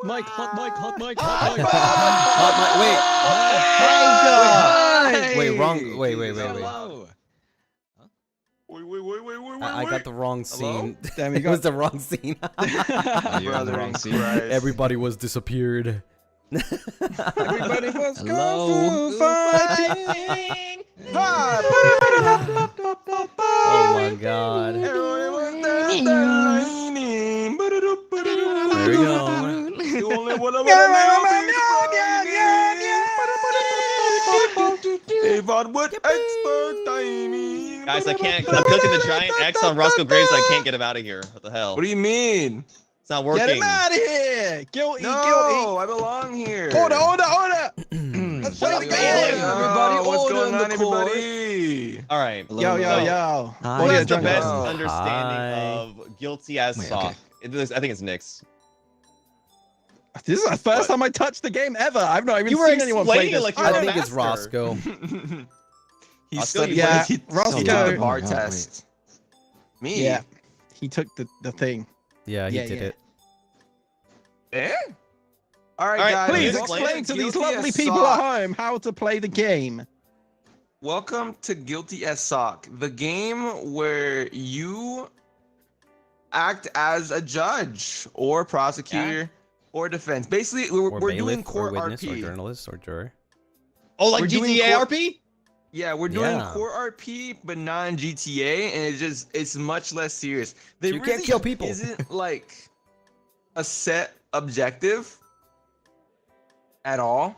Hot mic, hot mic, hot mic, Hot hot mic. mic. Wait, wrong. Wait. Wait. I got the wrong scene. Damn, It was the wrong scene. You're on the wrong scene. Everybody was disappeared. Everybody was Hello. kung fu fighting. Oh my god. There we go. Guys, I can't. I'm cooking the giant X on Roscoe Graves. I can't get him out of here. What the hell? What do you mean? It's not working. Get him out of here! Guilty, No, guilty. I belong here. Order! What's Shut up, everybody? What's order going in on, the court. everybody? All right. Yo. What is the Drunk best Girl. understanding of guilty as Wait, sock? okay. I think it's Nick's. This is the first time I touched the game ever. I've not even You were seen anyone play explaining this. it like you I were a think it's master. Roscoe. He Roscoe, studied. yeah, He Roscoe. took the Oh, bar no, test. Me? Yeah, he took the thing. Yeah, he Yeah, did yeah. it. Eh? All right, All right, guys. Please Explain explain to these Guilty lovely as people Sock. at home how to play the game. Welcome to Guilty as Sock, the game where you act as a judge or prosecutor or defense. Basically, Or we're doing bailiff, or court witness, or RP. journalist, or juror. Oh, like We're doing GTA court- RP? Yeah, we're doing Yeah. court RP, but not in GTA, and it's much less serious. There You can't kill people. Isn't like a set objective at all.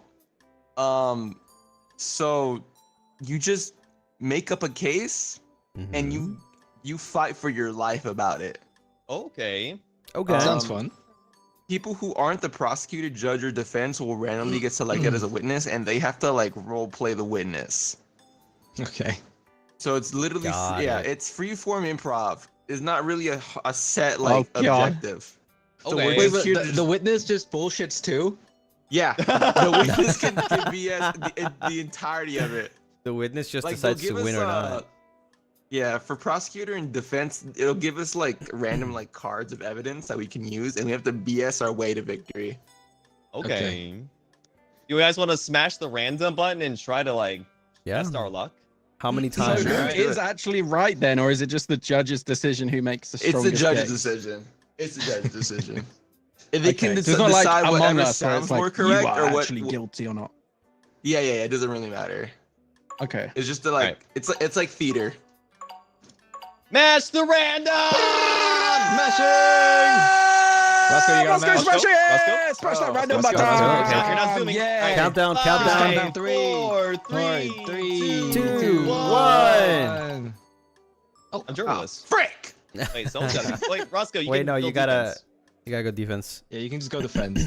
So you just make up a case and Mhm. you fight for your life about it. Okay. Okay. Sounds fun. People who aren't the prosecutor, judge, or defense will randomly get selected as a witness, and they have to like role play the witness. Okay. So it's literally Got it. it's freeform improv. It's not really a set like Oh, God. objective. So Okay. we're Wait, just but here the, to the witness just bullshits too? yeah, the witness can BS the entirety of it. The witness just Like they'll decides to give us win or not. yeah, for prosecutor and defense, it'll give us like random like cards of evidence that we can use, and we have to BS our way to victory. Okay. You guys want to smash the random button and try to like Yeah. test our luck? How many So times? who Sure. is actually right then, or is it just the judge's decision who makes the It's strongest the judge's case? decision. It's the judge's decision. If they can Okay. dec- So it's not like decide Among whatever Us, where sounds it's like more correct you or are what. actually guilty or not. Yeah, it doesn't really matter. Okay. It's just the, like Right. it's like theater. Match the random! Roscoe, you got a Roscoe, match? smash it! Roscoe? Smash that Oh, random Roscoe, button! Roscoe, okay. You're not zooming. Yeah. Alright. Countdown, countdown. Five, Three, four, three, three, two, one. Oh, I'm journalist. Frick! Wait, someone's got to. Wait, Roscoe, you Wait, can no, go you gotta defense. go defense. yeah, you can just go defense.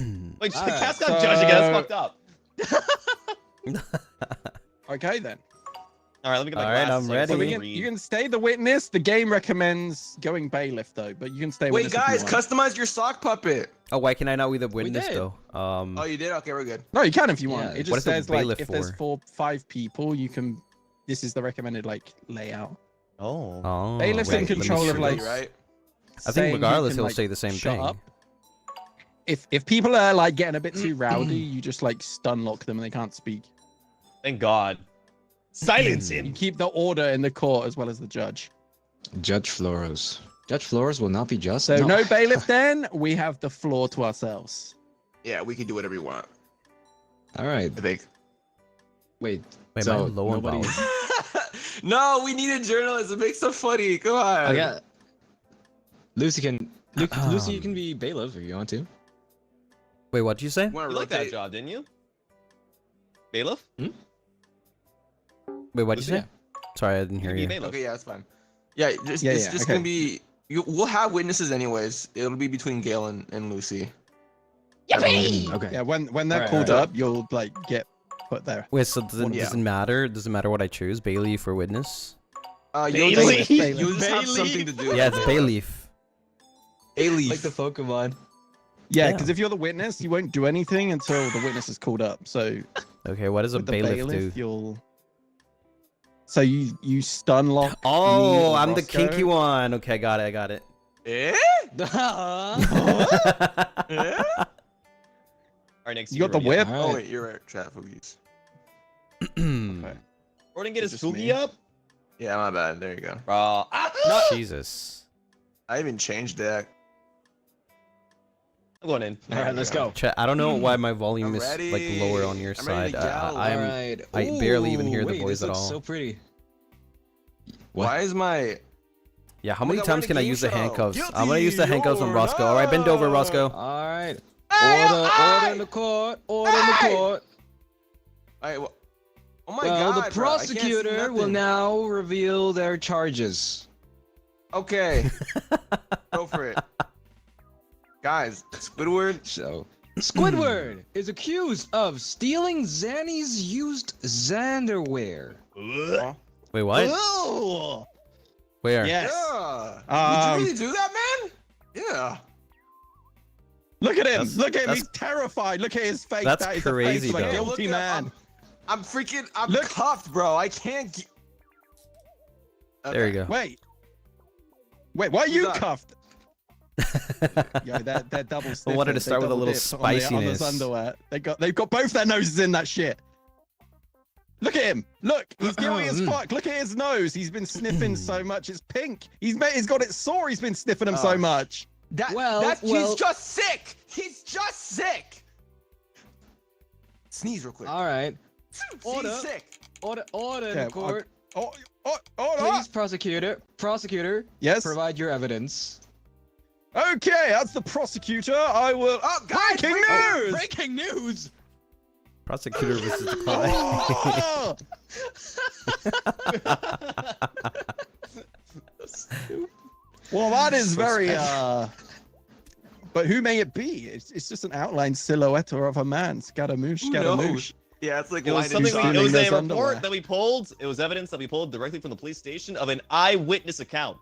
Wait, Alright, Cat's got judge again. That's so- fucked up. Okay then. All right, let me get my All right, glasses I'm so I ready. So can we can, read. you can stay the witness. The game recommends going bailiff though, but you can stay Wait, witness if you guys, want. customize your sock puppet. Oh, why can I not be the witness did. though? Oh, you did? Okay, we're good. No, you can if you want. Yeah. It What just is the says like bailiff if there's for? 5 people, you can. This is the recommended like layout. Oh. Oh, Bailiff's wait, in let me control see of, like, this. right? I saying think you regardless, can, he'll like, say the same shut thing. up. If people are like getting a bit too rowdy, you just like stun lock them and they can't speak. Thank God. Silence You him. keep the order in the court as well as the judge. Judge Flores. Judge Flores will not be just. So no bailiff then, we have the floor to ourselves. Yeah, we can do whatever we want. All right. I think. Wait. Wait, so am I low on nobody- power? No, we need a journalist. It makes stuff funny. Come on. I got. Lucy can. Lucy, you can be bailiff if you want to. Wait, what'd you say? Wanna You like that rotate? job, didn't you? Bailiff? Wait, what'd you Lucy? say? Sorry, I didn't hear Be you. bailiff. Okay, yeah, that's fine. Yeah, it's Yeah, just okay. gonna be. We'll have witnesses anyways. It'll be between Gail and Lucy. Okay. Yeah, when they're Alright, called alright. up, you'll like get put there. Wait, so does it, Yeah. does it matter? Does it matter what I choose? Bailiff or witness? You'll Bailey. just, you'll just have something to do. Yeah, it's bailiff. Bailiff. Like the Pokemon. Yeah, Yeah. because if you're the witness, you won't do anything until the witness is called up. So Okay, what does a with the bailiff bailiff, do? you'll. So you stun lock. me Oh, or I'm the Roscoe. kinky one. Okay, got it, I got it. Eh? Eh? All right, next. You got the whip? Oh wait, you're right. Chat Foogies. Okay. Gordon, get It's his just me. Fugi up. Yeah, my bad. There you go. Bro. Jesus. I even changed deck. I'm going in. All right, let's go. Chat, I don't know why my volume I'm is ready. like lower on your I'm ready side. to go. I am. Alright. I barely even hear the Wait, boys this at looks all. so pretty. What? Why is my Yeah, how Oh my many God, we're times in a can I game use the show. handcuffs? Guilty I'm gonna use the handcuffs on or Roscoe. All right, bend over, not? Roscoe. All right. Hey, Order in the court. Order in the Hey! court. Alright, well, oh my Well, god. the bro, I can't see prosecutor will nothing. now reveal their charges. Okay. Go for it. Guys, Squidward. So, Squidward is accused of stealing Zanny's used Xanderwear. Wait, what? Oh, Where? yes. Yeah. Did you really do that, man? Yeah. Look at him. That's- Look at him. that's- He's terrified. Look at his face. That's That is the crazy, face of a though. guilty Look at- man. I'm freaking. I'm Look. cuffed, bro. I can't. There you go. Wait. Wait, why are you that? cuffed? Yo, that double I wanted to sniffers, start they with a little double dip on spiciness. this underwear. They've got both their noses in that shit. Look at him. Look, he's guilty as fuck. Look at his nose. He's been sniffing so much. It's pink. He's got it sore. He's been sniffing them so Oh, much. Well, he's just sick. He's just sick. Sneeze real quick. All right. He's Order. sick. Order in Okay, the court. Oh, Please, prosecutor, yes. provide your evidence. Okay, as the prosecutor, I will. Oh, guys, Breaking news! Breaking news! Prosecutor versus the client. Oh! Well, that is very. But who may it be? It's just an outline silhouette of a man. Scaramouche, Who Scaramouche. knows? Yeah, it's like It was light something. inside. It was those a underwear. report that we pulled. It was evidence that we pulled directly from the police station of an eyewitness account,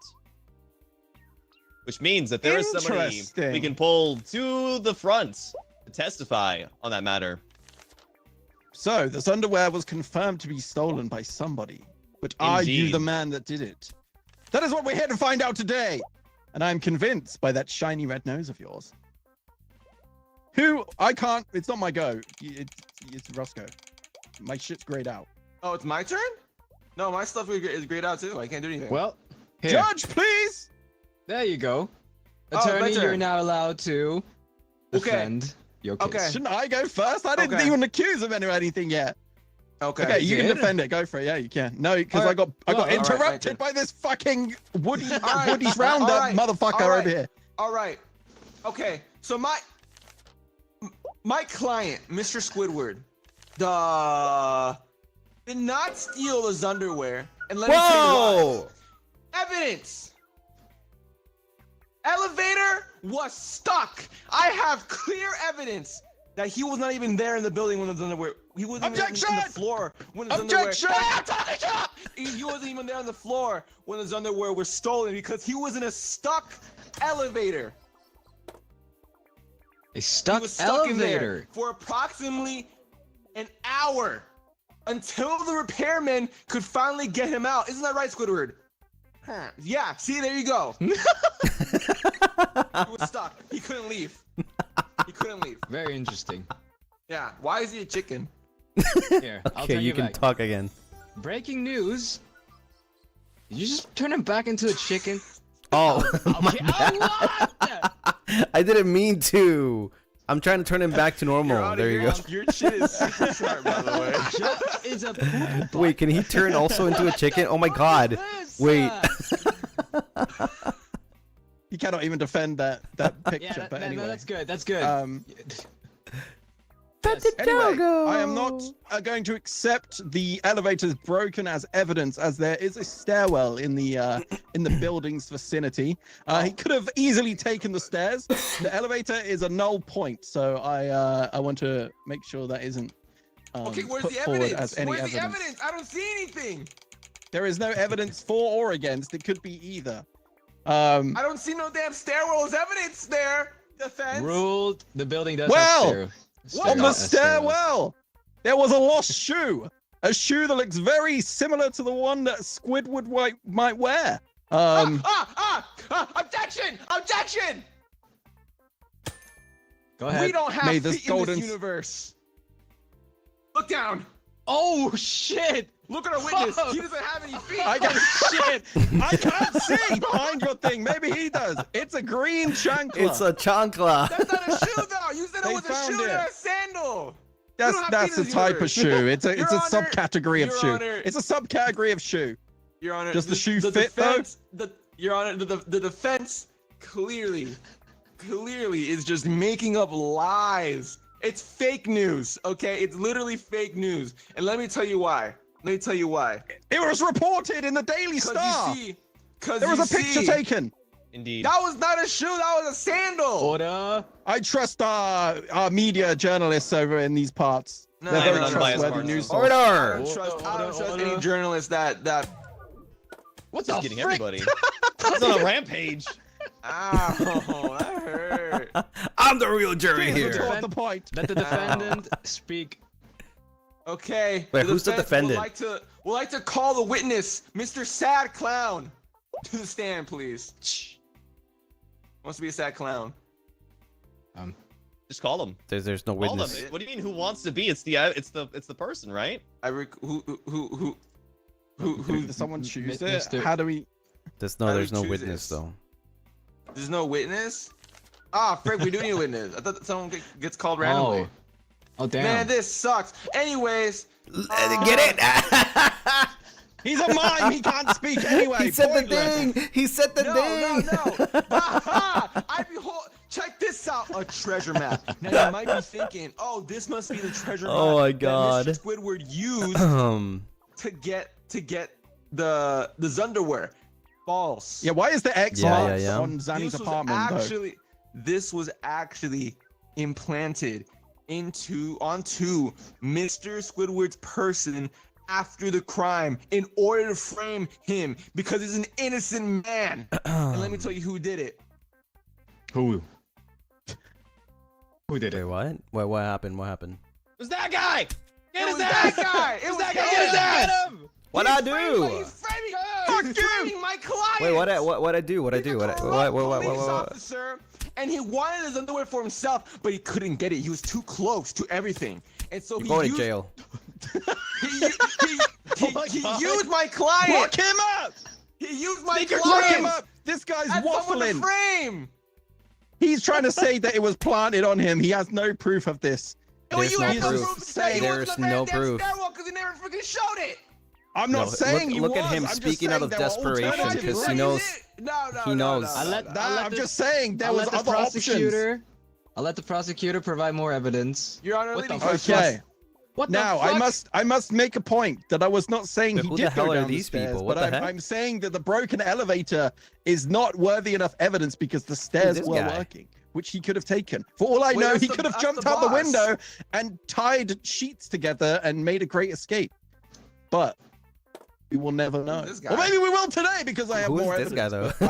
which means that there is somebody we Interesting. can pull to the front to testify on that matter. So, this underwear was confirmed to be stolen by somebody. But are you Indeed. the man that did it? That is what we're here to find out today. And I'm convinced by that shiny red nose of yours. Who? I can't. It's not my go. It's Roscoe. My shit's grayed out. Oh, it's my turn? No, my stuff is grayed out too. I can't do anything. Well, here. Judge, please! There you go. Oh, Attorney, my turn. you're now allowed to Okay. defend your case. Okay. Shouldn't I go first? I didn't Okay. even accuse him of anything yet. Okay. Okay, you can did? defend it. Go for it. Yeah, you can. No, because Alright. I got Well, alright, interrupted my by this fucking Woody's Alright, Roundup alright, motherfucker alright. over here. All right. Okay. So my client, Mr. Squidward, did not steal his underwear. And let me tell you why. Whoa! Evidence. Elevator was stuck. I have clear evidence that he was not even there in the building when his underwear. He wasn't even on the Objection! floor when his Objection! underwear. He wasn't even there on the floor when his underwear was stolen because he was in a stuck elevator. A He stuck was stuck in there elevator. for approximately an hour until the repairman could finally get him out. Isn't that right, Squidward? Huh. Yeah, see, there you go. He was stuck. He couldn't leave. He couldn't leave. Very interesting. Yeah, why is he a chicken? Here, I'll Okay, turn you can back. talk again. Breaking news. Did you just turn him back into a chicken? Oh, my Okay. bad. Oh, what? I didn't mean to. I'm trying to turn him back to You're normal. outta There you here. go. Your shit is super sharp, by the way. Judge is a poop butt. Wait, can he turn also into a chicken? Oh my What god. is this? Wait. He cannot even defend that picture. Yeah, but anyway, no, that's good. That's good. That's Yes. it. Anyway, Doggo. I am not going to accept the elevators broken as evidence, as there is a stairwell in the building's vicinity. He could have easily taken the stairs. The elevator is a null point, so I want to make sure that isn't Okay, where's put the forward evidence? as any Where's evidence. the evidence? I don't see anything. There is no evidence for or against. It could be either. I don't see no damn stairwell as evidence there. Defense. Ruled. The building does Well, have On the stairwell. stairwell, there was a lost shoe. A shoe that looks very similar to the one that Squidward might wear. Objection! Objection! Go ahead. We don't have May this feet in golden- this universe. Look down. Oh shit! Look at our witness. Oh. He doesn't have any feet. I got Shit! I can't see behind your thing. Maybe he does. It's a green chancla. It's a chancla. That's not a shoe, though. You said They it was a found shoe it. or a sandal. That's don't have feet a in this type of universe. shoe. It's a Your Honor, subcategory of Your shoe. Honor. It's a subcategory of shoe. Your Honor, Does the shoe fit, defense, Your Honor, the defense clearly is just making up lies. It's fake news, okay? It's literally fake news. And let me tell you why. It was reported in the Daily Star. Because There was a picture taken. Indeed. That was not a shoe. That was a sandal. Order. I trust our media journalists over in these parts. No, They're no, very no, no, trustworthy no. news source. I Order. don't trust Order. any journalist that. What's the getting frick? everybody? It's on a rampage. Ow, that hurt. I'm the real jury Please here. retort the point. Let the defendant speak. Okay. Wait, who's the defense defendant? Would like to call the witness, Mr. Sad Clown, to the stand, please. Wants to be a sad clown. Just call him. There's no Call witness. them. What do you mean? Who wants to be? It's the person, right? Who? Did someone choose it? Mr. How do we? There's How no do we witness choose though. There's no witness. Ah, frick, we do need a witness. I thought someone gets called randomly. Oh damn. Man, this sucks. Anyways, Get it? He's a mime. He can't speak anyway. He said the Pointless. thing. He said the thing. no. Aha! I behold. Check this out. A treasure map. Now you might be thinking, oh, this must be the treasure map. Oh my that God. Mr. Squidward used to get the Zunderwear. False. Yeah. Why is the X Yeah, yeah. on Zanny's apartment though? This was actually implanted onto Mr. Squidward's person after the crime in order to frame him because he's an innocent man. And let me tell you who did it. Who did Wait, it? what? What happened? What happened? It was that guy. It Get was his that ass. guy. It was That guy. him. Get his ass. Get him. What'd I do? He's framing my client. Wait, what I do? What I He's do? a What? corrupt What? police officer, and he wanted his underwear for himself, but he couldn't get it. He was too close to everything, and so You're he going to used, jail. he used my client. Lock him up! He used my Lock him client. up! This guy's As someone to waffling. frame. He's trying to say that it was planted on him. He has no proof of this. And when There's you no have no proof. proof, that he There's wasn't the no damn proof. stairwell because he never freaking showed it. I'm not No, saying he look was. at him I'm just speaking out saying of there were desperation, alternatives. because Right, he knows. is it? No, he knows. No, I let- no, I no. let I'm the- just saying there I'll was let the other options. prosecutor. I'll let the prosecutor provide more evidence. Your Honor, What leading the question. Okay. What Now the fuck? I must make a point that I was not saying But he who did the hell go are down the these stairs, people? What but the heck? I'm saying that the broken elevator is not worthy enough evidence because the stairs this were guy? working, which he could have taken. For all I Wait, know, that's he the- could have that's jumped the out the boss. window and tied sheets together and made a great escape. But we will never know. This guy? Or maybe we will today because I have Who is more this guy, evidence. though?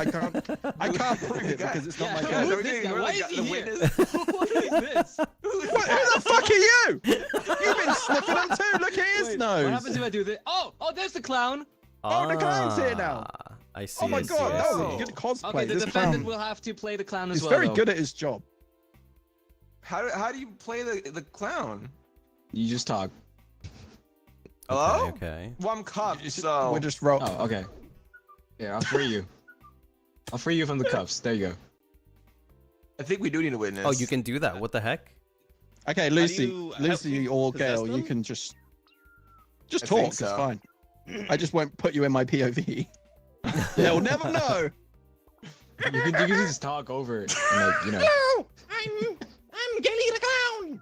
but I can't prove it because it's not my Yeah, guy. who We're is this getting- guy? we're Why the- is he the here? witness. What is this? Who the fuck are you? You've been sniffing him too. Look at his Wait, nose. What happens if I do this? Oh, there's the clown. Oh, the clown's here now. I see. Oh my I see, god, I that see. was a good cosplay. Okay, the This defendant clown will have to play the clown as is well. very though. good at his job. How do you play the clown? You just talk. Hello? Okay. Well, I'm cuffed, so. We're just roll. Oh, okay. Yeah, I'll free you. I'll free you from the cuffs. There you go. I think we do need a witness. Oh, you can do that. What the heck? Okay, do Lucy, you- how- Lucy or possess Gail, you them? can just I talk. think It's so. fine. I just won't put you in my POV. They'll never know. You can just talk over it. And, like, you know. Hello, I'm Gilly the clown.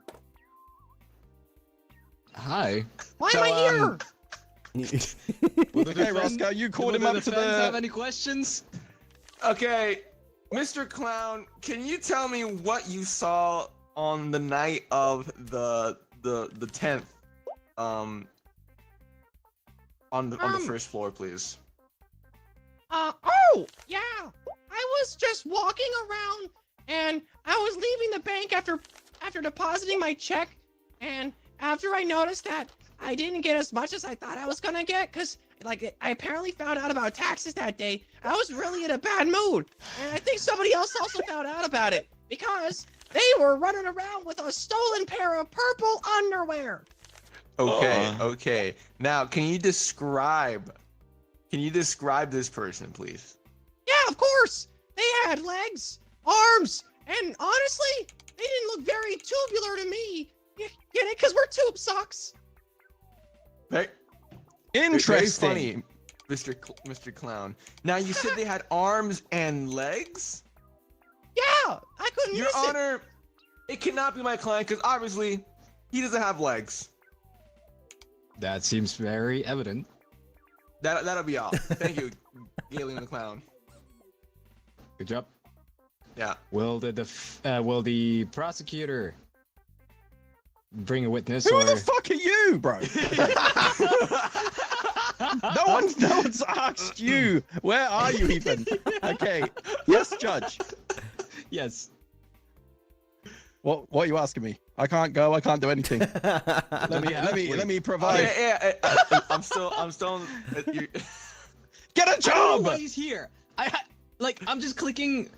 Hi. Why So, am I here? Will the Okay, defend- Roscoe, you called will him the up to defense have the. any questions? Okay, Mr. Clown, can you tell me what you saw on the night of the 10th? On the first floor, please. Oh, yeah. I was just walking around and I was leaving the bank after depositing my check, and after I noticed that I didn't get as much as I thought I was gonna get, cause like I apparently found out about taxes that day. I was really in a bad mood, and I think somebody else also found out about it because They were running around with a stolen pair of purple underwear. Okay. Now, can you describe this person, please? Yeah, of course. They had legs, arms, and honestly, they didn't look very tubular to me. You get it? Because we're tube socks. Very Interesting. funny, Mr. Clown. Now, you said they had arms and legs? Yeah, I couldn't Your miss it. Honor, it cannot be my client because obviously he doesn't have legs. That seems very evident. That'll be all. Thank you, Alien the Clown. Good job. Yeah. Will the prosecutor bring a witness Who or the fuck are you, bro? no one's asked you. Where are you even? Okay. Yes, Judge. yes? What are you asking me? I can't go. I can't do anything. Let me provide. Yeah. I'm still. You Get a I don't know job. why he's here. I'm just clicking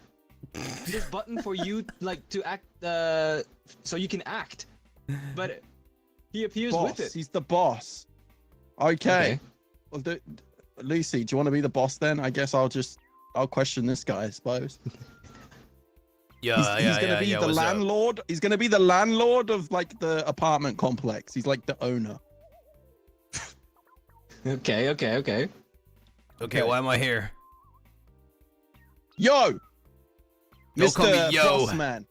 this button for you to act so you can act, but he appears Boss. with it. He's the boss. Okay. Well, Lucy, do you want to be the boss then? I guess I'll question this guy, I suppose. Yeah, He's gonna be the landlord. He's gonna be the landlord of like the apartment complex. He's like the owner. Okay. Okay, why am I here? Yo, Don't call me Mr. yo. Boss Man.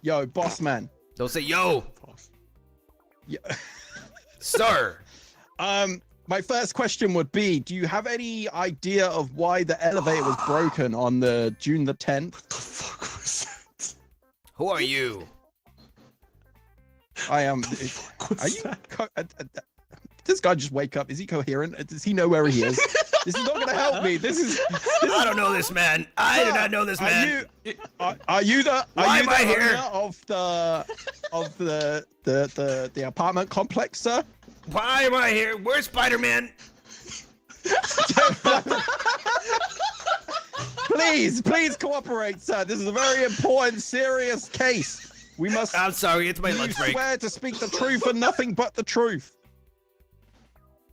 Yo, boss man. Don't say yo, Yo. sir. My first question would be: do you have any idea of why the elevator was broken on the June the 10th? What the fuck was that? Who are you? I am. What's Are you? that? This guy just wake up? Is he coherent? Does he know where he is? This is not going to help me. I don't know this man. I do not know this man. Are you the Why am I owner here? of the apartment complex, sir? Why am I here? Where's Spider-Man? Please cooperate, sir. This is a very important, serious case. We must. I'm sorry, it's my You lunch break. swear to speak the truth and nothing but the truth.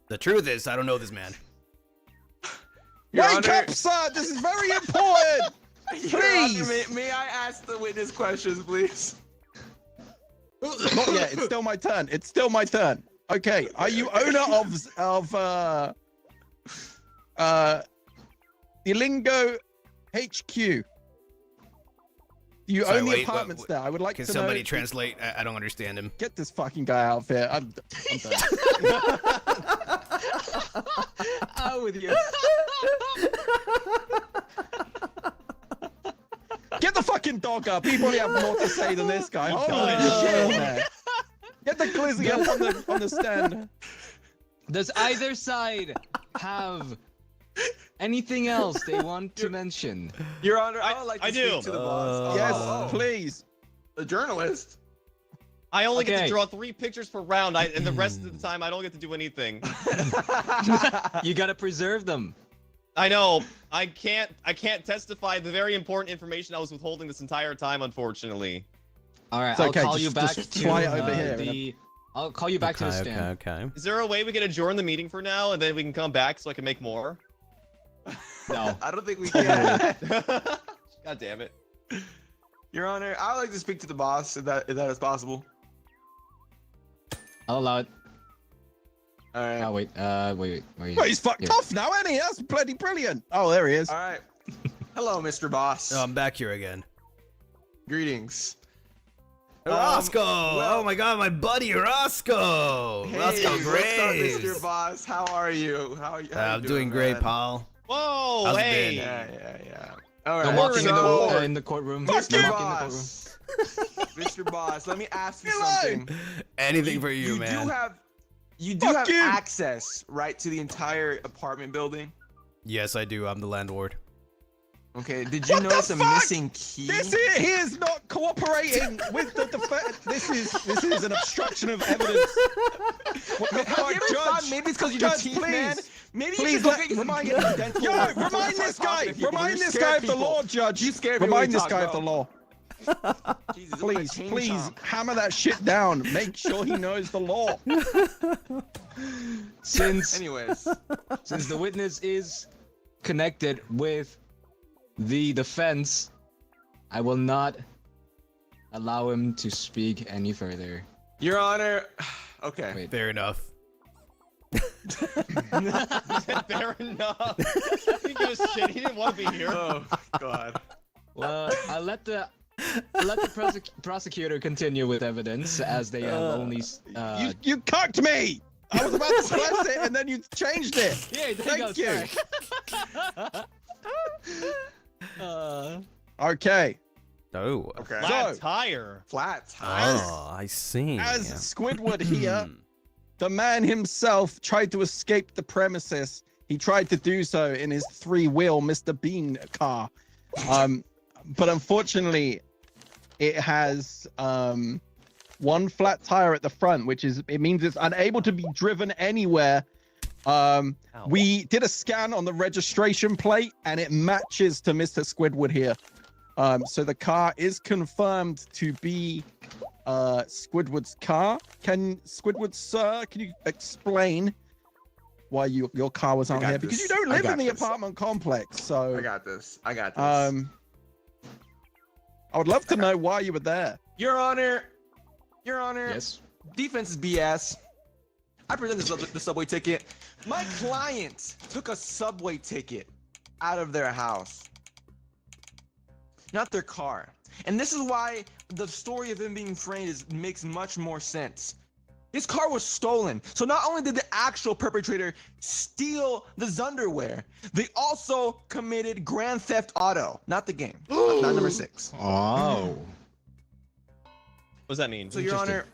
The truth is, I don't know this man. Your Wake Honor- up, sir. This is very important. Your Honor, Please. may I ask the witness questions, please? Not yet. It's still my turn. It's still my turn. Okay. Are you owner of the Lingo HQ? Do you Sorry, own the wait, apartments what- there? I would like Can to somebody know. translate? I don't understand him. Get this fucking guy out of here. I'm done. Out with you. Get the fucking dog up. He probably have more to say than this guy. Holy God. shit, man. Get the glizzy up on the stand. Does either side have anything else they want to mention? Your Honor, I would like to I speak do. to the boss. Yes, Oh, please. the journalist. I only get Okay. to draw 3 pictures per round, and the rest of the time I don't get to do anything. You gotta preserve them. I know. I can't testify the very important information I was withholding this entire time, unfortunately. All right, It's I'll okay, call you back just to fly it over here, I'll call you back to the Okay, stand. okay. Is there a way we can adjourn the meeting for now, and then we can come back so I can make more? No. I don't think we can. God damn it. Your Honor, I would like to speak to the boss if that is possible. I'll allow it. All right. Oh wait, wait. Well, he's fucked Yeah. off now, isn't he? That's bloody brilliant. Oh, there he is. All right. Hello, Mr. Boss. Oh, I'm back here again. Greetings. Roscoe! well- Oh my god, my buddy Roscoe! Hey, Roscoe what's up, Graves! Mr. Boss? How are you? How are you? I'm doing great, man? pal. Whoa, How's it hey! been? Yeah. All right. I'm walking so, in the courtroom. Fuck Mr. you! Boss. Mr. Boss, let me ask you Get alive! something. Anything for you, man. You do Fuck have you! access, right, to the entire apartment building. Yes, I do. I'm the landlord. Okay. Did you What the notice a fuck? missing key? He is not cooperating with the defense. This is an obstruction of evidence. What the Have fuck, you ever thought Judge? maybe it's because you're Judge, teeth, please. man? Maybe Please you should go let- get remind- get dental Yo, work before remind you this start guy. talking to people. Remind You this scare guy of the people. law, Judge. You scare people when Remind you this talk, guy of the bro. law. Jesus, it looks like Please, Chain please Chomp. hammer that shit down. Make sure he knows the law. Since Anyways, since the witness is connected with the defense, I will not allow him to speak any further. Your Honor. Okay. Wait. Fair enough. Fair enough. He didn't give a shit. He didn't want to be here. Oh God. Well, I'll let the prosecutor continue with evidence as they have only. You cucked me. I was about to press it and then you changed it. Yeah, Thank you. you. Okay. Oh. Okay. Flat So- tire. Flat tires. Oh, I see. As Squidward here, the man himself tried to escape the premises. He tried to do so in his three-wheel Mr. Bean car. But unfortunately, it has one flat tire at the front, it means it's unable to be driven anywhere. We did a scan on the registration plate and it matches to Mr. Squidward here. So the car is confirmed to be Squidward's car. Squidward, sir, can you explain why your car was on got here? Because this. you don't I live got in the this. apartment complex, so I got this. I got this. I would love to know why you were there. Your Honor. Your Honor. Yes. Defense is BS. I presented the subway ticket. My client took a subway ticket out of their house, not their car. And this is why the story of him being framed makes much more sense. His car was stolen. So not only did the actual perpetrator steal the Zunderwear, they also committed Grand Theft Auto. Not the game. Not number 6. Oh. What does that mean? So, Your Honor,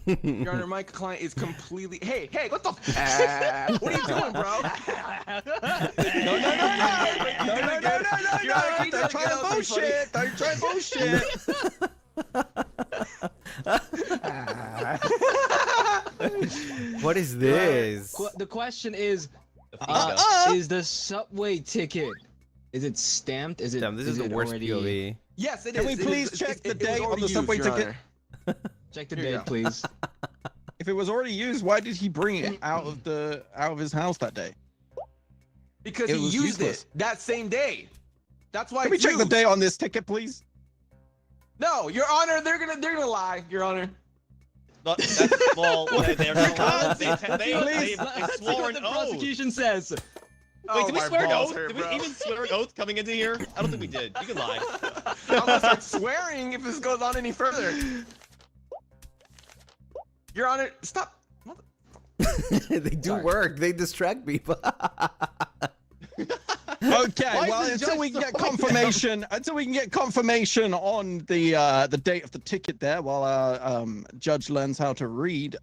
Your Honor, my client is completely. Hey, what the? What are you doing, bro? No. Your Honor, can you Don't just try get to out some bullshit. Don't try bullshit. What is this? The question is, The is the subway ticket? Is it stamped? Is it? Damn, this is the it worst already... POV. Yes, it Can is. we please check the date on the subway ticket? Check the Here you date, go. please. If it was already used, why did he bring it out of his house that day? Because It he was used useless. it that same day. That's why. Can we it's check the used. date on this ticket, please? No, Your Honor, they're gonna lie, Your Honor. Well, they're not allowed. They've Let's see what sworn the oath. prosecution says. Wait, Oh, did we my swear an balls oath? hurt, Did we bro. even swear an oath coming into here? I don't think we did. You can lie. I'm gonna start swearing if this goes on any further. Your Honor, stop. They do Sorry. work. They distract people. Okay, Why well, is the until judge we can get throwing confirmation on the date of the ticket there, while our judge learns how to read,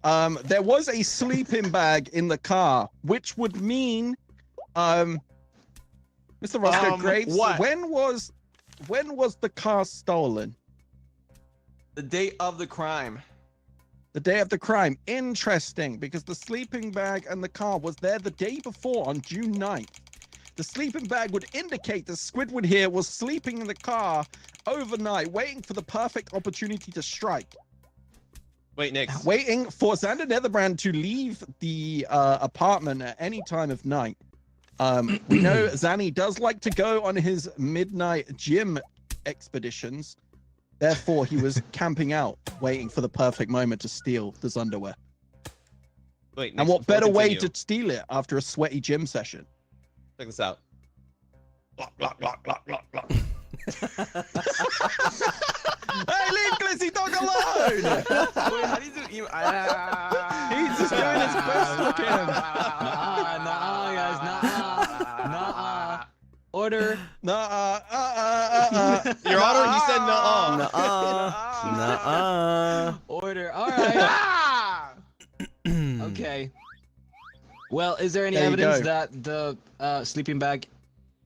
there was a sleeping bag in the car, which would mean, Mr. Roscoe Graves, what? when was the car stolen? The date of the crime. The day of the crime. Interesting, because the sleeping bag and the car was there the day before on June 9th. The sleeping bag would indicate that Squidward here was sleeping in the car overnight, waiting for the perfect opportunity to strike. Wait, Nick. Waiting for Xander Netherbrand to leave the apartment at any time of night. We know Zanny does like to go on his midnight gym expeditions. Therefore, he was camping out, waiting for the perfect moment to steal his underwear. Wait, Nick, And what before we better way continue, to steal it after a sweaty gym session? check this out. Hey, leave Glizzy Dog alone! Wait, how do you do? He's just doing his best for him. Nah, guys, nah. Order. Your Honor, he said nuh-uh. Nuh-uh. Order. All right. Ah! Okay. Well, is there any There you evidence go. that the sleeping bag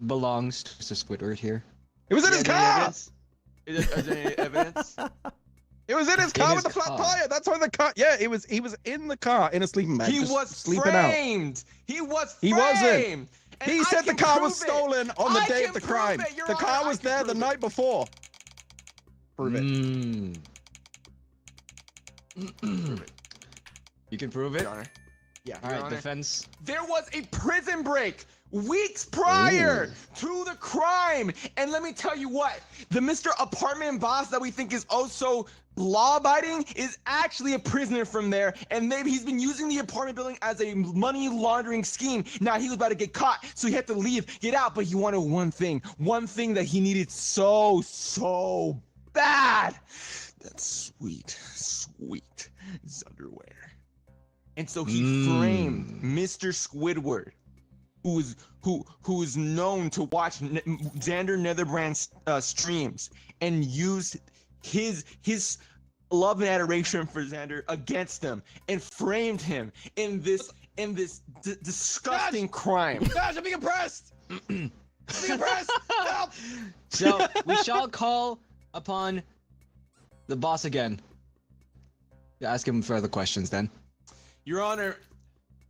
belongs to Mr. Squidward here? It was in his car! Is there any evidence? It was in his car his with the flat car. tire. That's why the car. Yeah, he was in the car in a sleeping bag. He just was sleeping out. framed. He was He framed. wasn't. And He I said the can car was prove it. stolen on the I day can of the prove crime. it, Your The Honor, car I was can there the prove it. night before. Prove it. You can prove it. Your Honor. Yeah. All Your right, Honor. defense. There was a prison break weeks prior to the crime. And let me tell you what, the Mr. Apartment boss that we think is also law-abiding is actually a prisoner from there. And maybe he's been using the apartment building as a money laundering scheme. Now he was about to get caught, so he had to leave, get out. But he wanted one thing that he needed so bad. That's sweet underwear. And so he framed Mr. Squidward, who is known to watch Xander Netherbrand's streams, and used his love and adoration for Xander against him, and framed him in this disgusting crime. Gosh, I'm being oppressed. I'm being oppressed. Help. So we shall call upon the boss again to ask him further questions. Then, Your Honor,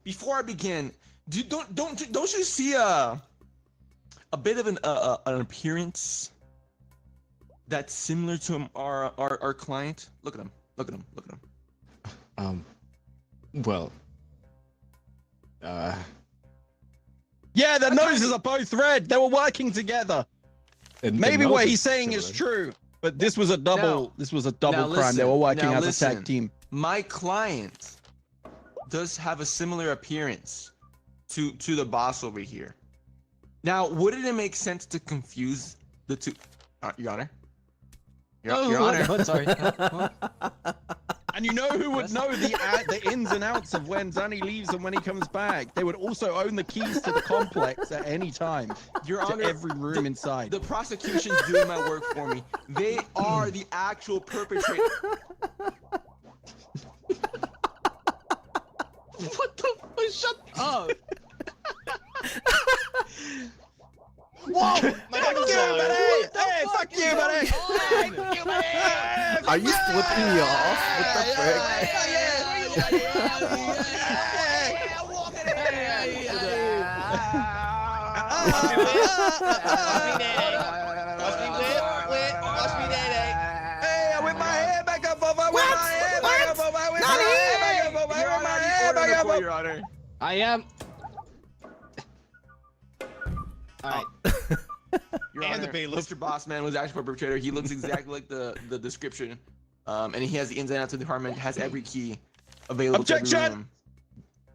before I begin, don't you see a bit of an appearance that's similar to our client? Look at him. Well, Yeah, their noses are both red. They were working together. Maybe what he's saying is true, but this was a double. This was a double crime. They were working as a tag team. My client does have a similar appearance to the boss over here. Now, wouldn't it make sense to confuse the two? Your Honor. Your Honor. What? Sorry. And you know who would know the ins and outs of when Zanny leaves and when he comes back? They would also own the keys to the complex at any time. Your to Honor, every room inside. The prosecution's doing my work for me. They are the actual perpetrator. What the fuck? Shut up! Whoa! Fuck you, buddy! Hey, fuck you, buddy! Are you flipping me off? What the frick? Hey, I whip my hair back up over. I whip my hair back up over. I whip my hair back up over. I whip my hair back up over. Your Honor. I am. All right. Your And Honor, the bailiff. Mr. Bossman was actually a perpetrator. He looks exactly like the description. And he has the ins and outs of the department, has every key available to Objection! every room.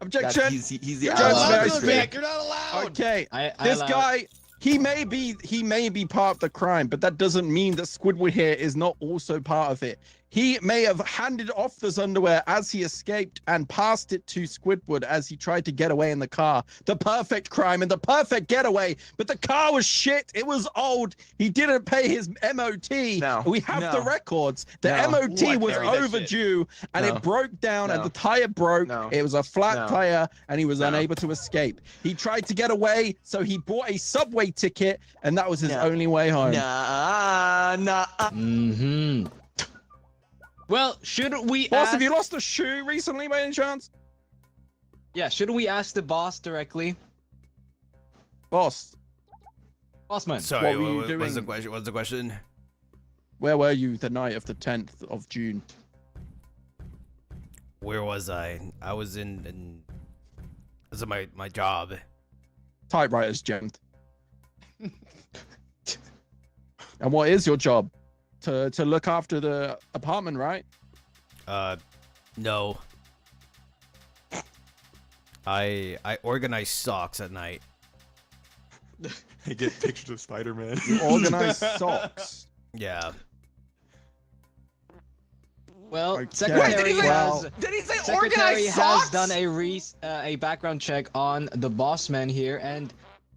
Objection. He's the You're actual not allowed to perpetrator. Vic, you're not allowed. Okay. I This allow- guy, he may be part of the crime, but that doesn't mean that Squidward here is not also part of it. He may have handed off this underwear as he escaped and passed it to Squidward as he tried to get away in the car. The perfect crime and the perfect getaway, but the car was shit. It was old. He didn't pay his MOT. No, We have the no, records. The no. MOT Ooh, I was buried that shit. overdue and No. it broke down and No. the tire broke. No. It was a flat No. tire and he was No. unable to escape. He tried to get away, so he bought a subway ticket and that was his No. only way home. Nah. Mm-hmm. Well, should we Boss, ask... have you lost a shoe recently by any chance? Yeah, should we ask the boss directly? Boss, Bossman. Sorry, were you what's the doing? question? What's the question? where were you the night of the 10th of June? Where was I? I was in this is my job. Typewriter's jammed. And what is your job? To look after the apartment, right? No. I organize socks at night. I get pictures of Spider-Man. You organize socks. Yeah. Well, Okay. secretary Wait, has Did he say secretary organized has socks? done a background check on the bossman here, and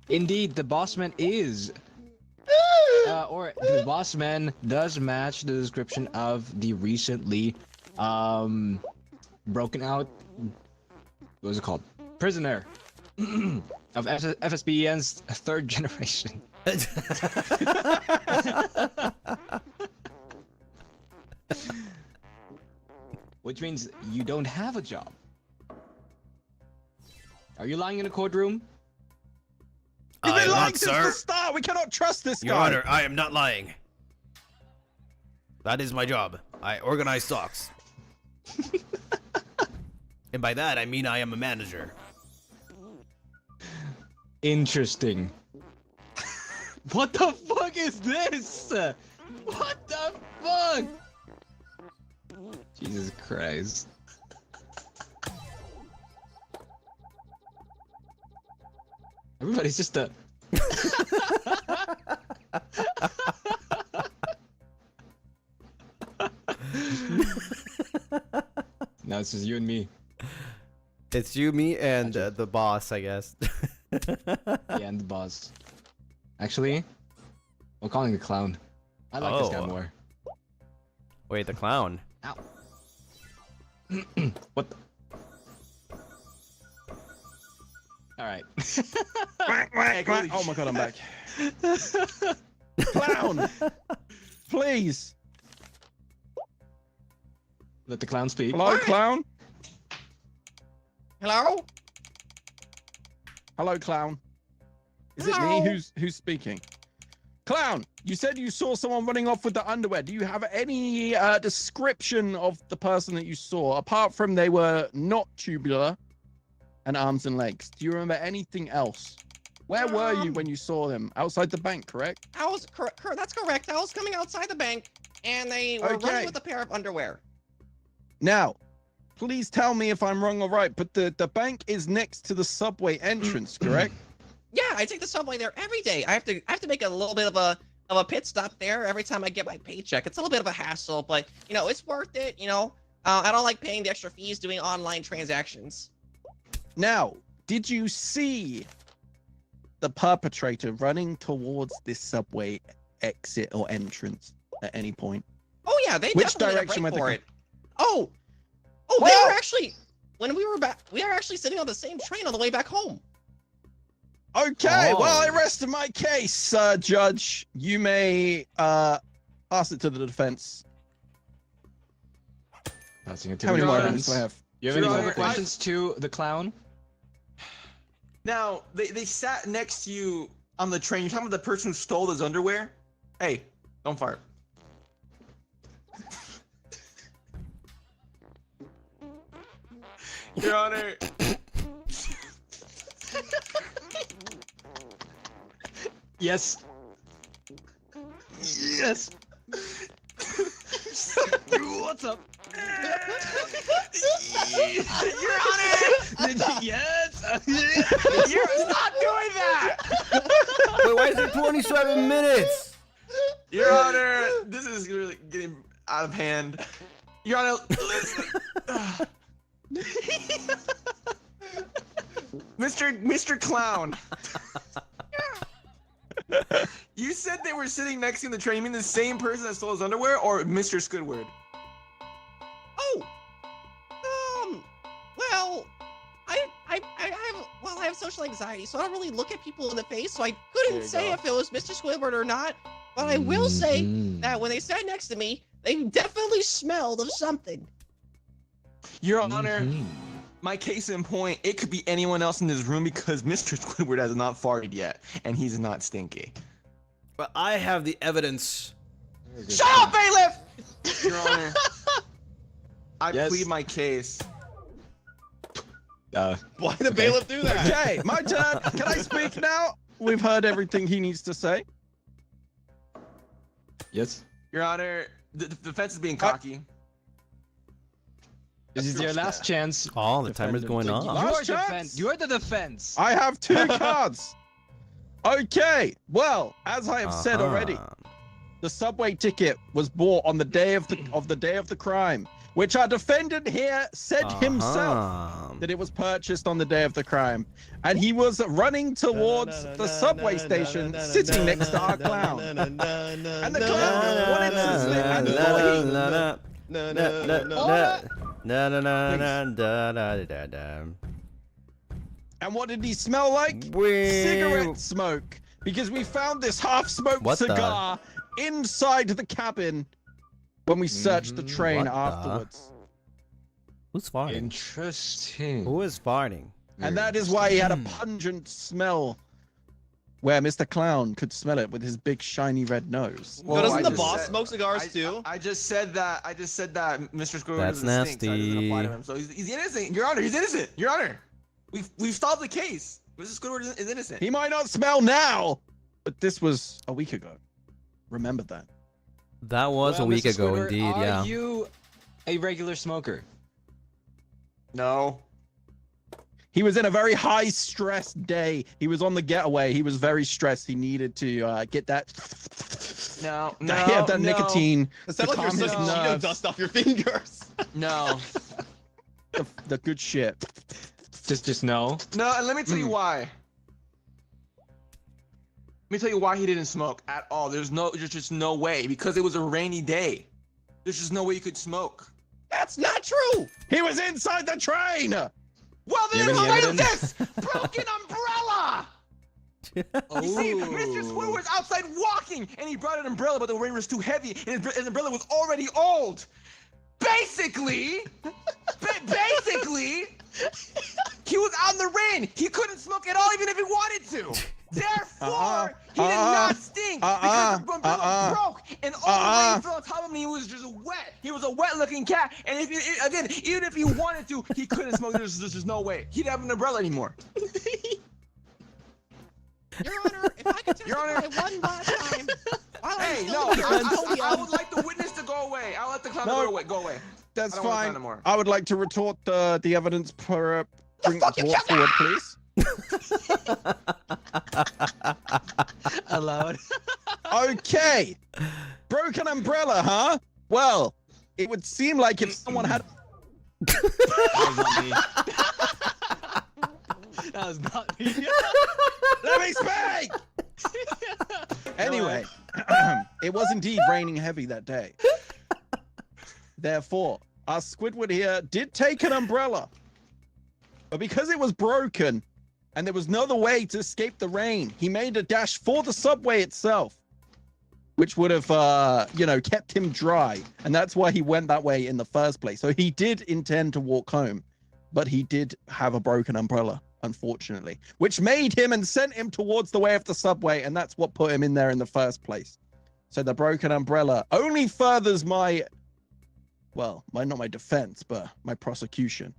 indeed the bossman is or the bossman does match the description of the recently broken out, what was it called, prisoner of FSBN's third generation. Which means you don't have a job. Are you lying in a courtroom? You've I been am lying not, since the sir. start. We cannot trust this Your guy. Honor, I am not lying. That is my job. I organize stocks. And by that, I mean I am a manager. Interesting. What the fuck is this? What the fuck? Jesus Christ. Everybody's just a... Now it's just you and me. It's you, me, and the boss, I guess. Yeah, and the boss. Actually, I'm calling the clown. I like this guy Oh. more. Wait, the clown. Ow. What the... Alright. Quack, quack, quack. Oh my god, I'm back. Clown! Please! Let the clown speak. Hello, clown? Hello? Hello, clown. Is it Hello? me who's speaking? Clown, you said you saw someone running off with the underwear. Do you have any description of the person that you saw, apart from they were not tubular and arms and legs? Do you remember anything else? Where were you when you saw them? Outside the bank, correct? I was that's correct. I was coming outside the bank, and they were Okay. running with a pair of underwear. Now, please tell me if I'm wrong or right, but the bank is next to the subway entrance, correct? Yeah, I take the subway there every day. I have to make a little bit of a pit stop there every time I get my paycheck. It's a little bit of a hassle, but you know it's worth it. You know, I don't like paying the extra fees doing online transactions. Now, did you see the perpetrator running towards this subway exit or entrance at any point? Oh yeah, they Which definitely direction went went for the it. Oh, they Well- were actually when we were actually sitting on the same train on the way back home. Okay, well, I Oh. rest my case, Judge. You may pass it to the defense. Passing it to How many the more defense. minutes do I have? You have any Your more Honor, questions to the clown? Now, they sat next to you on the train. You're talking about the person who stole his underwear? Hey, don't fart. Your Honor. Yes. Yes. What's up? Your Honor! Yes. You're not doing that! Wait, why is it 27 minutes? Your Honor, this is really getting out of hand. Your Honor, listen. Mr. Clown. You said they were sitting next to you in the train. You mean the same person that stole his underwear, or Mr. Squidward? Oh, well, I have social anxiety, so I don't really look at people in the face, so I There couldn't you say go. if it was Mr. Squidward or not. But I will say that when they sat next to me, they definitely smelled of something. Your Honor, my case in point, it could be anyone else in this room because Mr. Squidward has not farted yet, and he's not stinky. But I have the evidence. Shut up, bailiff! Your Honor, I Yes. plead my case. Why the bailiff do that? Okay, my turn. Can I speak now? We've heard everything he needs to say. Yes. Your Honor, the defense is being cocky. This is your last chance. Oh, the timer's going Defendant. on. Last You're chance. defense. You're the defense. I have 2 cards. Okay, well, as I have said already, Uh-huh. the subway ticket was bought on the day of the crime, which our defendant here said himself Uh-huh. that it was purchased on the day of the crime, and he was running towards the subway station, sitting next to our clown. And the clown wanted to slip, and and what did he smell like? Cigarette smoke, because we found this half-smoked What the- cigar inside the cabin when we searched the train What the- afterwards. Who's farting? Interesting. Who is farting? And that is why he had a pungent smell where Mr. Clown could smell it with his big shiny red nose. No, doesn't I the just boss said- smoke cigars too? I just said that. Mr. Squidward That's is a stink, so it doesn't apply to nasty. him. So he's innocent, Your Honor. He's innocent, Your Honor. We've solved the case. Mr. Squidward is innocent. He might not smell now, but this was a week ago. Remember that. That was Well, a week Mr. ago, Squidward, indeed. Yeah. Are you a regular smoker? No. He was in a very high stress day. He was on the getaway. He was very stressed. He needed to get that No. that nicotine It to sounds like you're calm his sucking Cheeto nerves. dust off your fingers. No. The good shit. Just no. No. And let me tell you why. Let me tell you why he didn't smoke at all. There's just no way, because it was a rainy day. There's just no way you could smoke. That's not true. He was inside the train. Well, You then have any explain this broken umbrella. Oh. You see, Mr. Squidward's outside walking, and he brought an umbrella, but the rain was too heavy, and his umbrella was already old. Basically, he was out in the rain. He couldn't smoke at all, even if he wanted to. Therefore, he did not stink because the umbrella broke, and all the rain fell on top of him. And he was just wet. He was a wet-looking cat, and even if he wanted to, he couldn't smoke. There's just no way. He didn't have an umbrella anymore. Your Honor, if I could Your testify Honor. one last time. While I'm Hey, still no, in the I podium. would like the witness to go away. I would like the clown No. to go away. That's I don't want to fine. find more. I would like to retort the evidence per bring fuck you brought forward, please. Allowed. Okay. Broken umbrella, huh? Well, it would seem like if someone had. That was not me. Let me speak. Anyway, it was indeed raining heavy that day. Therefore, our Squidward here did take an umbrella, but because it was broken and there was no other way to escape the rain, he made a dash for the subway itself, which would have, kept him dry. And that's why he went that way in the first place. So he did intend to walk home, but he did have a broken umbrella, unfortunately, which made him and sent him towards the way of the subway. And that's what put him in there in the first place. So the broken umbrella only furthers not my defense, but my prosecution.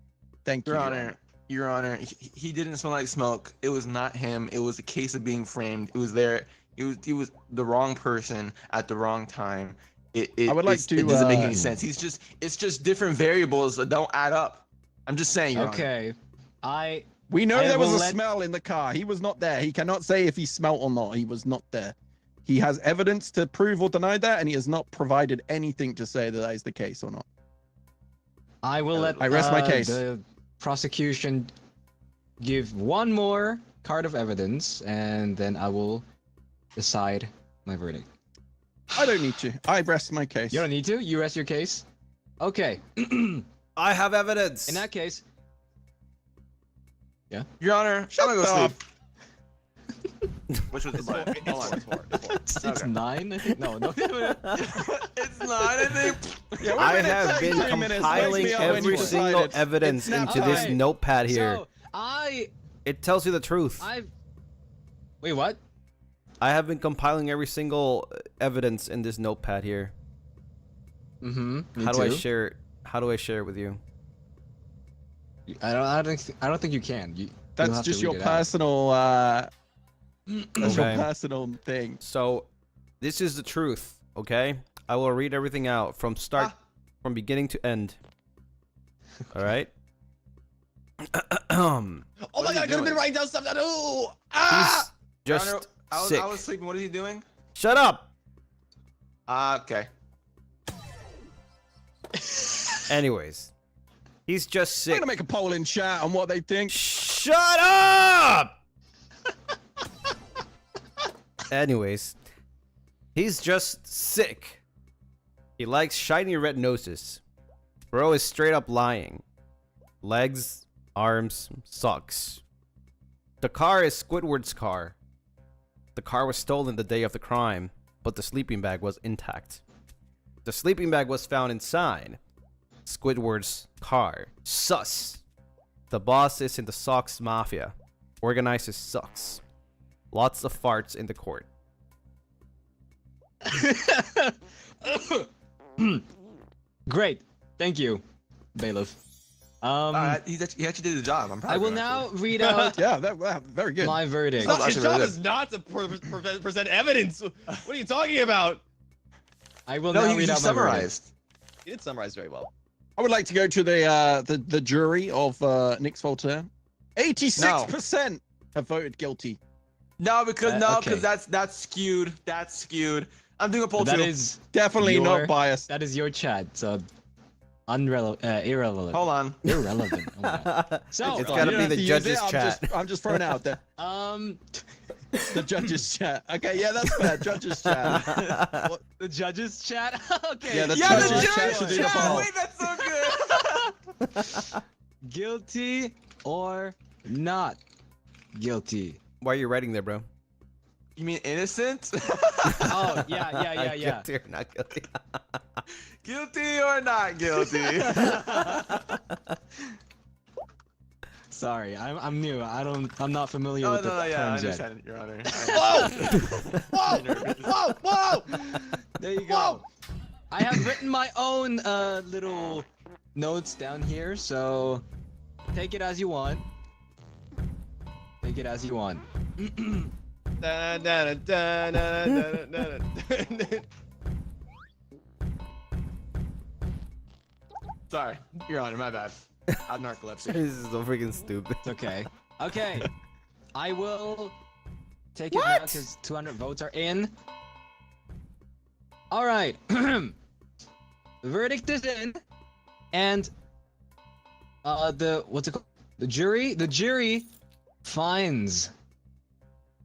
Thank you, Your Honor, he didn't smell like smoke. It was not him. It was a case of being framed. It was there. He was the wrong person at the wrong time. It doesn't make any sense. It's just different variables that don't add up. I'm just saying, Your Honor. Okay. We know I there was will a let- smell in the car. He was not there. He cannot say if he smelt or not. He was not there. He has evidence to prove or deny that, and he has not provided anything to say that is the case or not. I will let I rest my case. the prosecution give one more card of evidence, and then I will decide my verdict. I don't need to. I rest my case. You don't need to. You rest your case. Okay. In I have evidence. that case, Your Honor, Shut I'm gonna go up. sleep. Which was the butt? Hold on. it's Okay. 9. I think. No. It's not. I think. Yeah, we're I gonna have take been 3 minutes. compiling Wakes me up when every you single decide it. evidence It's into nap this time. notepad here. So It tells you the truth. Wait, what? I have been compiling every single evidence in this notepad here. Mm-hmm. How do I share it? How do I share it with you? I don't think you can. You'll That's have to just read your it out. personal. That's your Okay. personal thing. So, this is the truth, okay? I will read everything out from from beginning to end. All right? Oh my god, I could have been writing down stuff to do. He's Ah! Your just Honor, sick. I was sleeping. What is he doing? Shut up! Okay. Anyways, he's just I'm sick. gonna make a poll in chat on what they think. Shut up! Anyways, he's just sick. He likes shiny red noses. Bro is straight up lying. Legs, arms, socks. The car is Squidward's car. The car was stolen the day of the crime, but the sleeping bag was intact. The sleeping bag was found inside Squidward's car. Sus. The boss is in the socks mafia. Organizes socks. Lots of farts in the court. Great. Thank you, bailiff. He actually did the job. I'm proud I of will him, now read out Yeah, wow, very good. my verdict. That's His actually job really is not to present evidence. What are you talking about? I will No, now he read out my verdict. summarized. You did summarize very well. I would like to go to the jury of Nick's Voltaire. 86% have voted guilty. No, because okay. that's skewed. That's skewed. I'm doing a poll That too. is Definitely not biased. that is your chat, so irrelevant. Hold on. Irrelevant. Oh my God. So It's You gotta don't be have the to use judge's it, chat. I'm just throwing it out there. The judge's chat. Okay, yeah, that's fair. Judge's chat. the judges chat. Okay. Yeah, the Yeah, the judge's chat judge should do the chat. poll. Wait, that's so good. Guilty or not guilty? Why are you writing there, bro? You mean innocent? Oh yeah. Guilty or not guilty? Guilty or not guilty? Sorry, I'm new. I'm not familiar Oh with no, the yeah, I terms yet. understand, Your Honor. Whoa! Whoa! Whoa! There you go. I have written my own little notes down here, so take it as you want. Take it as you want. Da, da, da, da, da, da, da. Sorry, Your Honor, my bad. I have narcolepsy. This is so freaking stupid. It's okay. Okay. I will take it now because 200 votes are in. All right. The verdict is in, and what's it called? The jury finds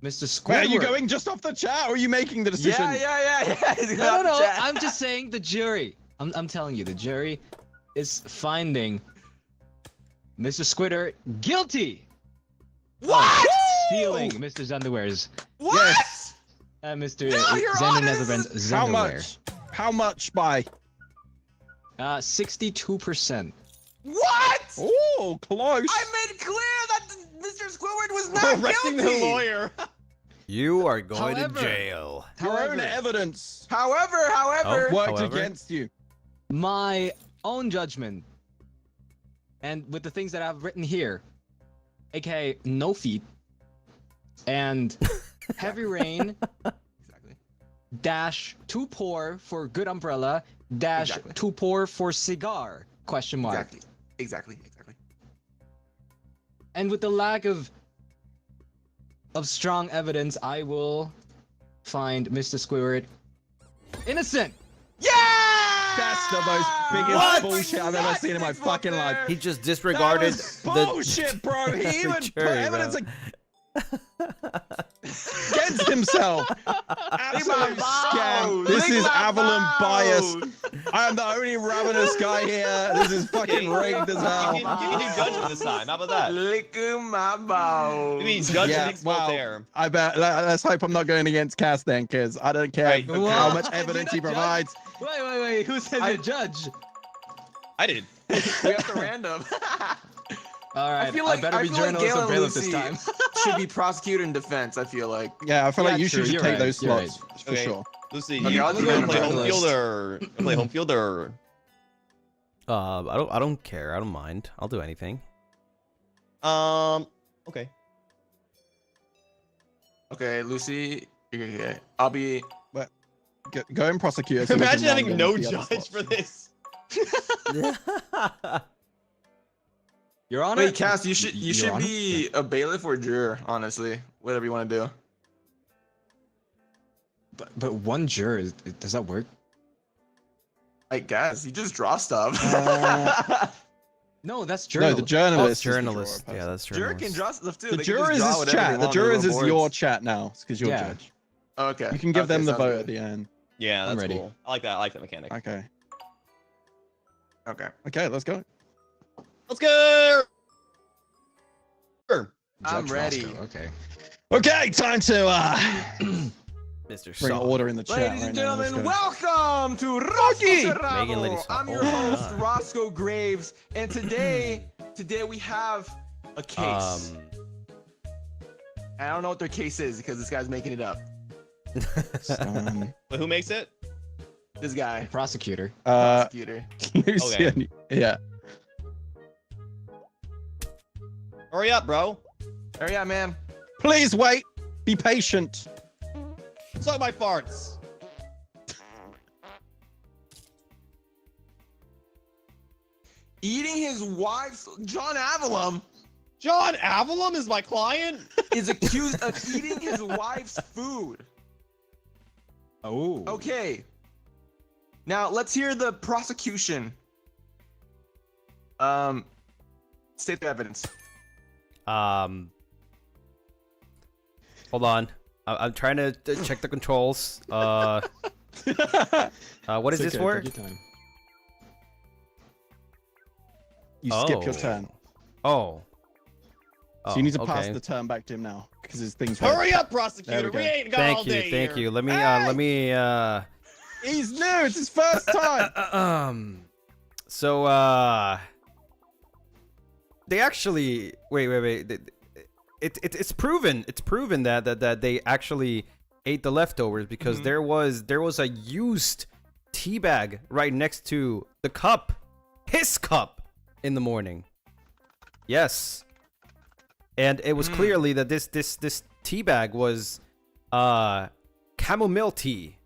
Mr. Squidward. Wait, are you going just off the chat, or are you making the decision? Yeah. He's No. got the chat. I'm just saying the jury. I'm telling you, the jury is finding Mr. Squidward guilty. What? Stealing Mr. Zenderware's What? Yes. Mr. No, Your Zender Honor, Netherlands this How Zenderware. much? How much by? 62%. What? Oh, close. I made clear that Mr. Squidward was not Arresting guilty. the lawyer. You are going However- to jail. Your own However, evidence However, worked However? against you. my own judgment, and with the things that I've written here, aka no feet, and heavy rain, exactly. dash too poor for good umbrella, dash Exactly. too poor for cigar, question mark. Exactly. And with the lack of strong evidence, I will find Mr. Squidward innocent. Yeah! That's the most biggest What? bullshit I've ever seen in my fucking life. He just That disregarded was the bullshit, bro. He even put jury, evidence bro. against himself. Absolute scam. This is Avallum bias. I am the only ravenous guy here. This is fucking rigged as You hell. can do judgment this time. How about that? Lick my balls. You mean judge Yeah, Nick's wow. Voltaire. I bet. Let's hope I'm not going against Cass then, because I don't care Right, how okay. much evidence he provides. Wait. Who said the judge? I did. We have to random. All right. I feel like better be Gale journalist or and bailiff this Lucy time. should be prosecutor in defense. I feel like. Yeah, I feel Yeah, like you true, should you're take right, those you're slots for Okay. sure. Lucy, Okay, you I'll do want to play random home field journalist. or play home field or? I don't care. I don't mind. I'll do anything. Okay. Okay, Lucy. Okay. I'll be. Go and prosecute. so we can Imagine having random no the other judge slots. for this. Your Honor. Wait, Cass, you should Your Honor? be a bailiff or juror. Honestly, whatever you want to do. But one juror, does that work? I guess you just draw stuff. No, that's No, journalist. the journalist. is the Journalist. juror Yeah, person. that's Juror journalist. can draw stuff too. The They can just jurors draw is whatever chat. they The want on jurors the is boards. your chat now, because you're Yeah. judge. Okay. You can give them the sounds vote good. at the end. Yeah, I'm that's ready. cool. I like that. I like that mechanic. Okay. Okay. Okay, let's go. Let's go. I'm Judge ready. Roscoe, Okay. Okay, time to Mr. bring Saul. order in the chat. Ladies right and now. Let's gentlemen, go. welcome to Rocky. Megan Lady I'm your Saul. host, Roscoe Graves, and today we have a case. I don't know what their case is because this guy's making it up. But who makes it? This guy, Prosecutor. prosecutor. Lucien. Yeah. Hurry up, bro. Hurry up, man. Please wait. Be patient. Suck my farts. Eating his wife's John Avallum John Avallum is my client? is accused of eating his wife's food. Oh. Okay. Now let's hear the prosecution. State the evidence. Hold on. I'm trying to check the controls. What is It's this okay, for? take your time. You skip your Oh. turn. Oh. So you need to pass okay. the turn back to him now because his thing's Hurry up, There prosecutor. we We go. ain't got all Thank you, day thank here. you. Let me He's new. It's his first time. So they actually wait. It's proven that they actually ate the leftovers because there was a used tea bag right next to the cup, his cup, in the morning. Yes, and it was clearly that this tea bag was chamomile tea,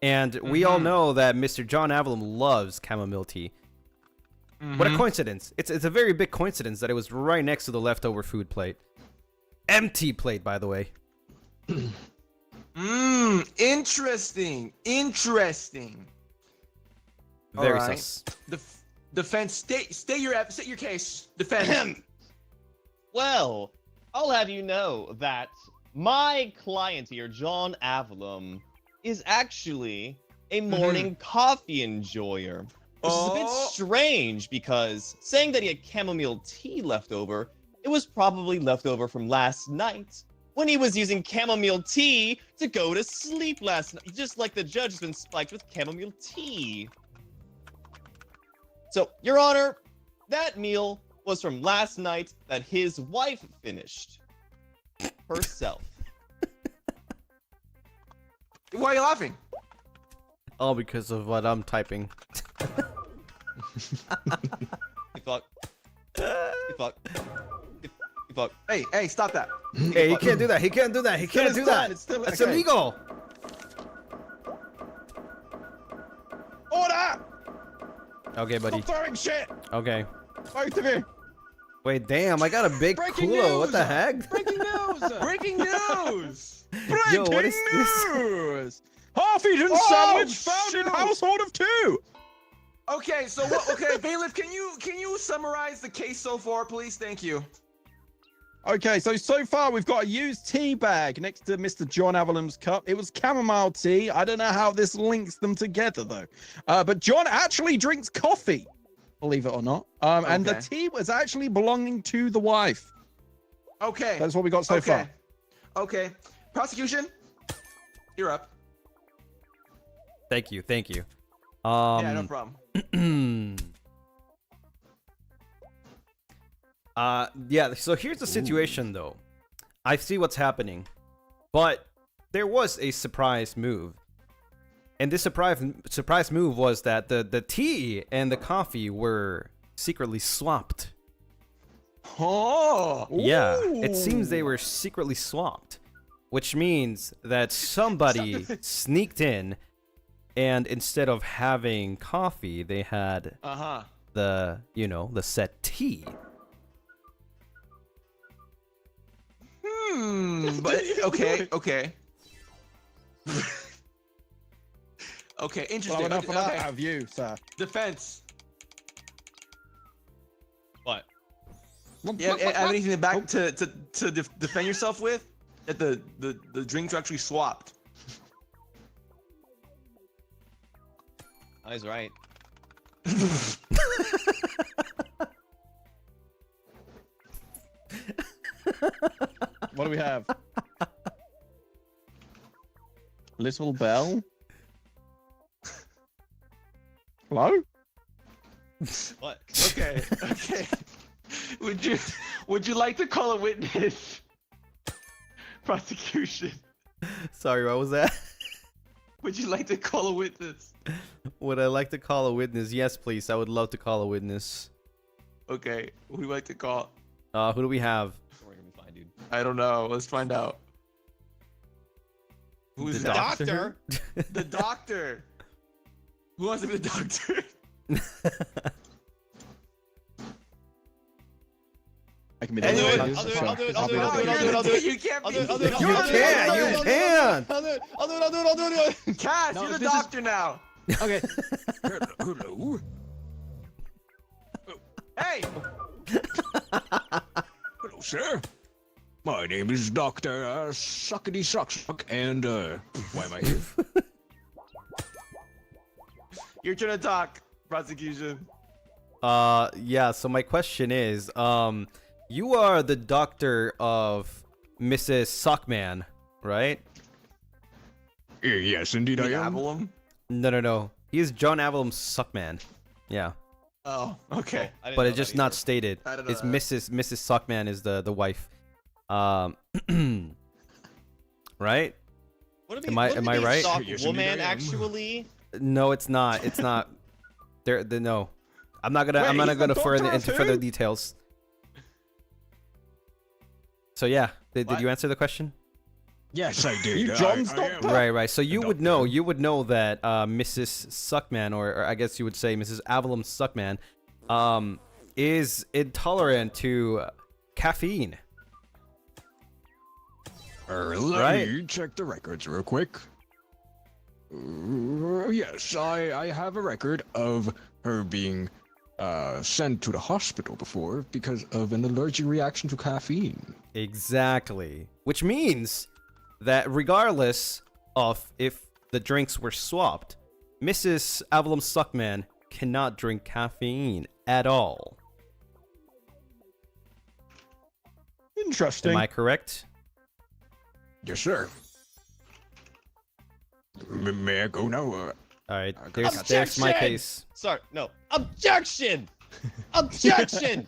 and we all know that Mr. John Avallum loves chamomile tea. What a coincidence! It's a very big coincidence that it was right next to the leftover food plate. Empty plate, by the way. Interesting. Very Alright. sus. Defense, state your case. Defense. Well, I'll have you know that my client here, John Avallum, is actually a morning coffee enjoyer. Which is a bit strange because saying that he had chamomile tea left over, it was probably left over from last night when he was using chamomile tea to go to sleep last night, just like the judge has been spiked with chamomile tea. So, Your Honor, that meal was from last night that his wife finished herself. Why are you laughing? All because of what I'm typing. You fuck. You fuck. You fuck. Hey, stop that. Hey, he can't do that. He can't do that. He can't do that. That's illegal. Order! Okay, buddy. Stop throwing shit. Okay. Both of you. Wait, damn! I got a big Breaking culo. What the news! heck? Breaking news! Breaking news! Yo, what is this? News! Half-eaten sandwich found in household of two. Okay, so what? Okay, bailiff, can you summarize the case so far, please? Thank you. Okay, so far we've got a used tea bag next to Mr. John Avallum's cup. It was chamomile tea. I don't know how this links them together though. But John actually drinks coffee, believe it or not. And the tea was actually belonging to the wife. Okay. That's what we got so far. Okay. Prosecution, you're up. Thank you. Thank you. Yeah, no problem. Yeah, so here's the situation though. I see what's happening. But there was a surprise move. And this surprise move was that the tea and the coffee were secretly swapped. Oh. Yeah, it seems they were secretly swapped, which means that somebody sneaked in and instead of having coffee, they had the set tea. But okay. Okay, interesting. Well, enough of that Okay. out of you, sir. Defense. What? Yeah, have anything back to defend yourself with? That the drinks are actually swapped. Oh, he's right. What do we have? Little Bell? Hello? What? Okay. Would you like to call a witness? Prosecution. Sorry, what was that? Would you like to call a witness? Would I like to call a witness? Yes, please. I would love to call a witness. Okay, who do you like to call? Who do we have? We're gonna be fine, dude. I don't know. Let's find out. Who is The that? Doctor. The doctor. Who wants to be the doctor? I can be the I'll do it. witness. I'll do it. I'll do it. I'll I'll be do it. the I'll do it. witness. I'll do it. You can't I'll be. do it. I'll do it. You can. I'll do it. I'll do it. I'll do it. I'll do it. Cass, No, you're the this is- doctor now. Okay. Hello. Hey. Hello, sir. My name is Dr. Suckety Sucksuck, and, why am I here? Your turn to talk. Prosecution. Yeah, so my question is, you are the doctor of Mrs. Sockman, right? Yes, indeed I am. Avallum? No. He is John Avallum's Suckman. Yeah. Oh, okay. I didn't But know it's that just not either. stated. I don't know It's that. Mrs. Sockman is the wife. Right? Wouldn't Am I- wouldn't am I be right? Sock Yes, indeed woman I am. actually. No, it's not. It's not. No. I'm not Wait, gonna he's the go further doctor of into further who? details. So yeah, did What? you answer the question? Yes, I did. You John's I doctor? am. Right. So you would doctor. know that Mrs. Suckman, or I guess you would say Mrs. Avallum Suckman, is intolerant to caffeine. Let Right. me check the records real quick. Yes, I have a record of her being sent to the hospital before because of an allergic reaction to caffeine. Exactly. Which means that regardless of if the drinks were swapped, Mrs. Avallum Suckman cannot drink caffeine at all. Interesting. Am I correct? Yes, sir. May I go now? All right. Okay. There's my Objection! case. Sorry, no. Objection! Objection!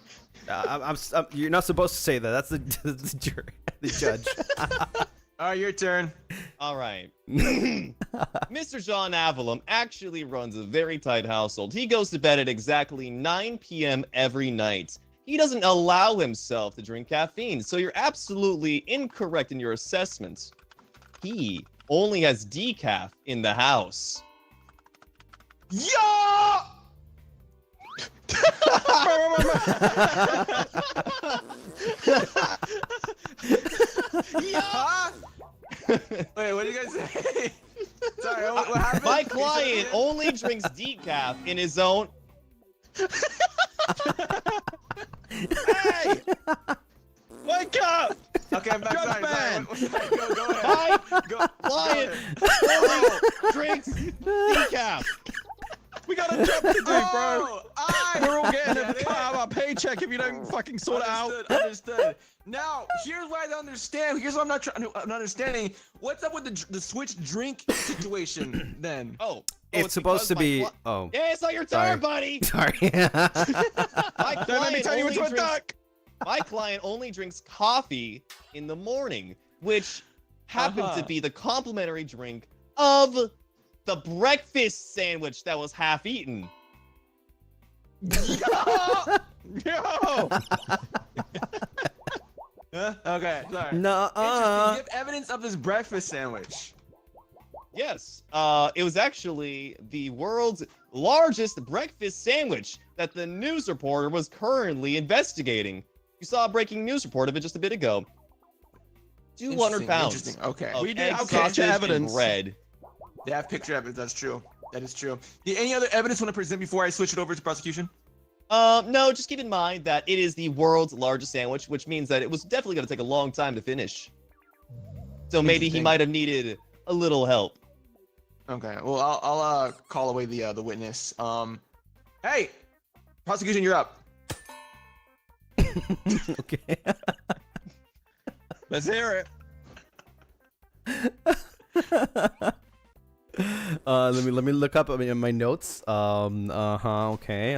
You're not supposed to say that. That's the jury, the judge. All right, your turn. All right. Mr. John Avallum actually runs a very tight household. He goes to bed at exactly 9 p.m. every night. He doesn't allow himself to drink caffeine, so you're absolutely incorrect in your assessment. He only has decaf in the house. Yo! Huh? Wait, what did you guys say? Sorry, what happened? My client only drinks decaf in his own. Hey! Wake up! Okay, I'm back. Judge Sorry, man! sorry. Go ahead. My Go. client only drinks decaf. We got a job to do, bro. Oh, We're all getting Get a it? cut out of our paycheck if you don't fucking sort it out. Understood. Now, here's what I don't understand. Here's what I'm not understanding. What's up with the switch drink situation then? Oh, It's supposed to because be. my Oh, Yeah, it's not your Sorry. turn, buddy. sorry. My Don't let me client tell you only into a drinks. duck. My client only drinks coffee in the morning, which happens to be the complimentary drink of the breakfast sandwich that was half eaten. Yo! Huh? Okay, sorry. Nuh-uh. Interesting. You have evidence of this breakfast sandwich. Yes, it was actually the world's largest breakfast sandwich that the news reporter was currently investigating. You saw a breaking news report of it just a bit ago. 200 Interesting, pounds interesting. Okay. of We do egg have sausage picture and evidence. bread. They have picture evidence. That's true. That is true. Any other evidence want to present before I switch it over to prosecution? No, just keep in mind that it is the world's largest sandwich, which means that it was definitely going to take a long time to finish. So maybe he Interesting. might have needed a little help. Okay. Well, I'll call away the witness. Hey, prosecution, you're up. Okay. Let's hear it. Let me look up in my notes. Okay.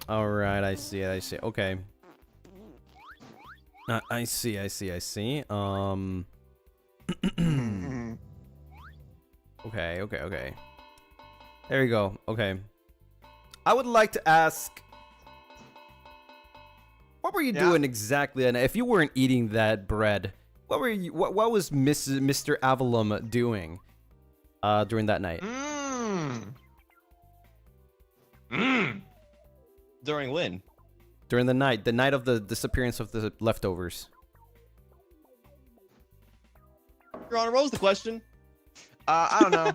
All right, I see. Okay. I see. Okay. There you go. Okay. I would like to ask, what were you doing exactly? And if you weren't eating that bread, what were you? What was Mr. Avallum doing during that night? During when? During the night of the disappearance of the leftovers. Your Honor, what was the question? I don't know.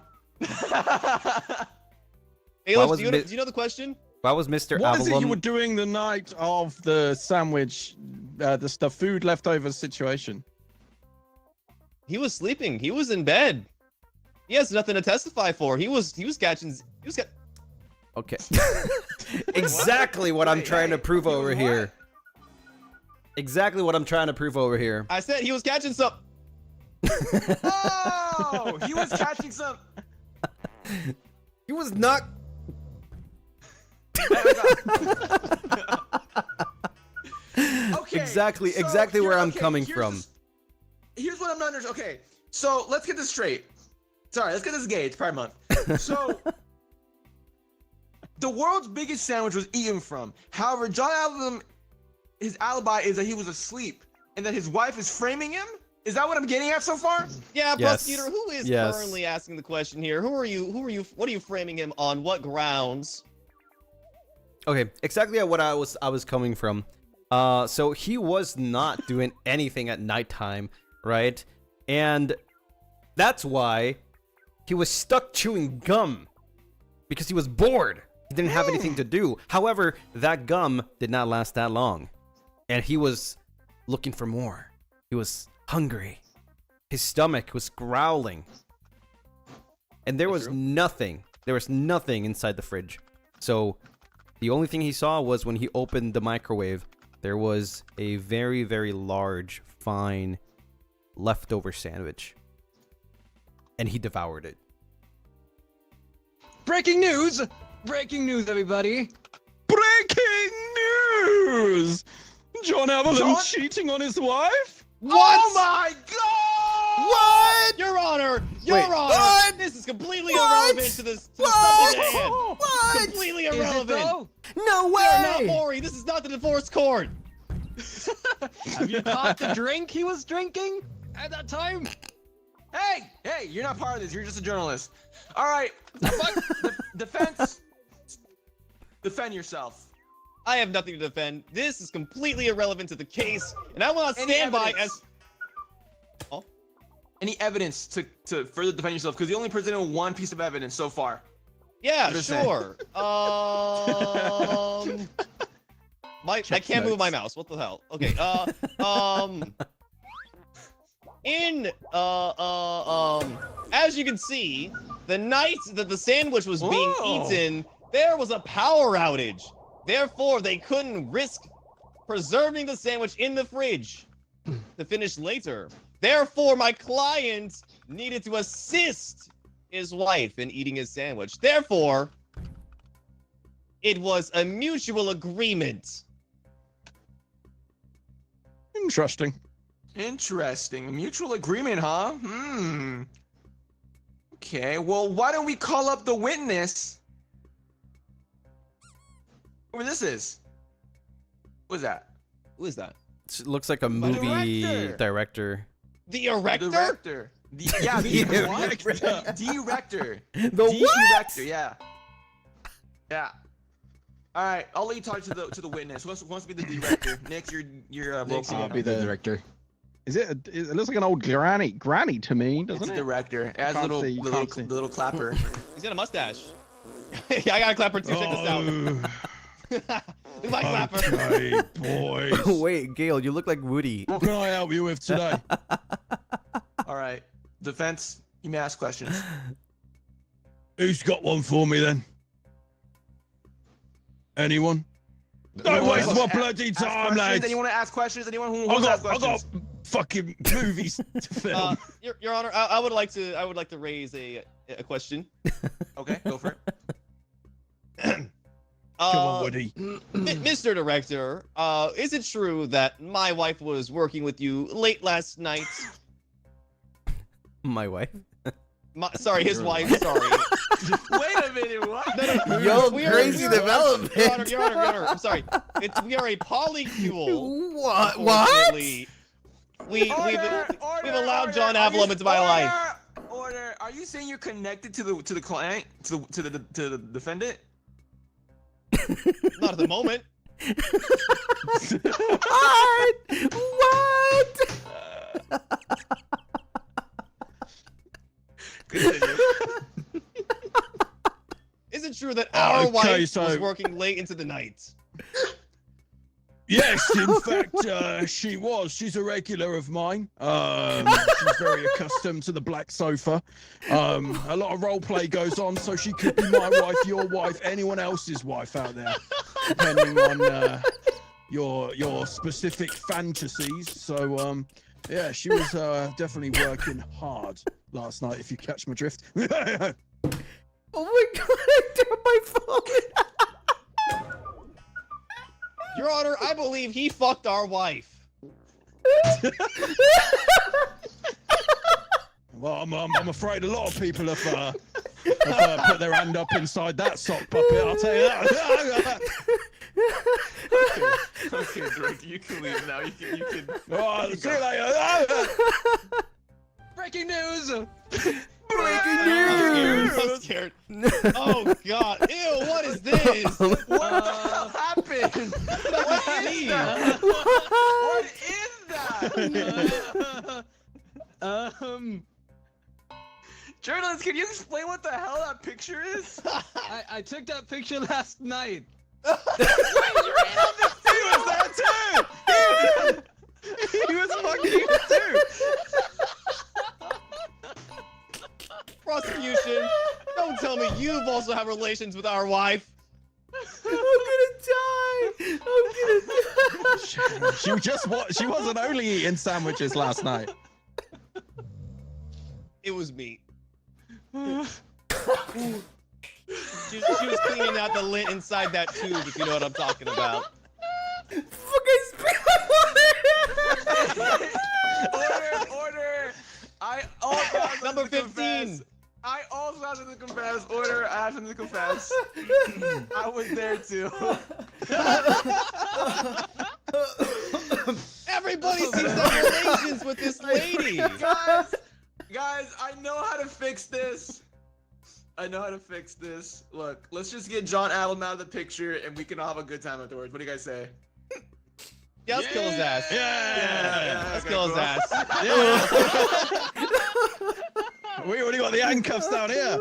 Bailiff, do you know the question? Why was Mr. What is it you Avallum? were doing the night of the sandwich, the food leftovers situation? He was sleeping. He was in bed. He has nothing to testify for. He was catching. Okay. Exactly what I'm trying to prove over here. Exactly what I'm trying to prove over here. I said he was catching some. Oh, he was catching some. He was not. Okay. Exactly where I'm coming from. Here's what I'm not understanding. Okay, so let's get this straight. Sorry, let's get this gay. It's Pride Month. So, the world's biggest sandwich was eaten from. However, John Avallum, his alibi is that he was asleep and that his wife is framing him. Is that what I'm getting at so far? Yeah, Yes. prosecutor, who is Yes. currently asking the question here? Who are you? What are you framing him on? What grounds? Okay, exactly at what I was coming from. So he was not doing anything at nighttime, right? And that's why he was stuck chewing gum because he was bored. He didn't have anything to do. However, that gum did not last that long, and he was looking for more. He was hungry. His stomach was growling, and there was nothing. There was nothing inside the fridge. So the only thing he saw was when he opened the microwave, there was a very, very large, fine leftover sandwich. And he devoured it. Breaking news! Breaking news, everybody! Breaking news! John Avallum cheating on his wife? What? Oh my god! What? Your Honor! Your Wait, Honor! what? This is completely What? irrelevant to this. To What? the subject at hand. What? Completely Is it irrelevant. though? No We are not way! Maury. This is not the divorce court. Have you caught the drink he was drinking at that time? Hey, you're not part of this. You're just a journalist. All right, defense. Defend yourself. I have nothing to defend. This is completely irrelevant to the case, and I will not Any stand by evidence? as. Oh, Any evidence to further defend yourself? Because you only presented one piece of evidence so far. yeah, Just saying. sure. I can't move my mouse. What the hell? Okay. As you can see, the night that the sandwich was being Whoa. eaten, there was a power outage. Therefore, they couldn't risk preserving the sandwich in the fridge to finish later. Therefore, my client needed to assist his wife in eating his sandwich. Therefore, it was a mutual agreement. Interesting. Interesting. Mutual agreement, huh? Okay, well, why don't we call up the witness? Who this is? Who is that? Who is that? It looks like a movie director. director. The erector? Director. Yeah, the director. The what? Director, yeah. Yeah. All right, I'll let you talk to the witness. Who wants to be the director? Nick, you're Nick's vocal. gonna be the director. Is it? It looks like an old granny to me, It's doesn't the it? director. It has a Can't little see, can't see. little clapper. He's got a mustache. Yeah, I got a clapper too. Check this out. Look at my clapper. Okay, boys. Wait, Gale, you look like Woody. What can I help you with today? All right, defense. You may ask questions. Who's got one for me then? Anyone? Don't waste my bloody Ask time, questions? lads. Anyone want to ask questions? Anyone who I wants to ask got questions? fucking movies to film. Your Honor, I would like to raise a question. Okay, go for it. Come on, Woody. Mr. Director, is it true that my wife was working with you late last night? My wife. Sorry, his wife. Sorry. Wait a minute, what? No, Yo, we are- crazy we are- development. Your Honor, I'm sorry. We are a polycule. What? Unfortunately. We've Order, allowed John Are you- Avallum into my life. Order. Are you saying you're connected to the client, to the defendant? Not at the moment. What? What? Continue. Is it true that our wife was so- working late into the night? Yes, in fact, she was. She's a regular of mine. She's very accustomed to the black sofa. A lot of role play goes on, so she could be my wife, your wife, anyone else's wife out there, depending on your specific fantasies. So, yeah, she was definitely working hard last night. If you catch my drift. Oh my god! I dropped my phone. Your Honor, I believe he fucked our wife. Well, I'm afraid a lot of people have put their hand up inside that sock puppet. I'll tell you that. Okay, Director, you can leave now. You can. Oh, see you later. Breaking news! I'm scared. Oh god. Ew, what is this? What the hell happened? What is that? What is that? Journalist, can you explain what the hell that picture is? I took that picture last night. He was there too. He was fucking here too. Prosecution, don't tell me you've also had relations with our wife. I'm gonna die. I'm gonna die. She wasn't only eating sandwiches last night. It was me. She was cleaning out the lint inside that tube, if you know what I'm talking about. Fuck, I spit my water. Order! I also have Number something to 15. confess. I also have something to confess. Order, I have something to confess. I was there too. Everybody seems to have relations with this lady. Guys, I know how to fix this. Look, let's just get John Avallum out of the picture and we can all have a good time afterwards. What do you guys say? Yeah, let's kill his ass. Yeah. Let's okay, kill his cool. ass. We already got the handcuffs down here.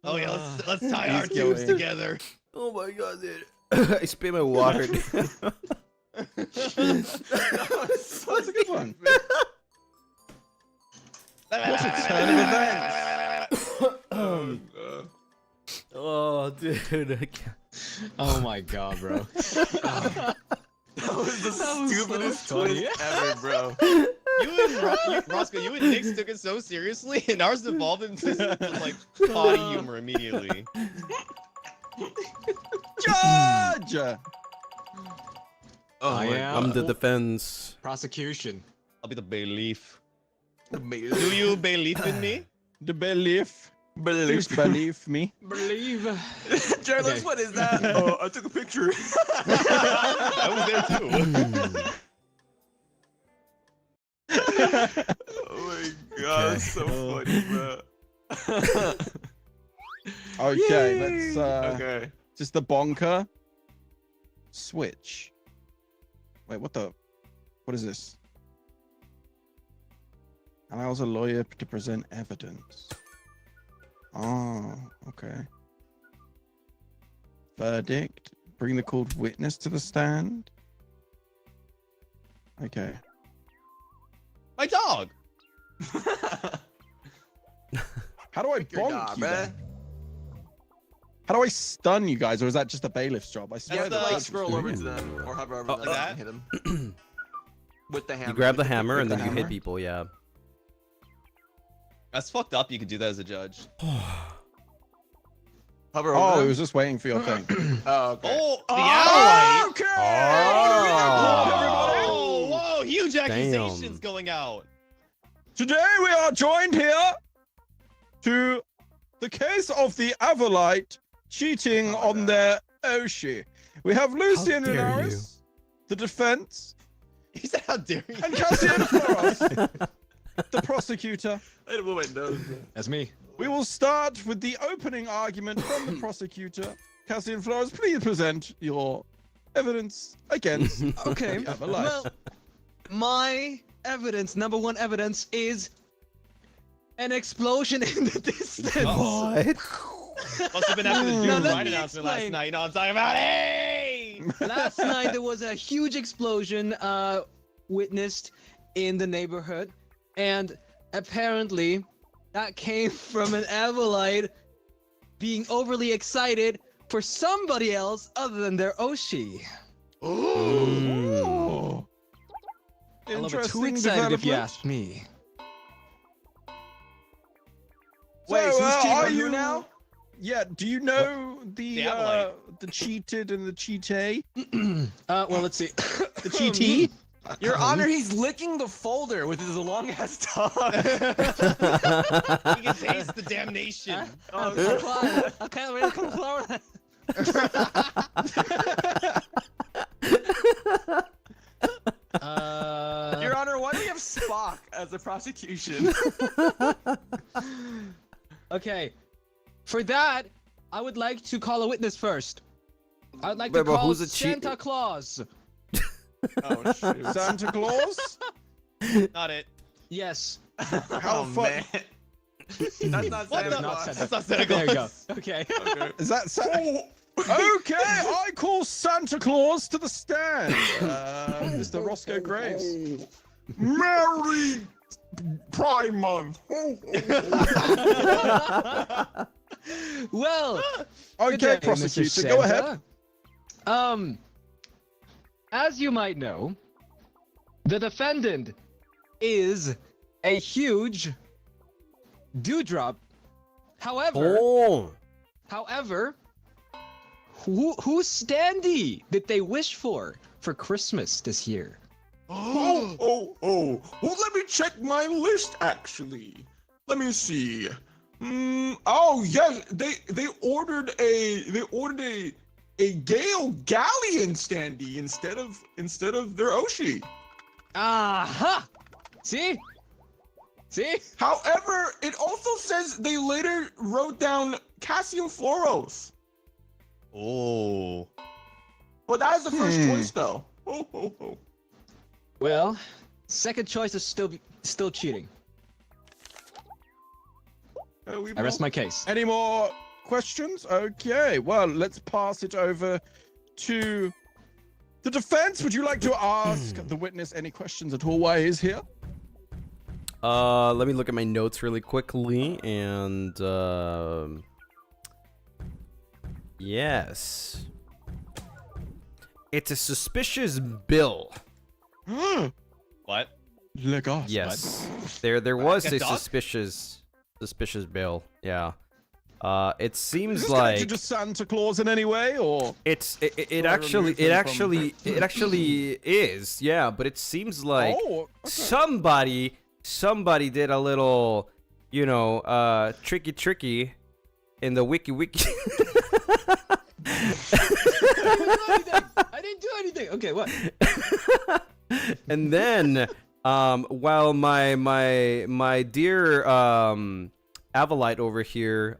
Oh yeah, let's tie our He's tubes going. together. Oh my god, dude. I spit my water. That's a good one. What's a turn of events? Oh, dude. I can't. Oh my god, bro. That was the stupidest so funny. twist ever, bro. Roscoe, you and Nix took it so seriously, and ours evolved into like potty humor immediately. Judge! I am I'm the defense. prosecution. I'll be the bailiff. Amazing. Do you believe in me? The belief. Please believe me. Believe. Journalist, Okay. what is that? Oh, I took a picture. I was there too. Oh my god, that's so funny, bro. Okay, let's Okay. just the bonker. Switch. Wait, what is this? Allows a lawyer to present evidence. Oh, okay. Verdict. Bring the called witness to the stand. Okay. My dog. How do I Your bonk dog, you bruh. then? How do I stun you guys, or is that just a bailiff's job? I swear That's the the- bailiff was Scroll doing over it. to them or hover over Oh, them like and that? hit them. With the hammer. You grab the with hammer and with then the you hit hammer? people, yeah. That's fucked up. You could do that as a judge. Hover Oh, over it was just waiting for your thing. Oh, okay. Oh, the Avallum. Okay. Oh, whoa, huge accusations going out. Today we are joined here to the case of the Avallite cheating on their Oshi. We have Lucien dare Lunaris, the defense, He said, how dare you? and Cassian Flores, the prosecutor. Wait a moment, no. That's me. We will start with the opening argument from the prosecutor. Cassian Flores, please present your evidence against Okay. the Avallite. Well, my evidence, number one evidence, is an explosion in the distance. What? Must have been after the Now, Dude let Ride me announcement last explain. night. You know what I'm talking about? Hey! Last night there was a huge explosion witnessed in the neighborhood, and apparently that came from an Avallite being overly excited for somebody else other than their Oshi. Ooh. A little bit too Interesting excited if you development. ask me. Wait, So, so who's cheating are on who you now? Yeah, do you know The Avallite. the cheated and the cheatay? Well, let's see. The cheatee? Your Honor, he's licking the folder with his long ass tongue. You can taste the damnation. I can't really control that. Your Honor, why do we have Spock as the prosecution? Okay. For that, I would like to call a witness first. I would like Wait, to but call who's the cheat- Santa Claus. Oh shoot. Santa Claus? Not it. Yes. How Oh, fun? man. That's not What Santa the? Claus. Santa That's not Santa There you go. Claus. Okay. Okay. Is that Okay, I call Santa Claus to the stand. Mr. Roscoe Graves. Merry Prime Month. Well, Okay, good day, Mr. prosecutor, go ahead. Santa. As you might know, the defendant is a huge dewdrop. However, Oh. whose standee did they wish for Christmas this year? Oh, well, let me check my list, actually. Let me see. Oh, yes, they ordered a Gale Galleon standee instead of their Oshi. Aha! See? However, it also says they later wrote down Cassian Floros. Oh. But that is the first choice, though. Oh. Well, second choice is still cheating. I rest my case. Any more questions? Okay, well, let's pass it over to the defense. Would you like to ask the witness any questions at all while he's here? Let me look at my notes really quickly, and yes, it's a suspicious bill. What? Let us. Yes, there was Like a a duck? suspicious bill. Yeah. It Is seems this like connected to Santa Claus in any way, or it I actually remove him actually is. Yeah, but it seems like oh, okay. somebody did a little, tricky in the wiki. I didn't do anything. Okay, what? And then while my dear Avallite over here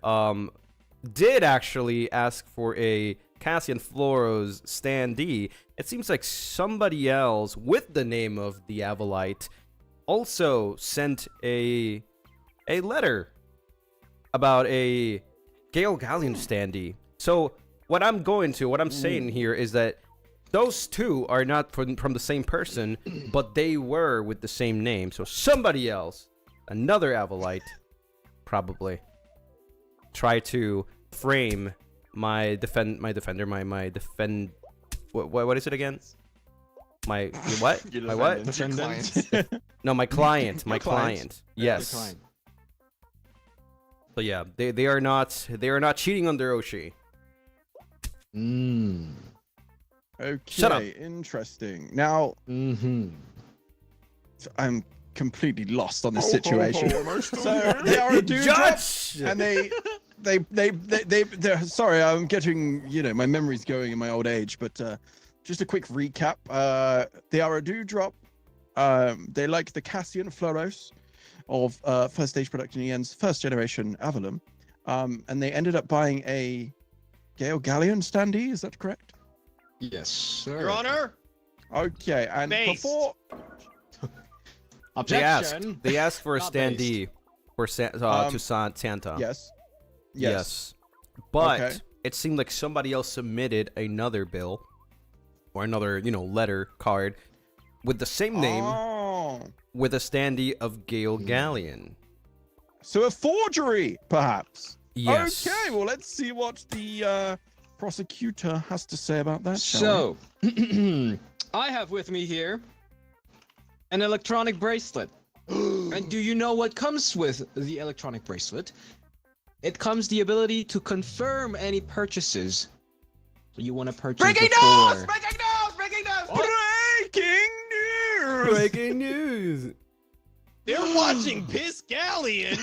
did actually ask for a Cassian Floros standee, it seems like somebody else with the name of the Avallite also sent a letter about a Gale Galleon standee. So what I'm saying here is that those two are not from the same person, but they were with the same name. So somebody else, another Avallite, probably try to frame my defender. What is it again? My what? My what? Defendant. No, my client. My Your client. client. Yes. So yeah, they are not cheating on their Oshi. Mm. Okay, Shut up. interesting. Now, Mm-hmm. I'm completely lost on this situation. So they are a dude Judge! and they're sorry, I'm getting, my memory's going in my old age, but just a quick recap. They are a dewdrop. They like the Cassian Floros of First Stage Production EN's first generation Avallum. And they ended up buying a Gale Galleon standee, is that correct? Yes, sir. Your Honor. Okay, and Based. before Objection. They asked for a Not standee for Santa. yes. But Okay. it seemed like somebody else submitted another bill or another, letter card with the same name Oh. with a standee of Gale Galleon. So a forgery, perhaps. Yes. Okay, well, let's see what the prosecutor has to say about that. So, I have with me here an electronic bracelet. And do you know what comes with the electronic bracelet? It comes the ability to confirm any purchases. So you want to purchase Breaking before. news! Breaking news! Breaking news! Breaking news! Breaking news. They're watching Piss Galleon.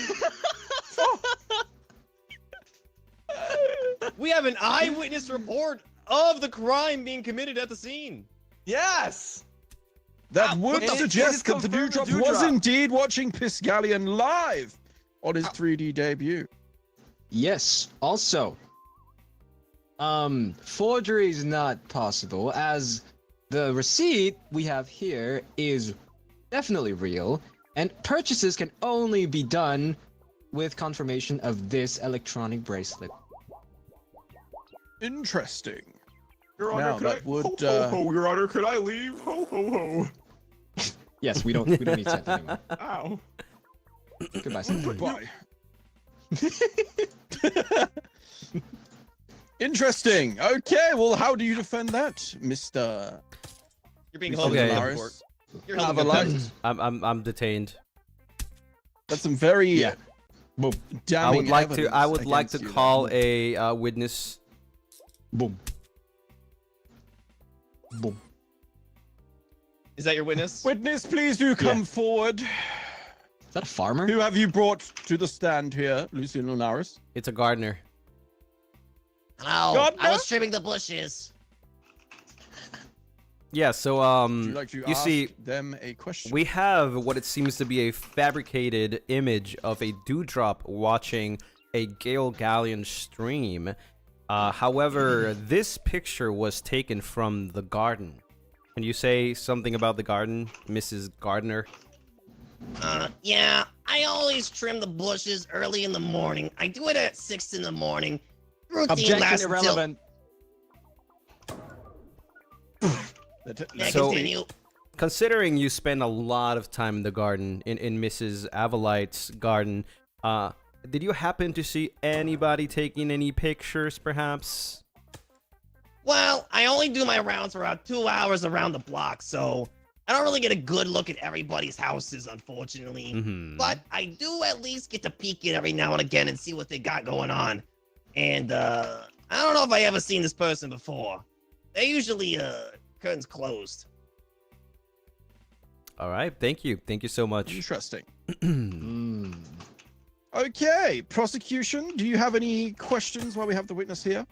We have an eyewitness report of the crime being committed at the scene. Yes. That would what the suggest fuck that the is confirmed Dewdrop was Dewdrop? indeed watching Pisgallion live on his 3D debut. Yes. Also, forgery is not possible as the receipt we have here is definitely real, and purchases can only be done with confirmation of this electronic bracelet. Interesting. Your Now, Honor, that would, Your Honor, could I leave? Ho ho ho. Yes, we don't need Santa anymore. Ow. Goodbye, Santa. Goodbye. Interesting. Okay, well, how do you defend that, Mr. You're being Mr. held in Okay. contempt of court. You're held in Avallum? contempt. I'm detained. That's some very Yeah. damning I would like evidence to against you call there. a witness. Boom. Boom. Is that your witness? Witness, please do come forward. Is that a farmer? Who have you brought to the stand here, Lucien Lunaris? It's a gardener. Hello. Gardner? I was trimming the bushes. Yeah, so Would you like to you ask see, them a question? we have what it seems to be a fabricated image of a dewdrop watching a Gale Galleon stream. However, this picture was taken from the garden. Can you say something about the garden, Mrs. Gardner? Yeah, I always trim the bushes early in the morning. I do it at 6 in the morning. Routine Objection lasts irrelevant. Yeah, So- continue. Considering you spend a lot of time in the garden, in Mrs. Avalite's garden, did you happen to see anybody taking any pictures, perhaps? Well, I only do my rounds for about 2 hours around the block, so I don't really get a good look at everybody's houses, unfortunately. Mm-hmm. But I do at least get to peek in every now and again and see what they got going on. And I don't know if I ever seen this person before. They're usually curtains closed. All right, thank you so much. Interesting. Mm. Okay, prosecution, do you have any questions while we have the witness here?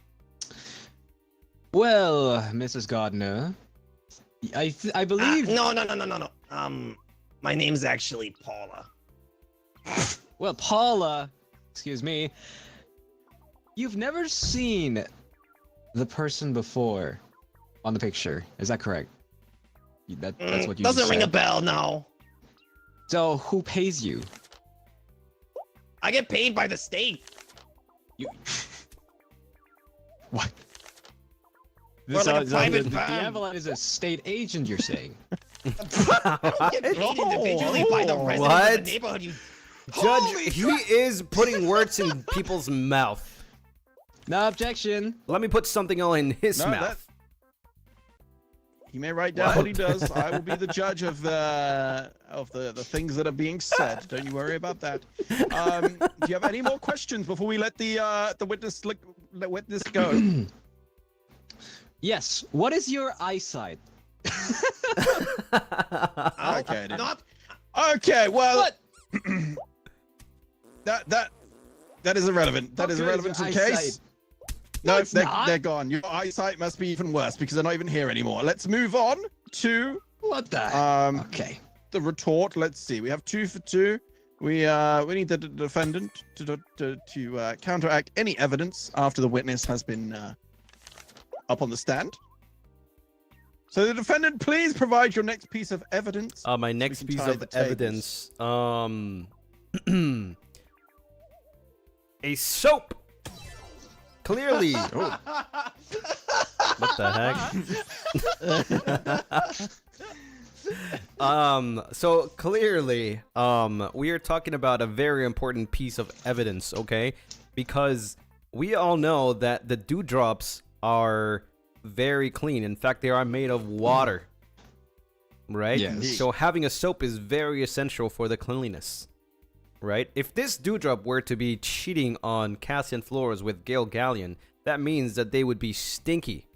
Well, Mrs. Gardner, I believe. No. My name's actually Paula. Well, Paula, excuse me. You've never seen the person before on the picture. Is that correct? That's what you Doesn't just ring a said. bell, no. So who pays you? I get paid by the state. You. What? We're like a the private the firm. Avalanche is a state agent, you're saying? I don't get paid individually by the residents of What? the neighborhood. You Judge, he is putting words in people's mouth. No objection. Let me put something all in his No, mouth. He may write down what he does. I will be the judge of the things that are being said. Don't you worry about that. Do you have any more questions before we let the witness go? Yes. What is your eyesight? Okay. Okay. Well, that is irrelevant. That is irrelevant to the case. No, they're gone. Your eyesight must be even worse because they're not even here anymore. Let's move on to What the? Okay. the retort. Let's see. We have 2 for 2. We need the defendant to counteract any evidence after the witness has been up on the stand. So the defendant, please provide your next piece of evidence. My next can piece tie of the tables. evidence. A soap. Clearly. What the heck? So clearly, we are talking about a very important piece of evidence, okay? Because we all know that the dewdrops are very clean. In fact, they are made of water. Right? Yes. So having a soap is very essential for the cleanliness. Right? If this dewdrop were to be cheating on Cassian Flores with Gale Galleon, that means that they would be stinky.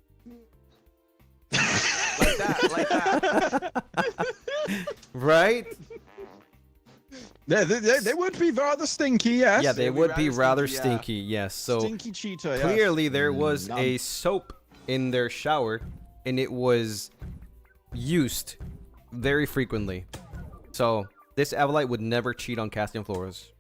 Like that. Right? They would be rather stinky, yes. Yeah, they would be rather stinky, stinky, yes. So Stinky cheetah, yes. clearly there was a soap in their shower, and it was used very frequently. So this Avallite would never cheat on Cassian Flores.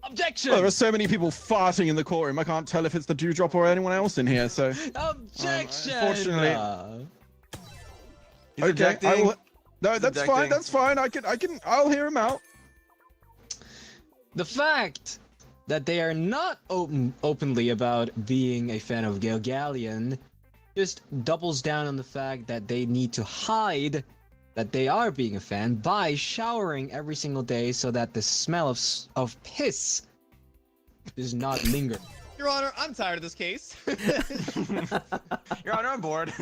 Objection! Well, there are so many people farting in the courtroom. I can't tell if it's the dewdrop or anyone else in here. So, Objection! unfortunately, He's okay. objecting. No, that's fine. objecting. That's fine. I'll hear him out. The fact that they are not openly about being a fan of Gale Galleon just doubles down on the fact that they need to hide that they are being a fan by showering every single day so that the smell of piss does not linger. Your Honor, I'm tired of this case. Your Honor, I'm bored.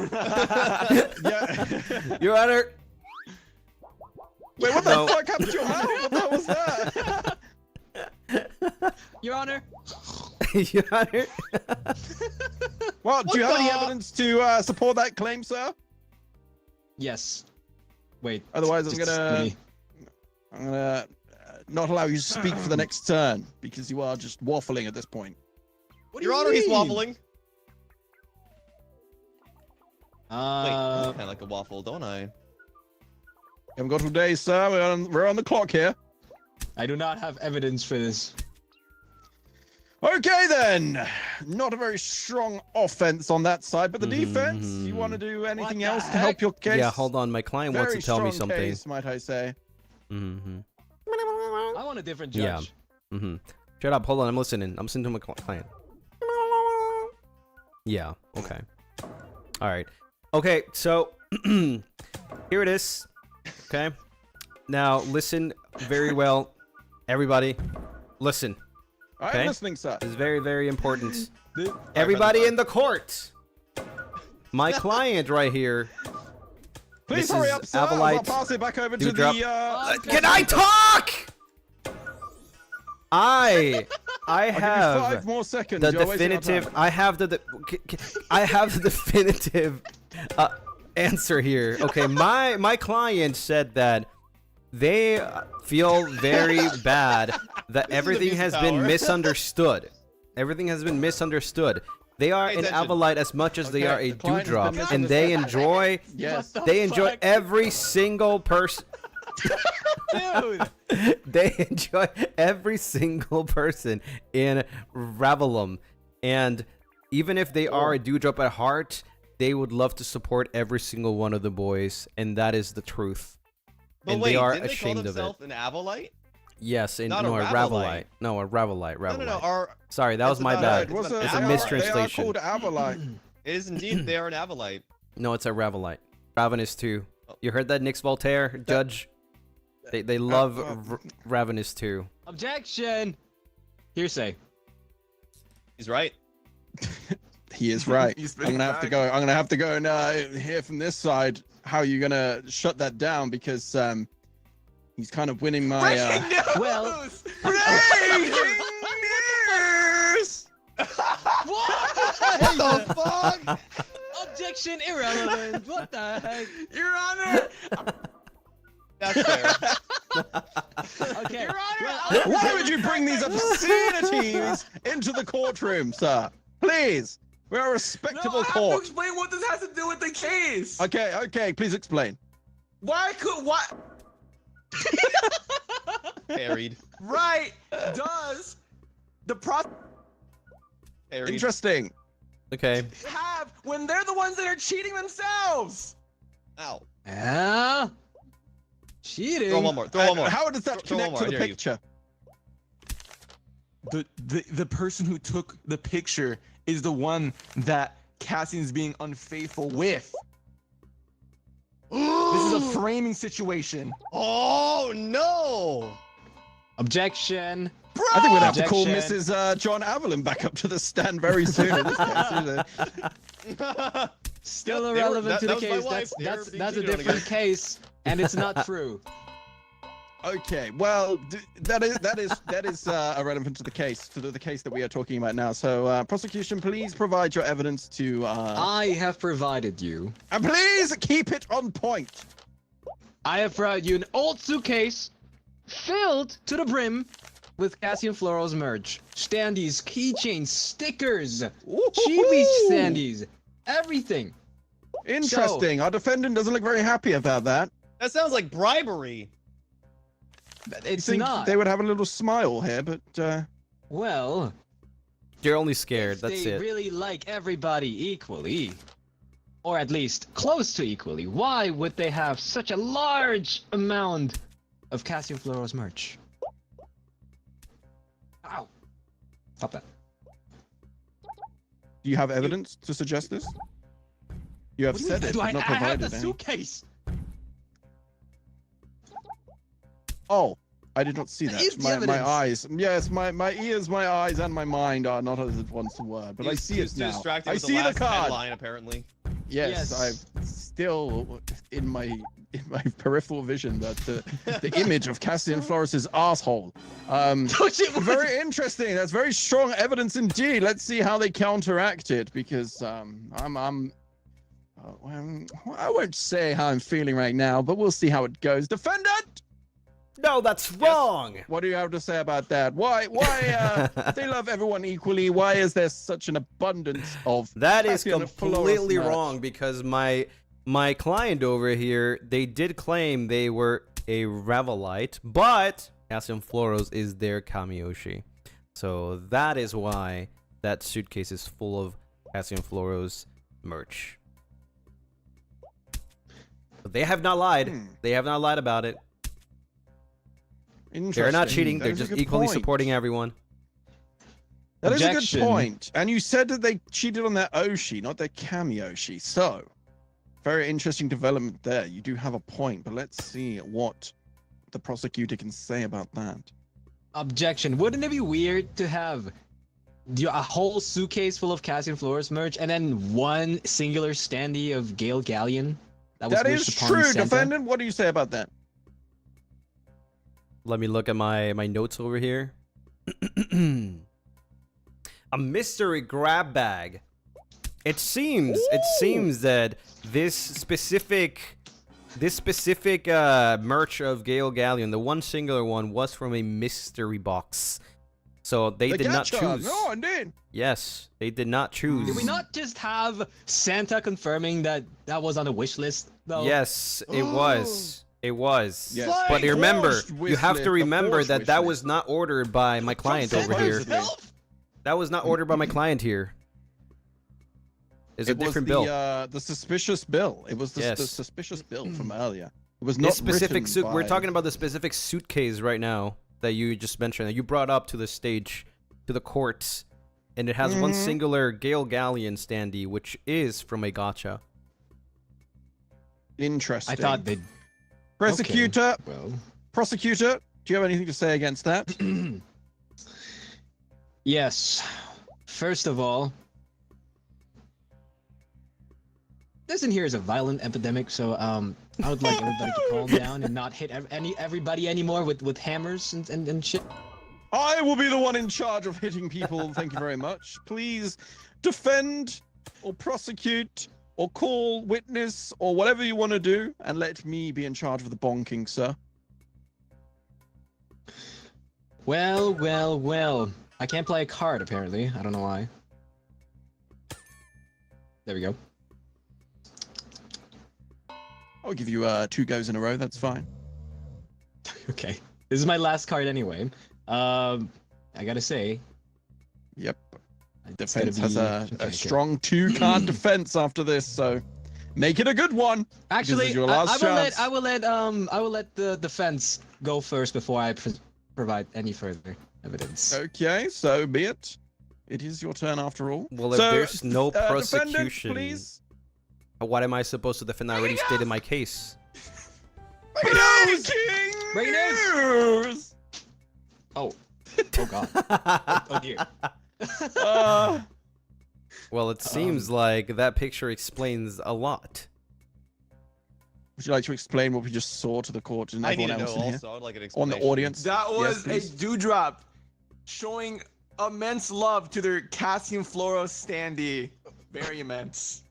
Yeah. Your Honor. Wait, what No. the fuck happened to your mouth? What the hell was that? Your Honor. Your Honor. Well, do you have any the- evidence to support that claim, sir? Yes. Wait. Otherwise, just let I'm gonna not allow you to speak for the next turn because you are just waffling at this point. What do Your you Honor, he's mean? waffling. Wait, Uh, kind of like a waffle, don't I? You haven't got all day, sir. We're on the clock here. I do not have evidence for this. Okay, then. Not a very strong offense on that side, but the defense. You want to do anything the else to heck? help your case? Yeah, hold on. My client wants Very to tell me strong something. case, might I say? Mm-hmm. I want a different Yeah. judge. Mm-hmm. Shut up. Hold on. I'm listening. I'm listening to my client. Yeah. Okay. All right. Okay. So here it is. Okay. Now listen very well, everybody. Listen. I'm Okay. listening, sir. This is very, very important. Everybody in the court. My client right here. Please This hurry is up, sir. I'll Avallite pass it back over to Dewdrop. the. Can I talk? I I'll give you have 5 more seconds. the You're wasting our definitive. time. I have the definitive answer here. Okay, my client said that they feel very bad that everything abuse has of been power. misunderstood. Everything has been misunderstood. They are Pay an attention. Avallite as much as they Okay, are a the client has dewdrop, been and they misunderstood. enjoy. Yes. They enjoy every single person. Dude! They enjoy every single person in Avallum, and even if they are a dewdrop at heart, they would love to support every single one of the boys, and that is the truth. But And wait, they are didn't ashamed they of call it. themselves an Avallite? Yes, and Not no, a a Ravelite. Ravelite. No, a Ravelite. No, Ravelite. no. Sorry, that was It's my not bad. a- It was It's a an mistranslation. They are called Avallite. It is indeed. They are an Avallite. No, it's a Ravelite. Ravenous too. You heard that, Nix Voltaire, Judge? They love Ravenous too. Objection! Hearsay. He's right. He is right. He's I'm gonna have to back. go. I'm gonna have to go and hear from this side. how you're gonna shut that down because he's kind of winning my. Breaking news! well- Breaking news! What the fuck? Objection irrelevant. What the heck? Your Honor! That's fair. Okay. Your Honor! well, Why would you bring these obscenities into the courtroom, sir? Please, we're a No, respectable I have to court. explain what this has to do with the case. Okay, please explain. Why? Buried. Right? Does the Buried. Interesting. Okay. have when they're the ones that are cheating themselves? Ow. Yeah. Cheating. Throw one more. Throw one more. How does that Throw one connect more, to I the dare you. picture? The person who took the picture is the one that Cassian's being unfaithful with. This is a framing situation. Oh no! Objection. I think we're gonna have to call Objection. Mrs. John Avallum back up to the stand very soon. In this case, isn't it? Still Yep, they were- irrelevant to that the was my case. wife. They were That's being a cheated on different again. case, and it's not true. Okay, well, that is irrelevant to the case, to the case that we are talking about now. So, prosecution, please provide your evidence to, I have provided you. and please keep it on point. I have provided you an old suitcase filled to the brim with Cassian Floral's merch, standees, keychains, stickers, chibi standees, everything. Interesting. Our defendant doesn't look very happy about that. That sounds like bribery. But I it's think not. they would have a little smile here, but Well, You're only scared. if That's they it. really like everybody equally, or at least close to equally, why would they have such a large amount of Cassian Floral's merch? Ow. Stop that. do you have evidence to suggest this? You have What do you said mean? it, Do but I not have provided the any. suitcase? Oh, I did not see That that. is the My evidence. eyes. Yes, my ears, my eyes, and my mind are not as it once were. But I He's see too it now. distracted I with see the last card. headline, apparently. Yes, Yes. I'm still in my peripheral vision that the image of Cassian Flores's asshole. Very interesting. That's very strong evidence indeed. Let's see how they counteract it because I won't say how I'm feeling right now, but we'll see how it goes. Defendant, No, that's wrong. what do you have to say about that? Why they love everyone equally? Why is there such an abundance of That is Cassian Flores completely merch? wrong because my client over here, they did claim they were a Ravelite, but Cassian Floros is their Kamiyoshi. So that is why that suitcase is full of Cassian Floros merch. But they have not lied. They have not lied about it. They're not cheating. That They're is a just good equally point. supporting everyone. That is a Objection. good point. And you said that they cheated on their Oshi, not their Kamiyoshi. So, very interesting development there. You do have a point, but let's see what the prosecutor can say about that. Objection. Wouldn't it be weird to have a whole suitcase full of Cassian Flores merch and then one singular standee of Gale Galleon? Was That wished is upon true, Santa? defendant. What do you say about that? Let me look at my notes over here. A mystery grab bag. It seems that this specific merch of Gale Galleon, the one singular one, was from a mystery box. So they The did not gacha. choose. No, indeed. Yes, they did not choose. Did we not just have Santa confirming that was on the wish list, though? Yes, it was. It was. Yes. But The remember, forced you wish have list, to the remember forced that wish that list. was not ordered by my client over here. That was not ordered by my client here. It's a It was different bill. the suspicious bill. It was the Yes. suspicious bill from earlier. It was not This specific written suit. We're by- talking about the specific suitcase right now that you just mentioned. That you brought up to the stage, to the courts, and it has one Mhm. singular Gale Galleon standee, which is from a gacha. I Interesting. thought they. Prosecutor, Well. prosecutor, do you have anything to say against that? Yes. First of all, this in here is a violent epidemic, so I would like everybody to calm down and not hit everybody anymore with hammers and shit. I will be the one in charge of hitting people. Thank you very much. Please defend or prosecute or call witness or whatever you want to do, and let me be in charge of the bonking, sir. Well. I can't play a card, apparently. I don't know why. There we go. I'll give you 2 goes in a row. That's fine. Okay. This is my last card anyway. I gotta say. Yep. It's gonna Defense has a okay. strong 2-card defense after this, so make it a good one. Actually, This is your last chance. I will let the defense go first before I provide any further evidence. Okay, so be it. It is your turn after all. Well, if So, there's no defendant, prosecution, please. what am I supposed to defend? I already stated my case. Breaking Breaking news! Oh god. Oh dear. Well, it seems like that picture explains a lot. Would you like to explain what we just saw to the court and I need everyone to know else in here? also. I'd like an On the explanation. audience? That was please. a dewdrop showing immense love to their Cassian Floro standee. Very immense.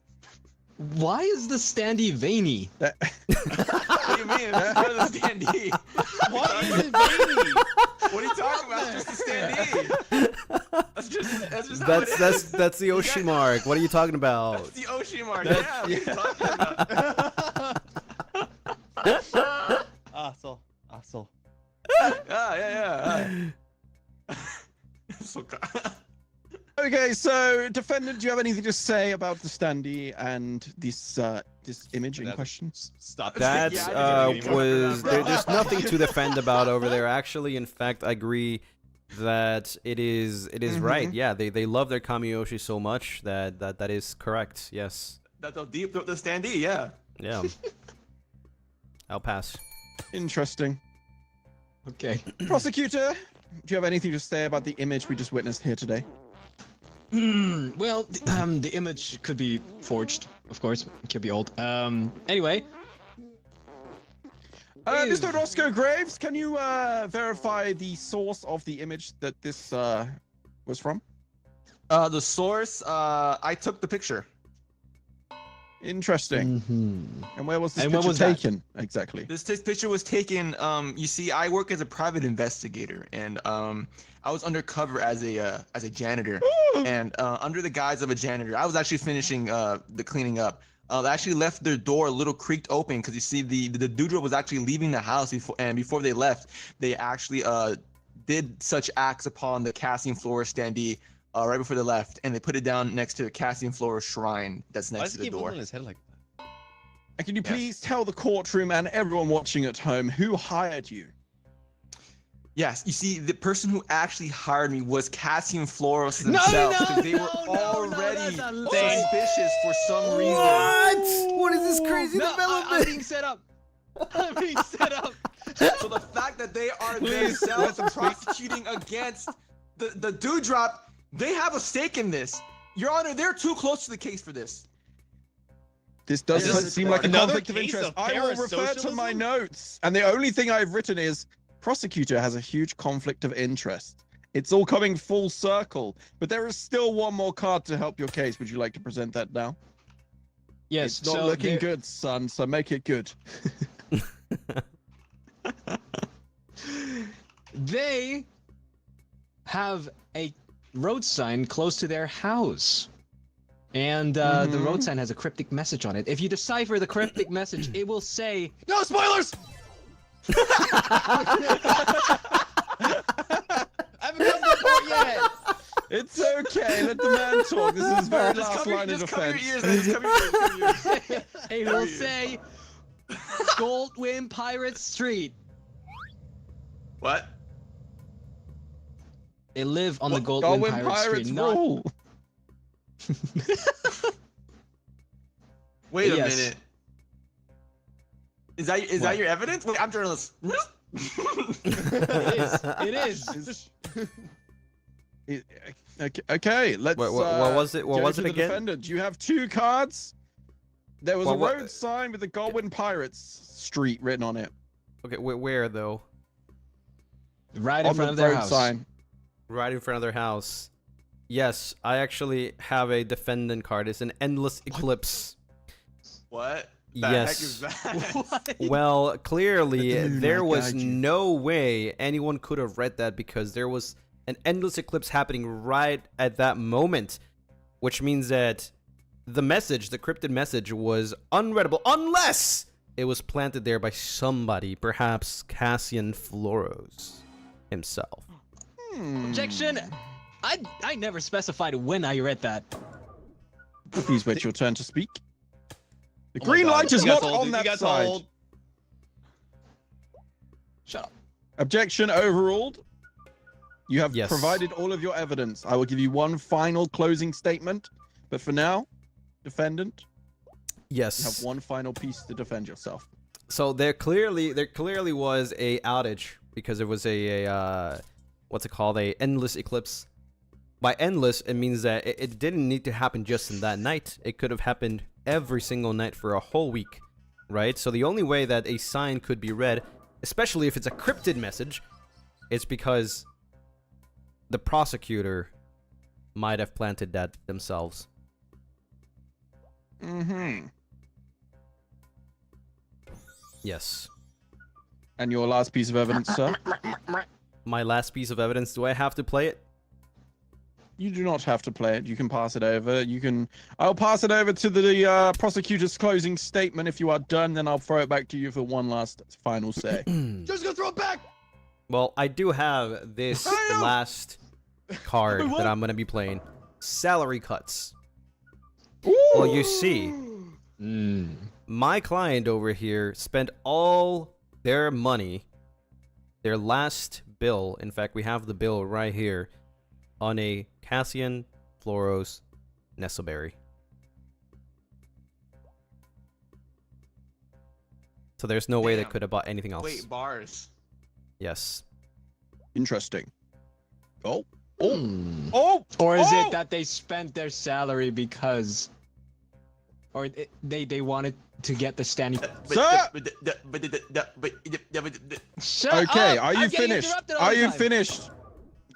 Why is the standee veiny? What do you mean? It's part of the standee. Why is it veiny? What are you talking about? It's just a standee. That's just how it is. That's the Oshi mark. What are you talking about? That's the Oshi mark. Yeah, what are you talking about? Asshole. Yeah. So Okay, so defendant, do you have anything to say about the standee and this image in That's- question? Stop. That Yeah, I didn't even was cover that. there's nothing to defend about over there. Actually, in fact, I agree that it is right. Yeah, they love their Kamiyoshi so much that is correct. Yes. That's how deep the standee. Yeah. Yeah. I'll pass. Interesting. Okay. Prosecutor, do you have anything to say about the image we just witnessed here today? Well, the image could be forged, of course. It could be old. Anyway. Mr. Roscoe Graves, can you verify the source of the image that this was from? The source. I took the picture. Interesting. Mhm. And where was this And when picture was that? taken exactly? This picture was taken. You see, I work as a private investigator, and I was undercover as a janitor, and under the guise of a janitor, I was actually finishing the cleaning up. They actually left their door a little creaked open because you see the dewdrop was actually leaving the house before they left, they actually did such acts upon the Cassian Flora standee right before they left, and they put it down next to the Cassian Flora shrine that's Why next does to he the keep door. moving his head like that? And can you Yes. please tell the courtroom and everyone watching at home who hired you? Yes, you see, the person who actually hired me was Cassian Floros No, themselves, no, because they were no, already that's a lie. suspicious for some reason. What? What is this crazy No, I'm development? being set up. I'm being set up. So the fact that they are themselves prosecuting against the dewdrop, they have a stake in this. Your Honor, they're too close to the case for this. This does This is seem like a another conflict of case interest. of I will refer to my parasocialism? notes, and the only thing I've written is prosecutor has a huge conflict of interest. It's all coming full circle, but there is still one more card to help your case. Would you like to present that now? Yes, It's not looking good, son, so make it good. They have a road sign close to their house. And the road sign has a cryptic message on it. If you decipher the cryptic message, it will say, No spoilers! I haven't gotten that part yet. It's okay, let the man talk. This is his very Just last cover, line of just cover your defense. ears, man. Just cover your ears. Cover your ears. it will say, Goldwyn Pirate Street. What? They live on the Goldwyn Darwin Pirate Pirates Street, not... rule. Wait a Yes. minute. Is that your evidence? Wait, I'm journalist. It is. Okay, let's. What was it? What go was to it the again? Defendant. You have 2 cards. There was Well, a what- road sign with the Goldwyn Pirates Street written on it. Okay, where though? Right in On front the of their road house. sign. Right in front of their house. Yes, I actually have a defendant card. It's an endless eclipse. What? The Yes. heck is that? Well, clearly Let the moonlight there was guide you. no way anyone could have read that because there was an endless eclipse happening right at that moment, which means that the message, the cryptid message, was unreadable unless it was planted there by somebody, perhaps Cassian Floros himself. Objection! I never specified when I read that. Please wait your turn to speak. The Oh my green God, light is you got not told, on you that got side. told. Shut up. Objection overruled. You have Yes. provided all of your evidence. I will give you one final closing statement, but for now, defendant, you have Yes. one final piece to defend yourself. So there clearly was a outage because it was a what's it called, a endless eclipse. By endless, it means that it didn't need to happen just in that night. It could have happened every single night for a whole week, right? So the only way that a sign could be read, especially if it's a cryptid message, is because the prosecutor might have planted that themselves. Mm-hmm. Yes. And your last piece of evidence, sir? My last piece of evidence, do I have to play it? You do not have to play it. You can pass it over. I'll pass it over to the prosecutor's closing statement. If you are done, then I'll throw it back to you for one last final say. Just gonna throw it back. Well, I do have this last card that I'm going to be playing. Salary cuts. Well, you see, my client over here spent all their money, their last bill, in fact, we have the bill right here, on a Cassian Floros Nesoberi. So there's no way they Damn. could have bought anything else. Wait, bars. Yes. Interesting. Oh. Hmm. Oh. Or is Oh! it that they spent their salary because, or they wanted to get the standing? Sir! Shut Okay, up! are you I'm getting finished? interrupted all Are the you time. finished?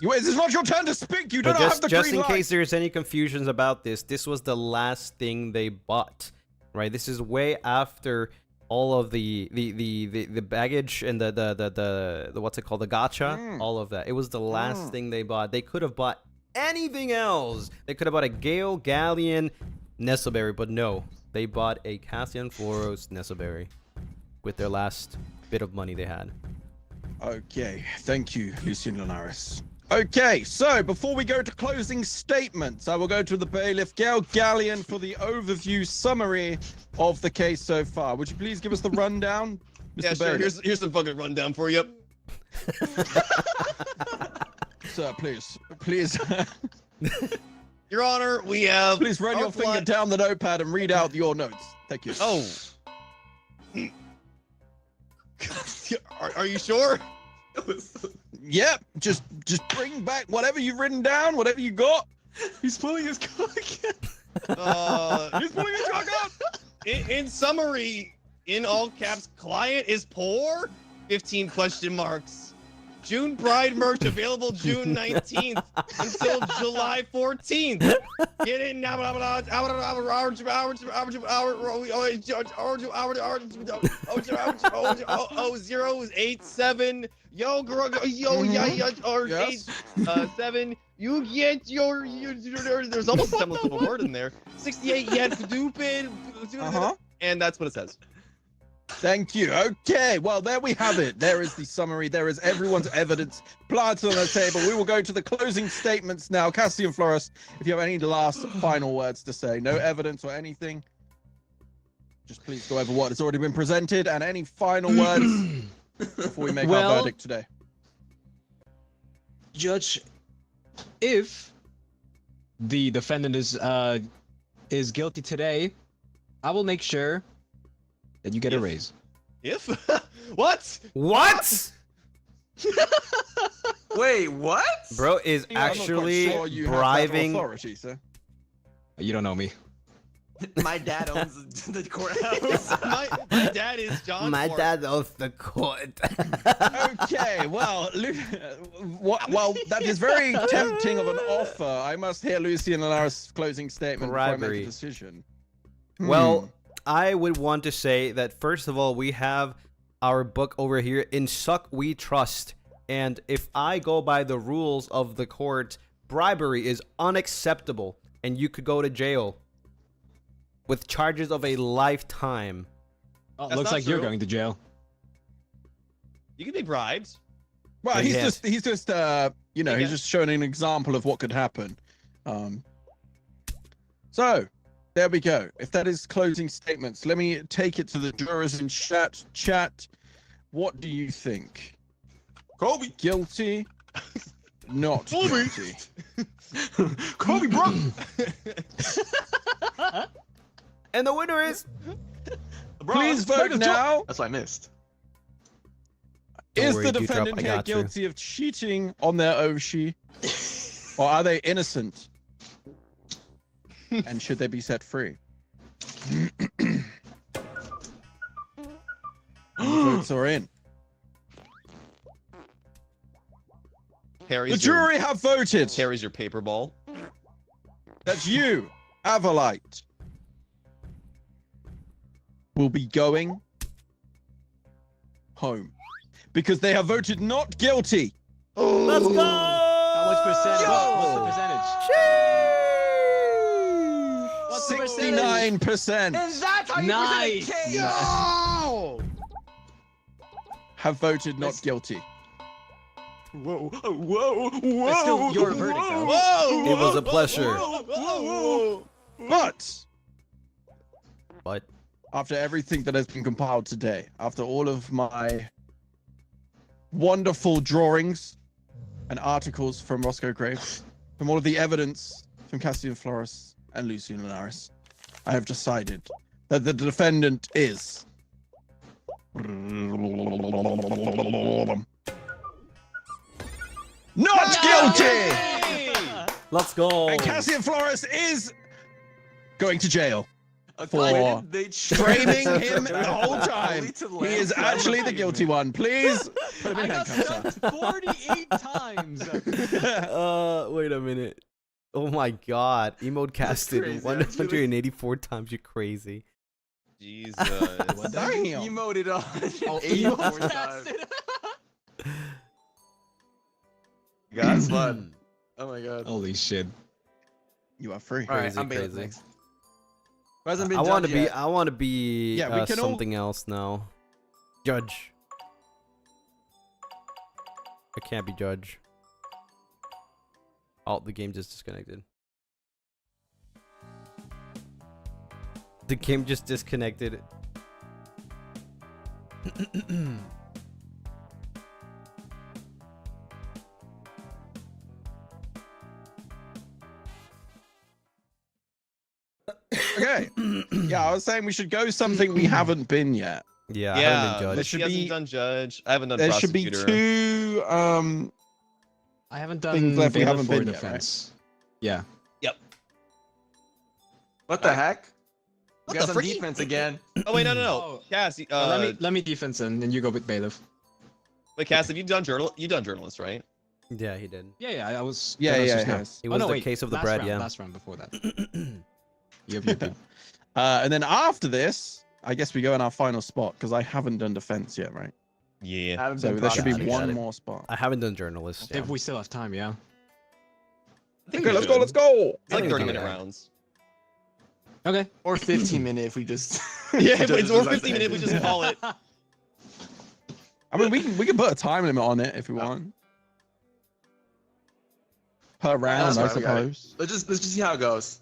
This is not your turn to speak. You do But not have the just green in light. case there's any confusions about this was the last thing they bought, right? This is way after all of the baggage and the what's it called, the gacha, all of that. It was the last thing they bought. They could have bought anything else. They could have bought a Gale Galleon Nesoberi, but no, they bought a Cassian Floros Nesoberi with their last bit of money they had. Okay, thank you, Lucien Lunaris. Okay, so before we go to closing statements, I will go to the bailiff, Gail Galleon, for the overview summary of the case so far. Would you please give us the rundown, Mr. Yeah, sure. Bailiff? Here's the fucking rundown for you. Sir, please, Your Honor, we have. please run our your finger client- down the notepad and read out your notes. Thank you. Oh. Are you sure? Yep, just bring back whatever you've written down, whatever you got. He's pulling his cock. He's pulling his cock out. In summary, in all caps, client is poor? 15 question marks. June Pride merch available June 19th until July 14th. Get in now. 087. Yo, girl, yo, yeah, or Yes. 7. You get your. There's almost a semblance of a word in there. 68 yen, stupid. Uh-huh. And that's what it says. Thank you. Okay, well, there we have it. There is the summary. There is everyone's evidence planted on the table. We will go to the closing statements now. Cassian Floros, if you have any last final words to say, no evidence or anything, just please go over what has already been presented and any final words before we make our Well- verdict today. Judge, if the defendant is guilty today, I will make sure that you get a raise. If? What? What? Wait, what? Bro is I'm not quite actually sure you have that bribing. authority, sir. You don't know me. My dad owns the courthouse. my dad is John. My Ford. dad owns the court. Okay, well, well, that is very tempting of an offer. I must hear Lucien and our closing statement before I make Bribery. a decision. Well, I would want to say that first of all, we have our book over here. In Suck We Trust. And if I go by the rules of the court, bribery is unacceptable. And you could go to jail with charges of a lifetime. Oh, That's looks not like you're true. going to jail. You can be bribed. well, Yeah, he's yes. just you know, Yeah. he's just showing an example of what could happen. So there we go. If that is closing statements, let me take it to the jurors in chat. Chat, what do you think? Kobe. Guilty? Not guilty. Kobe, bro. And the winner is... Please vote now. That's what I missed. Don't Is worry, the Dewdrop, defendant I here got you. guilty of cheating on their Oshi? Or are they innocent? And should they be set free? Any votes are in. Harry's The jury have voted. Carries your paper ball. That's you, Avallite, will be going home because they have voted not guilty. Let's go! How much percent? What's the percentage? What's the percentage? 69% And that's how you Nice. present a KO. have voted not guilty. Whoa, whoa, whoa. It's still your verdict, though. Whoa, It was a pleasure. But But after everything that has been compiled today, after all of my wonderful drawings and articles from Roscoe Graves, from all of the evidence from Cassian Flores and Lucien Lunaris, I have decided that the defendant is not guilty! let's go! And Cassian Flores is going to jail. For Framing him the whole time. He is actually the guilty one. Please put him I in got handcuffs. stumped 48 times. Wait a minute. Oh my god. Emote casted crazy, 184 times, you crazy. Jesus. Damn. Emoted on. Oh, 84 times. Guys, fun. Oh my god. Holy shit. You are free. All right, Crazy, I'm bailiff crazy. next. Who hasn't been I want to judged be yet? I want to be Yeah, we can all- something else now. Judge. I can't be judge. Oh, the game just disconnected. The game just disconnected. Okay. Yeah, I was saying we should go something we haven't been yet. Yeah, I haven't Yeah, been judged. There she should hasn't be- done judge. I haven't done There should be prosecutor. two I haven't Things done left we bailiff haven't or been yet, right? defense. Yeah. What the heck? What You guys the on freak? defense again. Oh wait, no. Oh. Cassie, let me defense and you go with bailiff. wait, Cass, have you done journalist, right? Yeah, he did. Yeah, I was. Yeah, that was yeah, just it now. has. It Oh, was no, the wait, case of the last bread, round, yeah. Last round before that. Yep. and then after this, I guess we go in our final spot because I haven't done defense yet, right? Yeah. I haven't So been there should be prosecuted. got one it. more spot. I haven't done journalist. If we still have time, yeah. I think Okay, we let's go, should. let's go. It's like I think 30 we minute can. rounds. Okay. Or 15-minute if we just. Yeah, Judges it's or like 15 that. minutes. We just call it. I mean, we can put a time limit on it if we want. Per round, That's I right, we got it. suppose. Let's just see how it goes.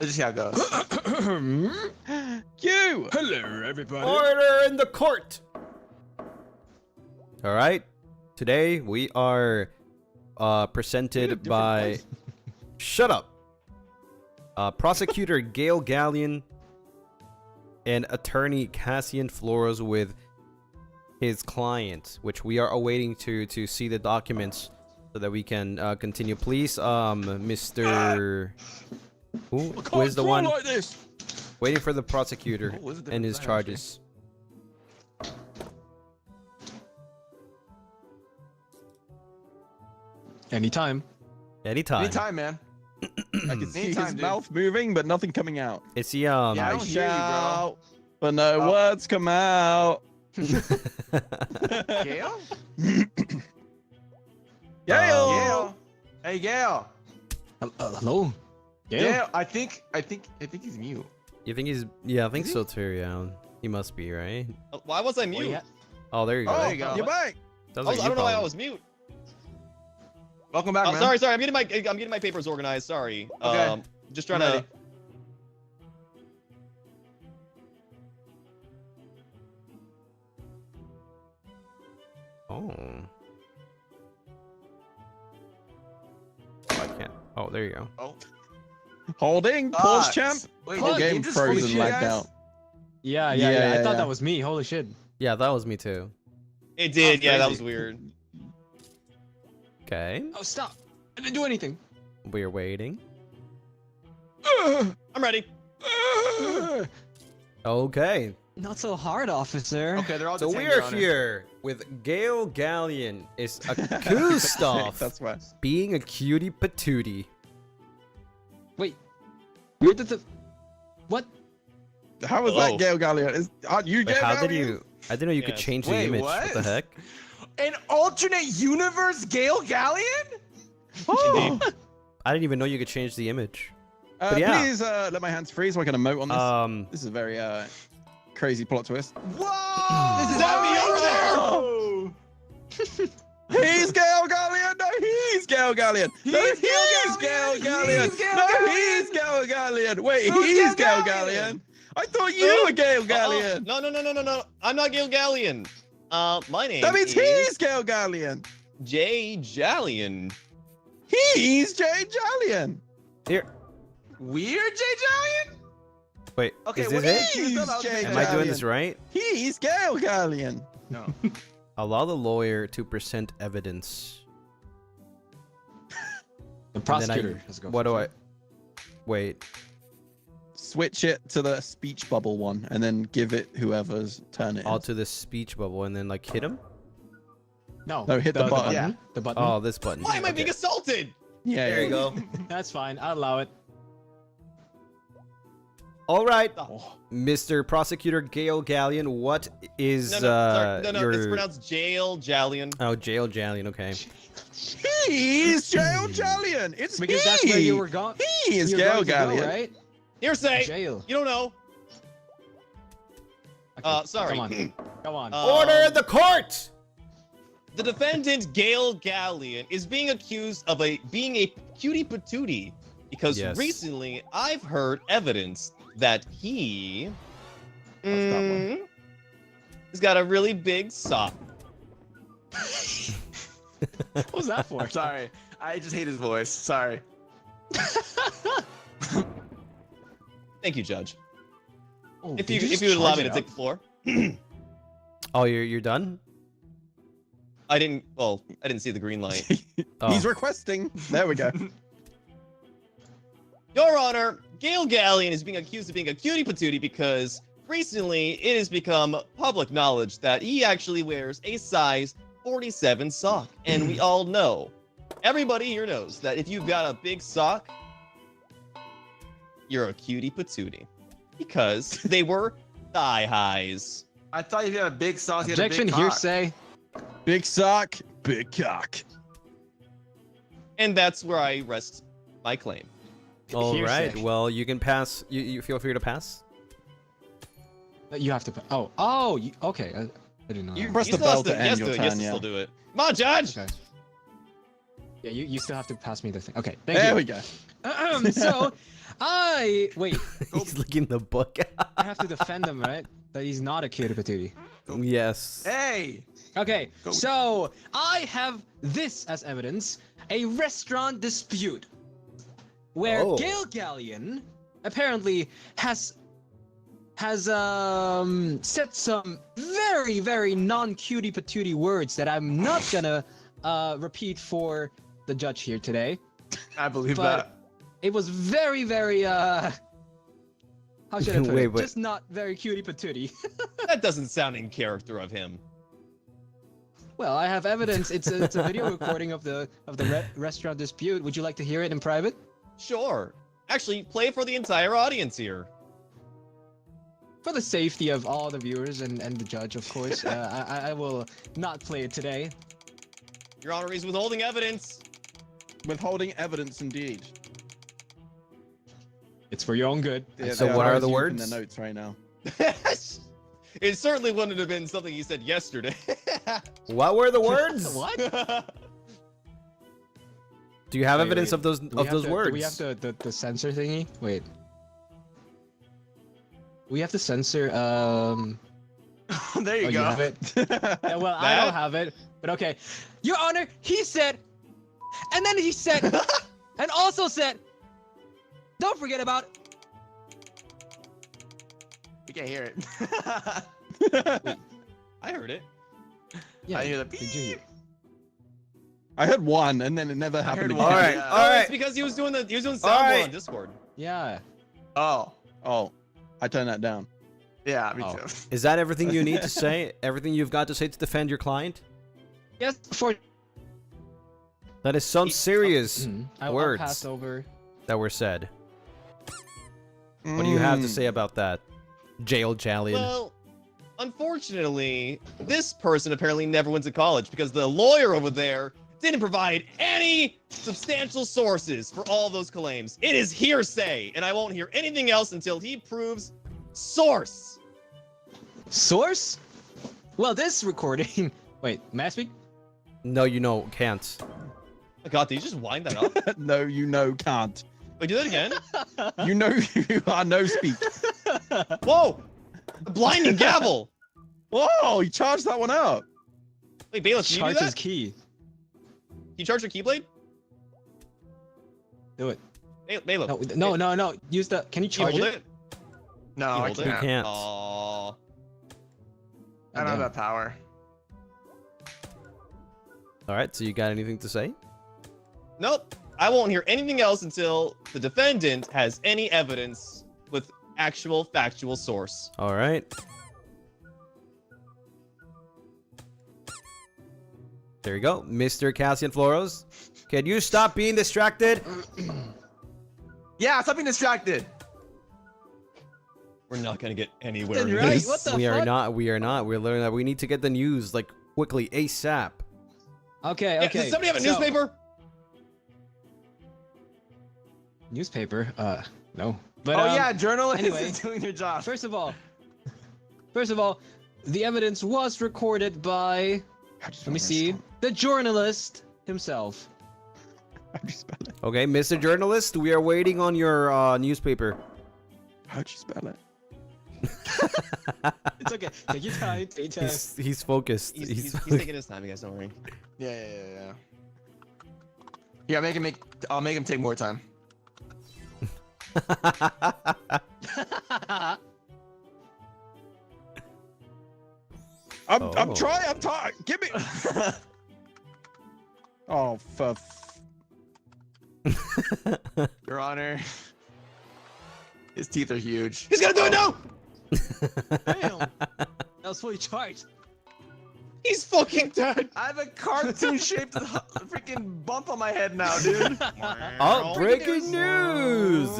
Let's just see how it goes. You. Hello, everybody. Order in the court. All right. Today we are presented by Shut up. Prosecutor Gail Gallion and attorney Cassian Flores with his client, which we are awaiting to see the documents so that we can continue. Please, Mr. Who can't is the draw one like this. waiting for the prosecutor Oh, what's the and his difference? charges? Anytime. Anytime. Anytime, man. I can see Anytime, his dude. mouth moving, but nothing coming out. It's the Yeah, I I don't hear you, bro. shout, but no Oh. words come out. Gale? Gale. Gale. Hey, Gale. Hello. Gale. I think he's mute. You think he's? Yeah, I think so too. Yeah, he must be right. Why was I mute? yeah. Oh, there you go. Oh, there you go. You're back. Sounds I like don't you know why I probably- was mute. Welcome back, man. Sorry. I'm getting my papers organized. Sorry. Okay. Just trying I'm to. ready. Oh. I can't. Oh, there you go. Oh. Holding. Pause, champ. Wait, Whole did game you just frozen, holy shit, lagged guys? out. Yeah. Yeah, I thought yeah. that was me. Holy shit. Yeah, that was me too. It did. That's Yeah, that crazy. was weird. Okay, Oh, stop. I didn't do anything. we're waiting. I'm ready. Okay, Not so hard, officer. Okay, they're all so detained, we're Your Honor. here with Gale Galleon is accused of That's why. being a cutie patootie. Wait. Where did the... What? How was Oh. that, Gale Gallion? Aren't you Wait, Gale how did Gallion? you? I didn't know you could Yes. change the Wait, image. What the what? heck? An alternate universe Gale Galleon? Oh. I didn't even know you could change the image. But yeah. Please let my hands free so I can emote on this. This is a very crazy plot twist. Whoa! This is Whoa! He's Gale Gallion! No, he's Gale Gallion! No, He's he's Gale Gale Gallion! Gallion! He's Gale No, Gallion! he's Gale Gallion! Wait, Who's he's Gale Gale Gallion! I thought you were Gale Gallion! No. I'm not Gale Gallion. My name That means is he's Gale Gallion! Jay Jallion. He's Jay Jallion! Here. Weird J Giant? Wait. Okay, is what this is it? He's Jay Am I doing this Gallion. right? He's Gale Gallion! No. Allow the lawyer to present evidence. The And then prosecutor. Let's go. What do I? Wait. Switch it to the speech bubble one and then give it whoever's turn it All is. to this speech bubble and then like hit him. No. No, hit the button. Yeah. The button. Oh, this button. Why am I Okay. being assaulted? Yeah, There you go. That's fine. I'll allow it. All right, Oh. Mr. Prosecutor Gale Gallion, what is No, sorry. No, your? it's pronounced Jail Jallion. Oh, Jail Jallion. Okay. He's Gale Gallion! It's Because me! that's where you were going. He is You're Gale going to go, Gallion! right? Hearsay. Jail. You don't know. Okay, Sorry. Come on. Come on. Order in the court. The defendant, Gale Gallion, is being accused of being a cutie patootie because Yes. recently I've heard evidence that he that one? has got a really big sock. What was that for? I'm sorry. I just hate his voice. Sorry. Thank you, Judge. Oh, If did you just would allow charge me it to take up? the floor. Oh, you're done. I didn't see the green light. Oh. He's requesting. There we go. Your Honor, Gale Gallion is being accused of being a cutie patootie because recently it has become public knowledge that he actually wears a size 47 sock. And we all know, everybody here knows that if you've got a big sock, you're a cutie patootie. Because they were thigh highs. I thought if you had a big sauce, you had a Objection, big cock. hearsay. Big sock, big cock. And that's where I rest my claim. All right. Hearsay. Well, you can pass. You feel free to pass. You have to. Oh. Okay. I didn't know. You that. press He the still has bell to end your he has turn, to yeah. still do it. Come on, Judge! Okay. Yeah, you still have to pass me the thing. Okay. Thank There you. we go. So, wait. He's looking the book. I have to defend him, right? That he's not a cutie patootie. Yes. Hey! Okay, Go. so I have this as evidence: a restaurant dispute, where Oh. Gale Gallion apparently has said some very non-cutie patootie words that I'm not gonna repeat for the judge here today. I believe But it was very, very how should I put Wait, it? wait. Just not very cutie patootie. That doesn't sound in character of him. Well, I have evidence. It's a video recording of the restaurant dispute. Would you like to hear it in private? Sure. Actually, play for the entire audience here. For the safety of all the viewers and the judge, of course, I will not play it today. Your Honor, he's withholding evidence. Withholding evidence, indeed. It's for your own good. So they what are already the using words? The notes right now. It certainly wouldn't have been something he said yesterday. What were the words? What? Do you have Wait, evidence wait. of those words? Do we have the censor thingy? Wait. We have to censor. There you Oh, go. you have it. Yeah, well, I don't have it. But okay, Your Honor, he said, and then he said, and also said, don't forget about. We can't hear it. I heard it. Yeah, I hear the did you? beep. I heard one, and then it never happened heard again. one. All right, Yeah. all Oh, right. it's because he was doing soundboard right. on Discord. Yeah. Oh. Oh, I turned that down. Yeah, me Oh. too. Is that everything you need to say? Everything you've got to say to defend your client? Yes. For. That is some serious I'll words pass over. that were said. What do you have to say about that, Jail Jalian? Well, unfortunately, this person apparently never went to college because the lawyer over there didn't provide any substantial sources for all those claims. It is hearsay, and I won't hear anything else until he proves source. Source? Well, this recording. Wait, may I speak? No, you know, can't. Oh God, did you just wind that up? No, you know, can't. Wait, do that again. You know, you are no speak. Whoa! A blinding gavel. Whoa, you charged that one up. Wait, Bailiff, can you do Charge his that? key. Can you charge your keyblade? Do it. Bailiff. No. Use the. Can you Can you charge hold it? No, You I hold it? You can't. can't. Aww. I don't have that power. All right, so you got anything to say? Nope. I won't hear anything else until the defendant has any evidence with actual factual source. All right. There you go, Mr. Cassian Floros. Can you stop being distracted? Yeah, stop being distracted. We're not gonna get anywhere. in Right? this. What the We fuck? are not. We are not. We're learning that we need to get the news like quickly, ASAP. Okay. Yeah, Okay. does somebody have a so- newspaper? Newspaper? No. But, Oh yeah, journalist anyway. is doing their job. First of all, the evidence was recorded by. Let me see. The journalist himself. How'd you spell it? Okay, Mr. Journalist, we are waiting on your newspaper. How'd you spell it? It's okay. Take your time. Take your time. He's focused. He's taking his time, you guys. Don't worry. Yeah. Yeah, I'll make him take more time. I'm Oh. trying. I'm tired. Give me. Oh, for. Your Honor. His teeth are huge. He's gonna do it now. Damn. That was fully charged. He's fucking dead. I have a cartoon-shaped freaking bump on my head now, dude. Oh, breaking news!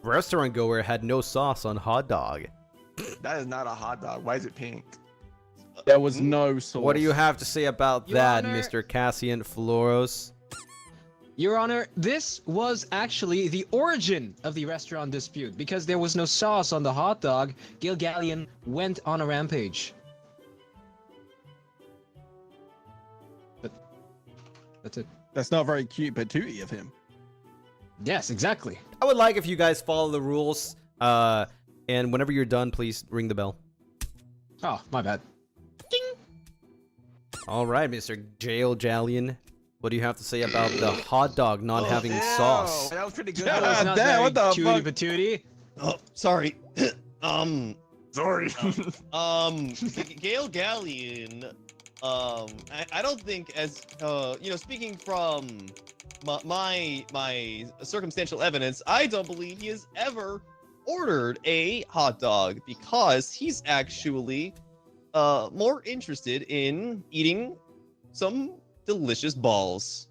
Restaurant goer had no sauce on hot dog. That is not a hot dog. Why is it pink? There was no source. What do you have to say about Your that, Honor- Mr. Cassian Floros? Your Honor, this was actually the origin of the restaurant dispute. Because there was no sauce on the hot dog, Gil Gallion went on a rampage. But that's it. That's not very cute, but tooty of him. Yes, exactly. I would like if you guys follow the rules. And whenever you're done, please ring the bell. Oh, my bad. All right, Mr. Jail Jalian. What do you have to say about the hot dog not having Ew, sauce? That was pretty good. Yeah. That was not damn, very what the cutie fuck? patootie. Oh, sorry. Sorry. Gail Gallion. I don't think as speaking from my circumstantial evidence, I don't believe he has ever ordered a hot dog because he's actually more interested in eating some delicious balls.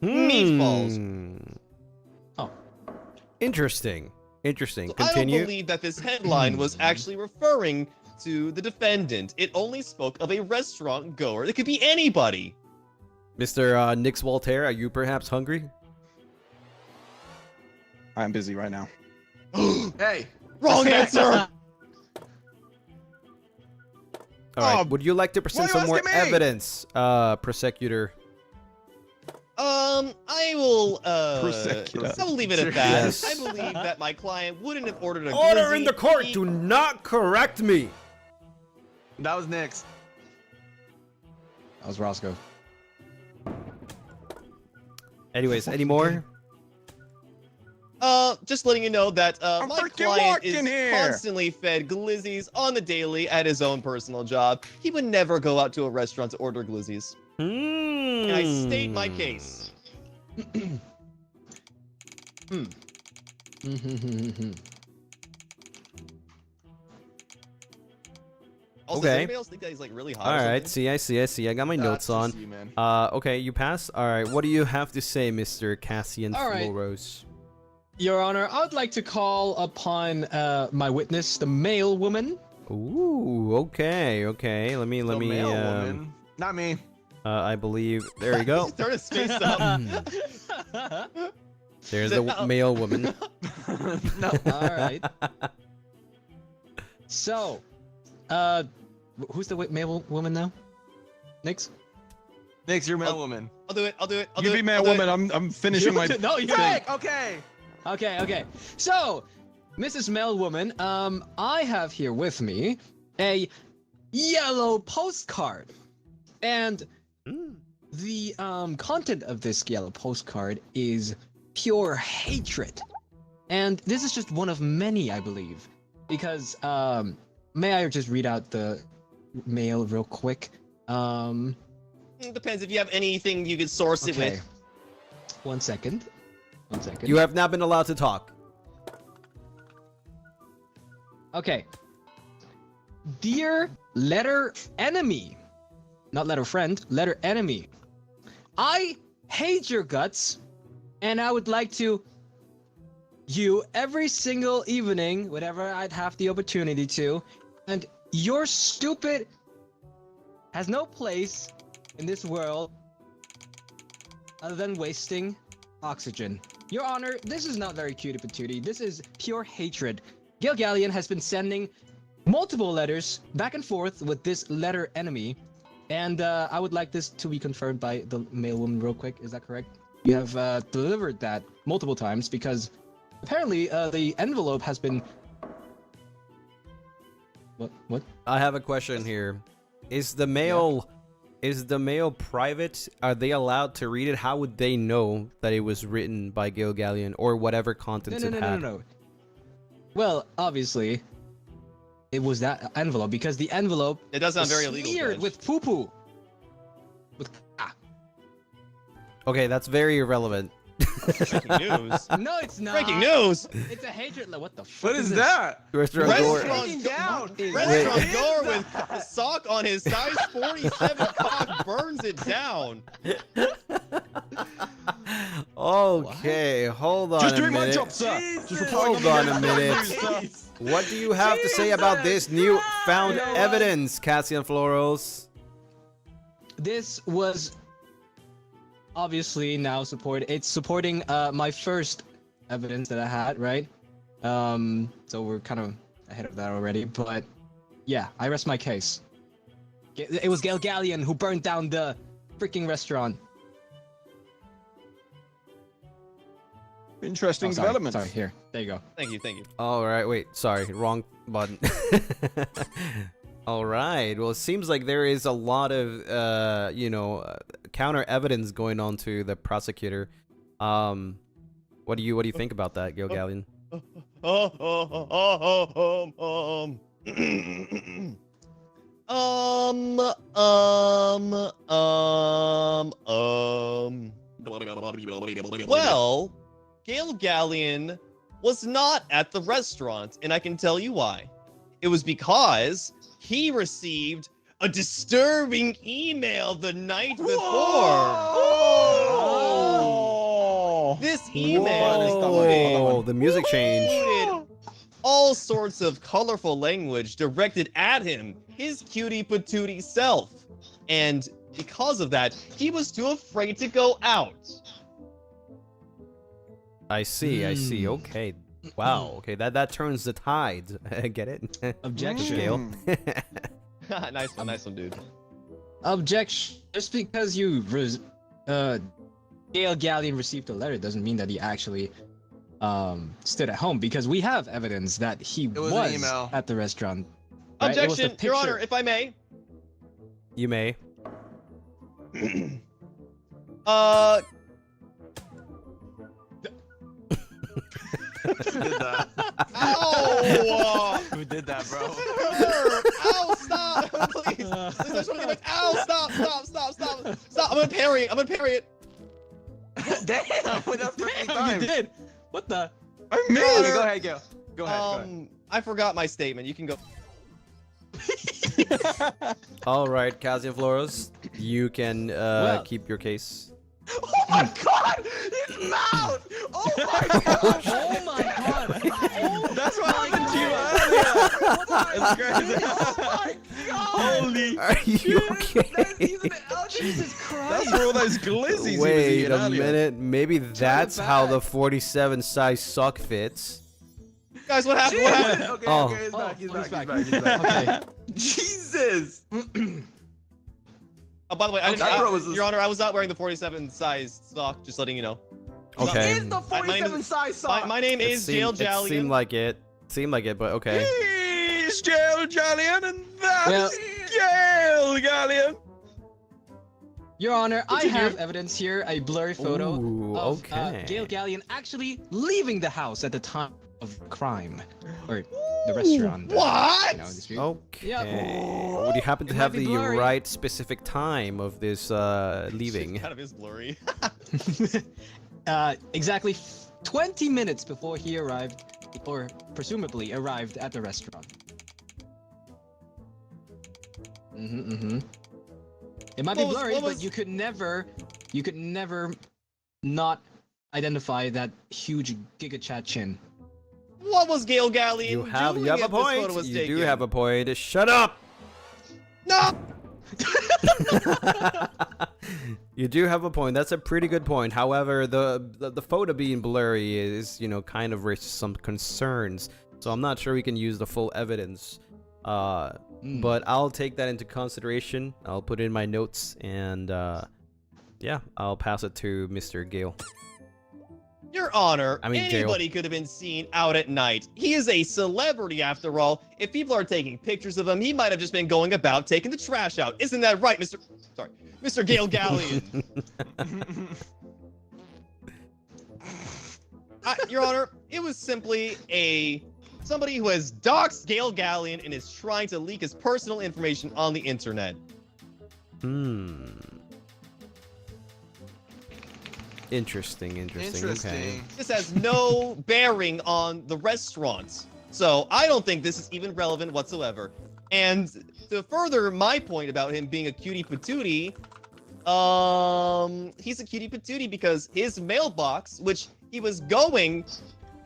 Meatballs. Oh. Interesting. Interesting. So I don't Continue. believe that this headline was actually referring to the defendant. It only spoke of a restaurant goer. It could be anybody. Mr. Nix Voltaire, are you perhaps hungry? I'm busy right now. Hey, Wrong answer. All right. Oh, Would you like to present why are some you more asking me? evidence, Prosecutor? I will Prosecutor. I will leave it at that. Yes. I believe that my client wouldn't have ordered a Order glizzy. in the court. He- Do not correct me. that was next. That was Roscoe. Anyways, any more? Just letting you know that I'm my freaking client is walking here. constantly fed glizzies on the daily at his own personal job. He would never go out to a restaurant to order glizzies. And I state my case. Also, does Okay. anybody else think that he's like really hot? All or right. something? I see. I got my notes That's on. just you, man. Okay, you pass. All right. What do you have to say, Mr. Cassian All right. Floros? Your Honor, I would like to call upon my witness, the male woman. Ooh. Okay. Okay. Let me. The male um, woman. Not me. I believe. There you go. Turn his face up. There's Is it- the male woman. No. All right. So, who's the male woman now? Nix? Nix, you're male woman. I'll do it. I'll do it. I'll You do be it. man, I'll do it. woman. I'm finishing my. No, you Rick, okay. Okay. So, Mrs. Male Woman, I have here with me a yellow postcard. And the content of this yellow postcard is pure hatred. And this is just one of many, I believe. Because, may I just read out the mail real quick? It depends if you have anything you could source it Okay. with. 1 second. 1 second. You have not been allowed to talk. Okay. Dear letter enemy. Not letter friend, letter enemy. I hate your guts, and I would like to you every single evening, whenever I'd have the opportunity to, and your stupid has no place in this world other than wasting oxygen. Your Honor, this is not very cutie patootie. This is pure hatred. Gil Gallion has been sending multiple letters back and forth with this letter enemy, and I would like this to be confirmed by the male woman real quick. Is that correct? You have delivered that multiple times because apparently the envelope has been... What? I have a question here. Is the mail private? Are they allowed to read it? How would they know that it was written by Gil Gallion or whatever contents it had? No. Well, obviously, it was that envelope because the envelope It does sound was very illegal. smeared Judge. with poo-poo. Okay, that's very irrelevant. Breaking news. No, it's not. Breaking news. It's a hatred. What the fuck What is this? that? Restaurant door. Restaurant down. Restaurant Wait. door with a sock on his size 47 cock burns it down. Okay, hold on Just a doing my minute. job, sir. Just reporting Hold on a minute. What do you have to say about this new found evidence, Cassian Floros? This was obviously now supported. It's supporting my first evidence that I had, right? So we're kind of ahead of that already. But yeah, I rest my case. It was Gil Gallion who burned down the freaking restaurant. Interesting Oh, sorry, development. Sorry, here. There you go. Thank you. All right, wait, sorry, wrong button. All right, well, it seems like there is a lot of, counter evidence going on to the prosecutor. What do you think about that, Gil Gallion? Well, Gale Galleon was not at the restaurant, and I can tell you why. It was because he received a disturbing email the night before. Oh. This email Oh, the music change. included all sorts of colorful language directed at him, his cutie patootie self. And because of that, he was too afraid to go out. I see. Okay. Wow. Okay, that turns the tides. Get it? Objection. Scale. Nice one, dude. Objection. Just because Gale Galleon received a letter doesn't mean that he actually stood at home, because we have evidence that he was was an email. at the restaurant. right? It was the Objection, Your picture- Honor, if I may. You may. Who did that? Ow! Who did that, bro? Ow, stop! Please. I just want to get back. Ow, stop. I'm gonna parry it. Damn, that's perfectly Damn, you timed. did. What the? I missed. Go ahead, Gil. Go ahead. I forgot my statement. You can go. All right, Cassian Flores, you can keep your case. Oh my god! His mouth! Oh my god! Oh my god! That's what happened to you earlier! It's crazy. Oh my god! Holy. Are you okay? Jesus Christ! That's for all those glizzies he was Wait eating a earlier. minute. Maybe that's how the back. 47 size sock fits. Guys, what happened? What happened? Okay, Oh. okay, he's back, he's Oh, back, he's he's back. Okay. Jesus! Oh, by the way, That bro was Your Honor, I was not wearing the 47 size sock. Just letting you know. Okay. Is the My name 47 is- size sock? My name is Gale It Jallian. seemed like it. But okay. He's Gale Galleon, and that's Well- Gale Galleon. Your Honor, I have evidence here, a blurry photo Ooh, of okay. Gale Galleon actually leaving the house at the time of crime, or the restaurant. What? You know, in the street. Okay. Yeah. Would you happen to It have might be the blurry. right specific time of this leaving? Kind of is blurry. Exactly 20 minutes before he arrived, or presumably arrived at the restaurant. It might be What was- blurry, what but was- you could never not identify that huge Giga Chat chin. What was Gale Galleon You have doing a if this photo point. was You taken? do have a point. Shut up. No. You do have a point. That's a pretty good point. However, the photo being blurry is, kind of raises some concerns. So I'm not sure we can use the full evidence. But I'll take that into consideration. I'll put it in my notes, and yeah, I'll pass it to Mr. Gale. Your Honor, I mean, jail. anybody could have been seen out at night. He is a celebrity after all. If people are taking pictures of him, he might have just been going about taking the trash out. Isn't that right, Mr. Gale Galleon? Your Honor, it was simply somebody who has doxed Gale Galleon and is trying to leak his personal information on the internet. Interesting. Okay. This has no bearing on the restaurant. So I don't think this is even relevant whatsoever. And to further my point about him being a cutie patootie, he's a cutie patootie because his mailbox, which he was going...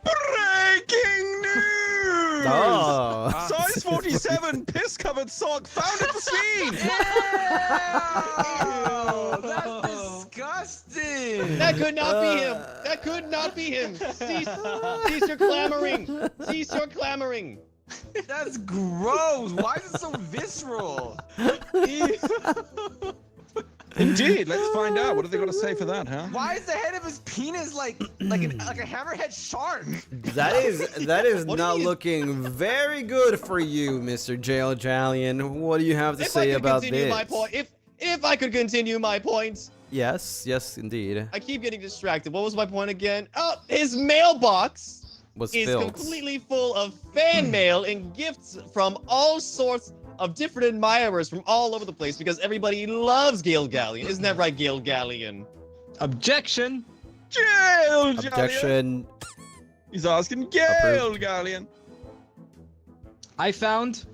Breaking news! Oh. Size 47 piss-covered sock found at the scene! Ew, that's disgusting! That could not be him! That could not be him! Cease your clamoring! Cease your clamoring! That's gross! Why is it so visceral? Indeed, let's find out. What have they got to say for that, huh? Why is the head of his penis like a hammerhead shark? That is What do not you- looking very good for you, Mr. Jail Jallian. What do you have to say about this? My point, if I could continue my points, Yes, indeed. I keep getting distracted. What was my point again? Oh, his mailbox Was is filled. completely full of fan mail and gifts from all sorts of different admirers from all over the place because everybody loves Gale Galleon. Isn't that right, Gale Galleon? Objection. Gail Gallion. Objection. He's asking Gail Gallion. I found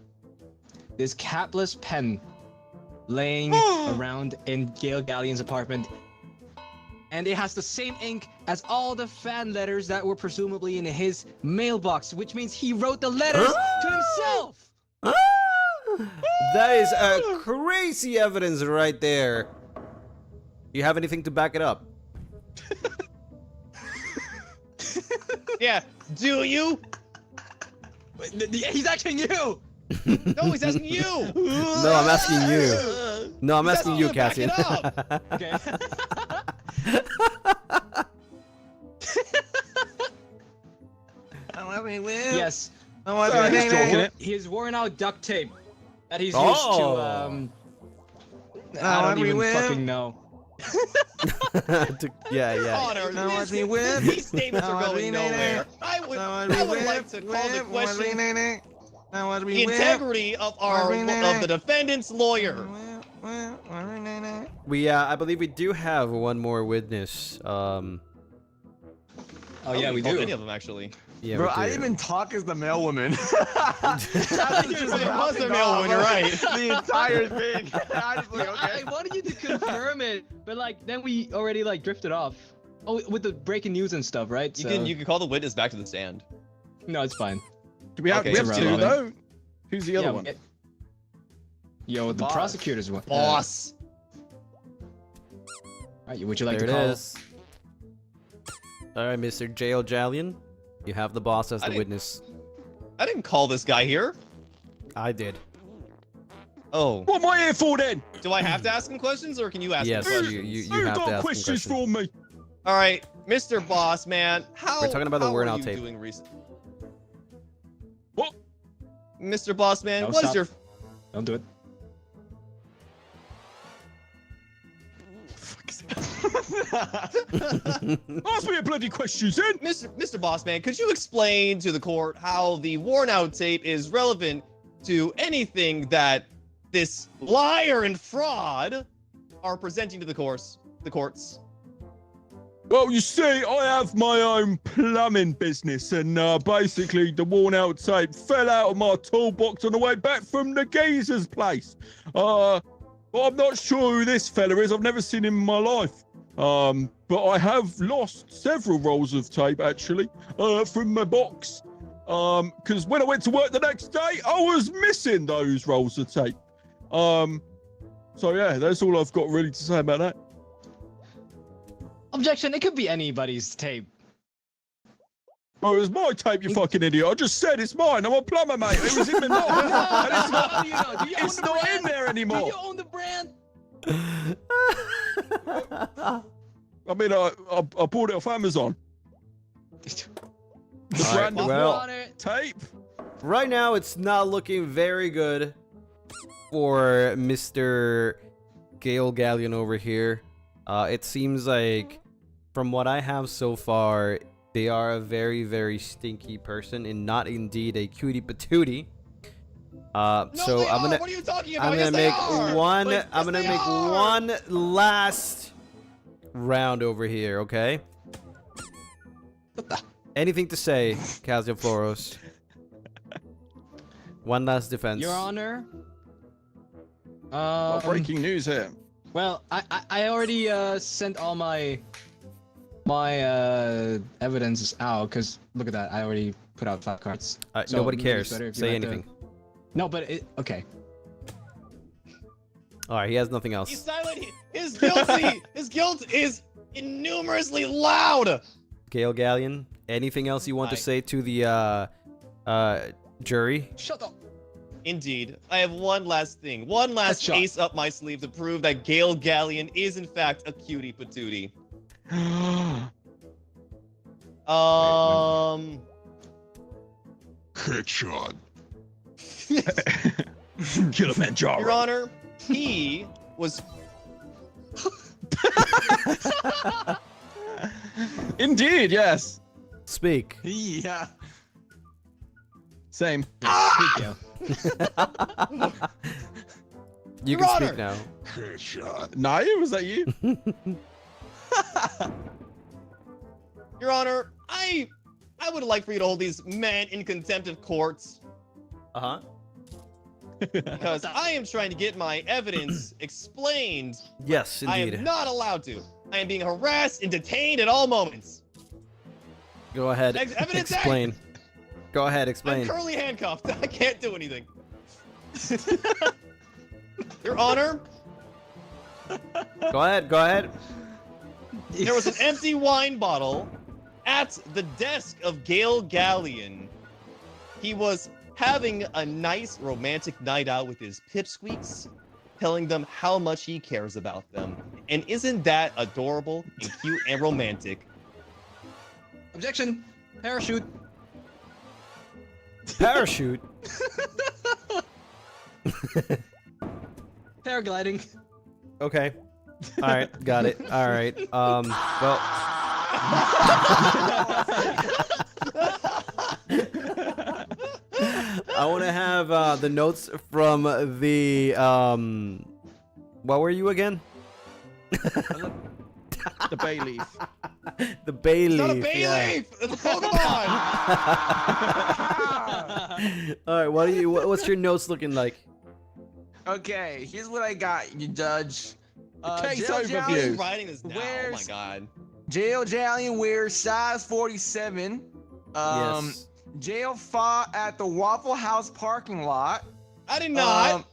this capless pen laying around in Gail Gallion's apartment, and it has the same ink as all the fan letters that were presumably in his mailbox, which means he wrote the letters to himself. That is crazy evidence right there. You have anything to back it up? Yeah, do you? He's asking you. No, he's asking you. No, I'm asking you. No, I'm asking you, back it Cassian. up. Okay. Yes. His worn out duct tape that he's used to I don't even fucking know. Yeah. Connor, these statements are going nowhere. I would like to call the question the integrity of the defendant's lawyer. I believe we do have one more witness. Oh yeah, we do. Many of them actually. Yeah, Bro, we do. I didn't talk as the male woman. It was the male one, you're right. The entire thing. I just like, okay. I wanted you to confirm it, but like then we already like drifted off. Oh, with the breaking news and stuff, right? You can call the witness back to the stand. No, it's fine. Do we have, Okay, we have it's two irrelevant. though? Who's the other one? Yo, the Boss. prosecutor's one. Boss. Alright, would you like There to it call? is. All right, Mr. Jail Jallion, you have the boss as the didn't- witness. I didn't call this guy here. I did. Oh, What am I here for then? do I have to ask him questions, or can you ask Yes, him questions? you Who have to got ask questions him questions. for me? All right, Mr. Boss Man, how We're talking about the how worn are out you tape. doing recently? What? Mr. Boss Man, No, what is stop. your Don't do it. Ask me a bloody questions then. Mr. Boss Man, could you explain to the court how the worn out tape is relevant to anything that this liar and fraud are presenting to the courts? Well, you see, I have my own plumbing business, and basically the worn-out tape fell out of my toolbox on the way back from the geezer's place. Well, I'm not sure who this fella is. I've never seen him in my life. But I have lost several rolls of tape actually from my box. Because when I went to work the next day, I was missing those rolls of tape. So yeah, that's all I've got really to say about that. Objection, it could be anybody's tape. Oh, it was my tape, you fucking idiot. I just said it's mine. I'm a plumber, mate. It was in the note. And it's not, How do you know? Do you own it's the not brand? in there Do anymore. you own the brand? I mean, I bought it off Amazon. The All right, brand of well- what? Tape? Right now, it's not looking very good for Mr. Gale Gallion over here. It seems like, from what I have so far, they are a very, very stinky person and not indeed a cutie patootie. So they I'm are. gonna, What are you talking about? I'm Yes, gonna they make are. one. Yes, I'm gonna they make are. one last round over here. Okay. Anything to say, Casio Floros? One last defense. Your Honor. Breaking news here. Well, I already sent all my evidence out, because look at that, I already put out 5 cards. So Nobody maybe cares. it's better if you Say like to- anything. No, but okay. All right, he has nothing He's else. silent. His guilt is innumerously loud. Gale Gallion, anything else you want to Aye. say to the jury? Shut up. Indeed, I have one last thing, one last Headshot. ace up my sleeve to prove that Gale Gallion is in fact a cutie patootie. Headshot. Kilimanjaro. Your Honor, he was Indeed, yes. Speak. Yeah. Same. Thank you. You Your can Honor. speak now. Headshot. Naya, was that you? Your Honor, I would like for you to hold these men in contempt of courts Uh-huh. because I am trying to get my evidence explained. Yes, I indeed. am not allowed to. I am being harassed and detained at all moments. Go ahead. Evidence A. Explain. Go ahead, I'm explain. currently handcuffed. I can't do anything. Your Honor, Go ahead, go ahead. there was an empty wine bottle at the desk of Gale Galleon. He was having a nice romantic night out with his pipsqueaks, telling them how much he cares about them. And isn't that adorable and cute and romantic? Objection. Parachute. Parachute. Paragliding. Okay. All right, got it. All right. Well. I want to have the notes from the what were you again? The bay leaf. The bay It's leaf. not a bay yeah. leaf! It's a Pokemon! All right. What's your notes looking like? Okay, here's what I got, you judge. Case Jail overview. Jolly- I'm writing this down. Oh my Where's- god. Jail Jallion wears size 47. Yes. Jail fought at the Waffle House parking lot. I did not.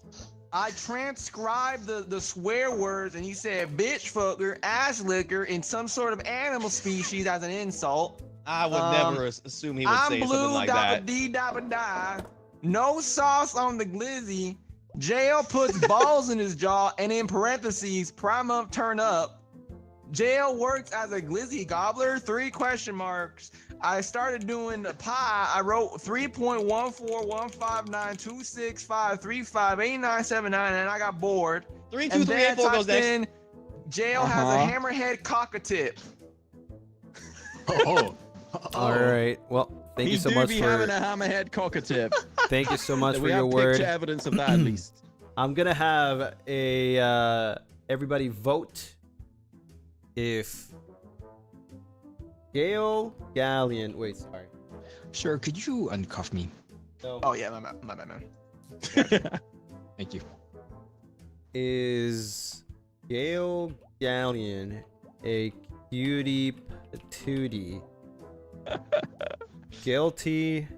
I transcribed the swear words, and he said bitch fucker, ass licker, in some sort of animal species as an insult. I would never assume he would I'm say blue, something like that. dee die. No sauce on the glizzy. Jail puts balls in his jaw, and in parentheses, prime up, turn up. Jail works as a glizzy gobbler, 3 question marks. I started doing the pie. I wrote 3.141592653588979, and I got bored. 3, 2, And 3, then 8, 4 goes typed next. in, Jail has a hammerhead cockatip. Oh. All right. Well, thank He you so do much be for. having a hammerhead cockatip. Thank you so much for We your have word. picture evidence of that at least. I'm gonna have a everybody vote if Gale Galleon. Wait, sorry. Sir, could you uncuff me? No. Oh yeah, my bad, man. Thank you. Is Gale Galleon a cutie patootie? Guilty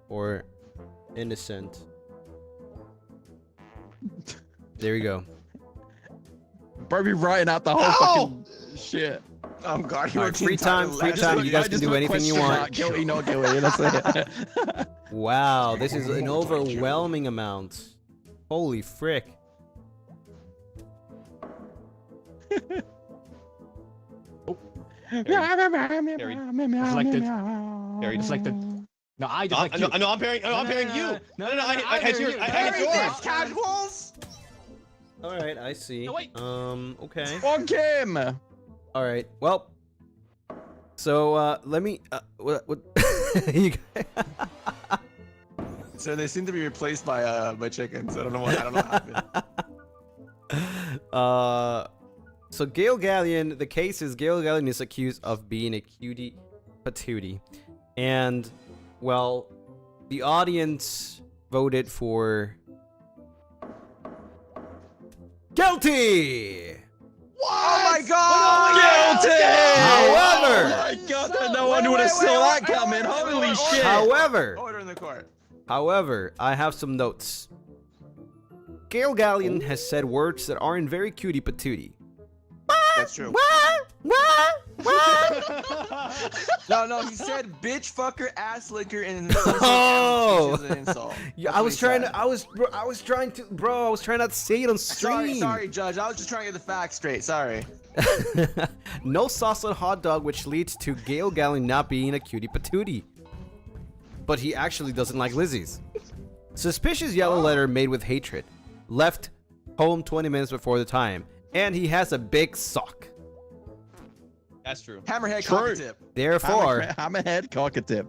or innocent? There we go. Bro, be writing out the whole fucking shit. Oh god, All right, free time, free time. You guys can do anything you want. Guilty, not guilty. That's it. Wow, this is an overwhelming amount. Holy frick. Reflected. Very Deflected. No, I deflect you. No, I'm pairing you. No, I had yours. I had Very yours. nice casuals. All right, I see. No, wait. Okay. Fuck him. All right. Well. So let me. What? You guys- So they seem to be replaced by chickens. I don't know what happened. So Gale Galleon, the case is Gale Galleon is accused of being a cutie patootie. And, well, the audience voted for guilty! Oh my god! Guilty! However- Oh my god, no one would have saw that coming. Holy shit. However, Order in the court. I have some notes. Gale Galleon has said words that aren't very cutie patootie. That's true. What? No, he said bitch, fucker, ass licker, and Oh! as an insult. Yeah, That's I what was he trying said. to. I was trying not to say it on stream. Sorry, Judge. I was just trying to get the facts straight. Sorry. No sauce on hot dog, which leads to Gale Galleon not being a cutie patootie. But he actually doesn't like Lizzies. Suspicious yellow letter made with hatred. Left home 20 minutes before the time. And he has a big sock. That's true. Hammerhead True. cockatip. Therefore, Hammerhead cockatip.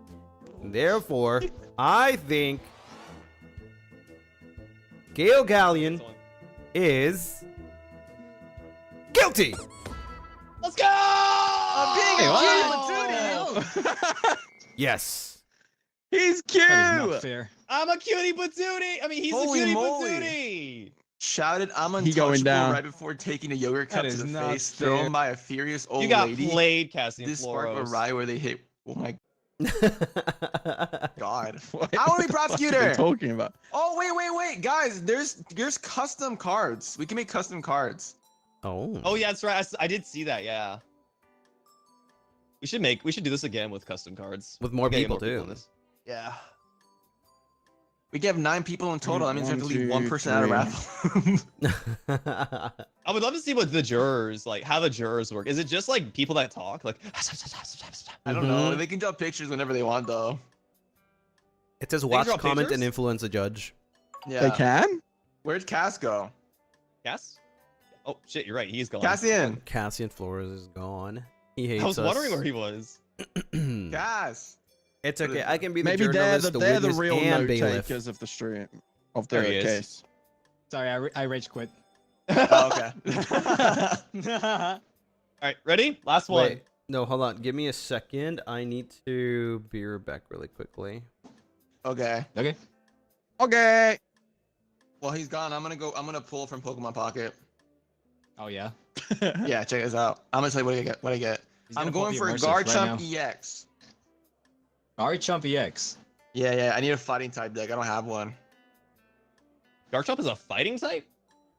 I think Gale Galleon is guilty. Let's go! I'm being Oh! a cutie patootie. Yes. He's cute. That is not fair. I'm a cutie patootie. I mean, he's Holy a cutie moly. patootie. Shouted, I'm He going untouchable down. right before taking a yogurt cup That to is the not face, fair. thrown by a furious old You got lady. played, Cassian This sparked a Floros. riot where they hit. Oh my god. What I want to be the fuck are prosecutor. you talking about? Oh wait, guys. There's custom cards. We can make custom cards. Oh. Oh yeah, that's right. I did see that. Yeah. We should do this again with custom cards. With more Getting people in too. this. Yeah. We can have 9 people in total. That means we have to leave 1 2, person out of 3. raffle. I would love to see what the jurors like. How the jurors work. Is it just like people that talk? Like. I don't know. Mhm. They can draw pictures whenever they want, though. It says can watch, draw comment, and pictures? influence a judge. Yeah. They can? Where'd Cass go? Cass? Oh shit, you're right. He's gone. Cassian. Cassian Flores is gone. He hates I was us. wondering where he was. Cass. It's okay. I can be the Maybe they're journalist, the, the they're the witness, real and note bailiff. takers of the street of There the he is. case. Sorry, I rage quit. Oh, okay. All right, ready? Last one. Wait, no, hold on. Give me a second. I need to be right back really quickly. Okay. Okay. Okay. Well, he's gone. I'm gonna pull from Pokemon Pocket. Oh yeah. Yeah, check this out. I'm gonna tell you what I get. He's I'm gonna pull going the for immersive right Garchomp now. EX. Garchomp EX. Yeah. I need a fighting type deck. I don't have one. Garchomp is a fighting type?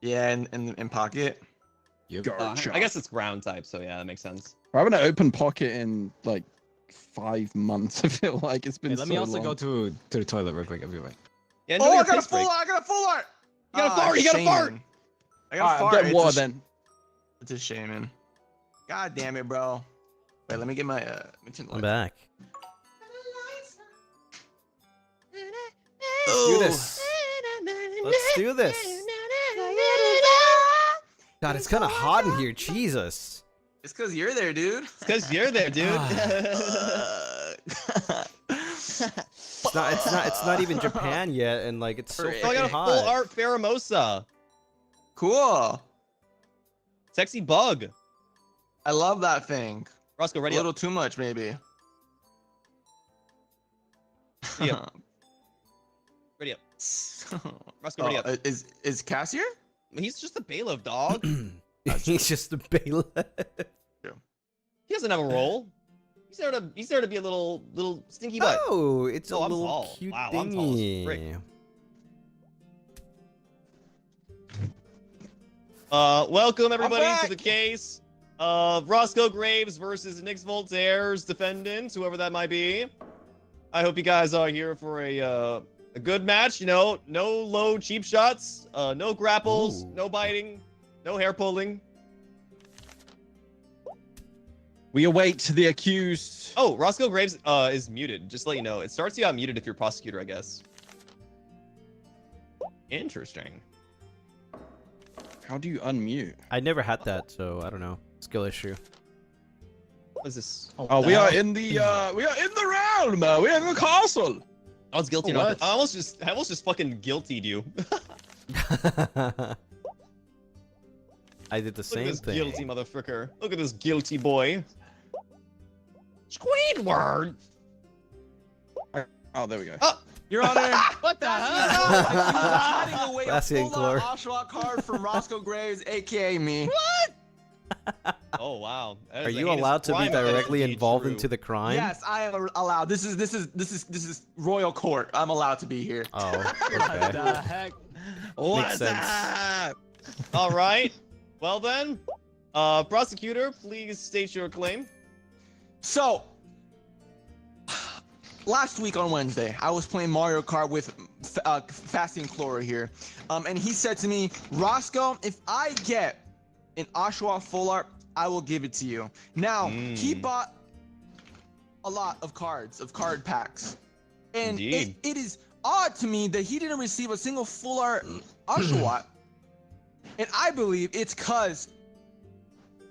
Yeah, in Pocket. Yep. Garchomp. I guess it's ground type, so yeah, that makes sense. I haven't opened Pocket in like 5 months. I feel like it's been Hey, let so me also long. go to the toilet real quick. I'll be right. Yeah, Oh, your I got a face break. full art. I got a full art. You got a Ah, fart, you got a fart. shaman. I got a Alright, fart. I'm getting It's water a sh- then. It's a shaman. God damn it, bro. Wait, let me get my let me turn the I'm light. back. Let's do this. Let's do this. God, it's kind of hot in here. Jesus. It's cause you're there, dude. It's because you're there, dude. It's not even Japan yet, and like it's so Frick. Oh, I got fucking a full hot. art Pheromosa. Cool. Sexy bug. I love that thing. Roscoe, A ready little up. too much, maybe. Yeah. Ready up. Roscoe, ready up. Is Cass here? He's just a bailiff, dog. He's just a bailiff. He doesn't have a role. He's there to be a little stinky butt. Oh, it's Oh, a I'm little tall. cute Wow, I'm tall as frick. thingy. Welcome everybody to back. the case of Roscoe Graves versus Nix Voltaire's defendants, whoever that might be. I hope you guys are here for a good match. You know, no low cheap shots, no grapples, Ooh. no biting, no hair pulling. We await the accused. Oh, Roscoe Graves is muted. Just to let you know, it starts you out muted if you're prosecutor, I guess. Interesting. How do you unmute? I never had that, so I don't know. Skill issue. What is this? Oh, we are in the realm. We are in the castle. I was guilty. What? I almost just fucking guiltied you. I did the Look at same this thing. guilty motherfucker. Look at this guilty boy. Squidward! Oh, there we go. Oh, Your Honor. What the hell? Hiding away a Classy and full-on Chlor. Oshawott card from Roscoe Graves, aka me. oh wow. That Are is a you heinous allowed to be crime if that is directly indeed involved true. into the crime? Yes, I am allowed. This is royal court. I'm allowed to be here. Oh, What okay. the heck? Makes sense. that? All right. Well then, prosecutor, please state your claim. So, last week on Wednesday, I was playing Mario Kart with Fasting Chlora here, and he said to me, Roscoe, if I get an Oshawott full art, I will give it to you. Now, he bought a lot of cards, of card packs, and Indeed. it is odd to me that he didn't receive a single full art Oshawott, and I believe it's because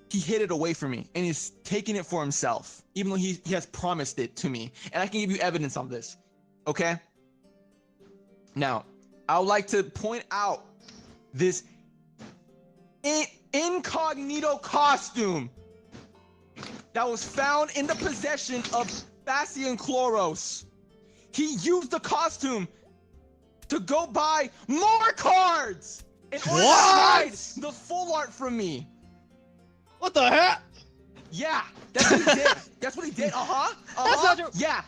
he hid it away from me and he's taking it for himself, even though he has promised it to me. And I can give you evidence on this, okay? Now, I would like to point out this incognito costume that was found in the possession of Bastian Chloros. He used the costume to go buy more cards in order to hide the full art from me. What the heck? Yeah, that's what he did. That's what he did. That's not true. Yeah.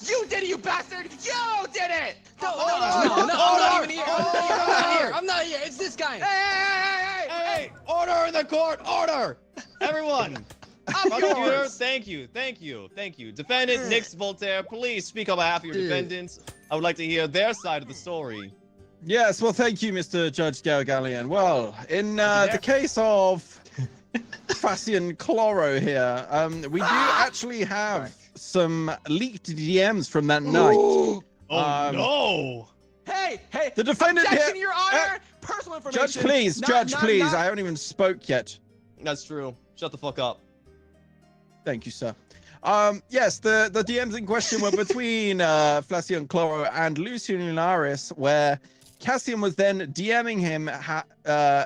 You did it, you bastard. You did it. No, I'm not even here. I'm not here. It's this guy. Hey! Order in the court! Order! Everyone! Prosecutor, thank you. Defendant Nix Voltaire, please speak on behalf of your defendants. I would like to hear their side of the story. Yes, well, thank you, Mr. Judge Galgalian. Well, in the case of Bastian Chloro here, we do actually have some leaked DMs from that night. No! Hey! The defendant Objection, here. Your Honor! Personal information. Judge, please. Judge, please. I haven't even spoke yet. That's true. Shut the fuck up. Thank you, sir. Yes, the DMs in question were between Flacion Chloro and Lucien Lunaris, where Cassian was then DMing him,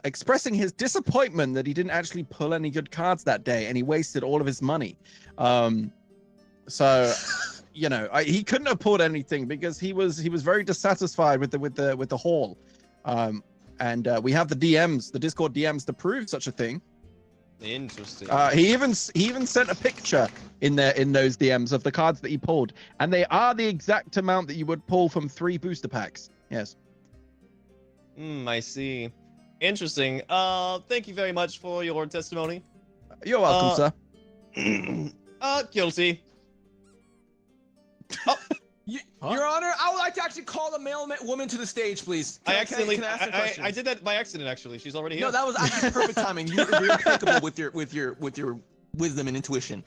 expressing his disappointment that he didn't actually pull any good cards that day, and he wasted all of his money. So, you know, he couldn't have pulled anything because he was very dissatisfied with the haul. And we have the DMs, the Discord DMs, to prove such a thing. Interesting. He even sent a picture in those DMs of the cards that he pulled, and they are the exact amount that you would pull from 3 booster packs. Yes. I see. Interesting. Thank you very much for your testimony. You're welcome, sir. Guilty. Your Honor, I would like to actually call the male woman to the stage, please. Can I ask a question? I did that by accident, actually. She's already here. No, that was actually perfect timing. You're impeccable with your wisdom and intuition.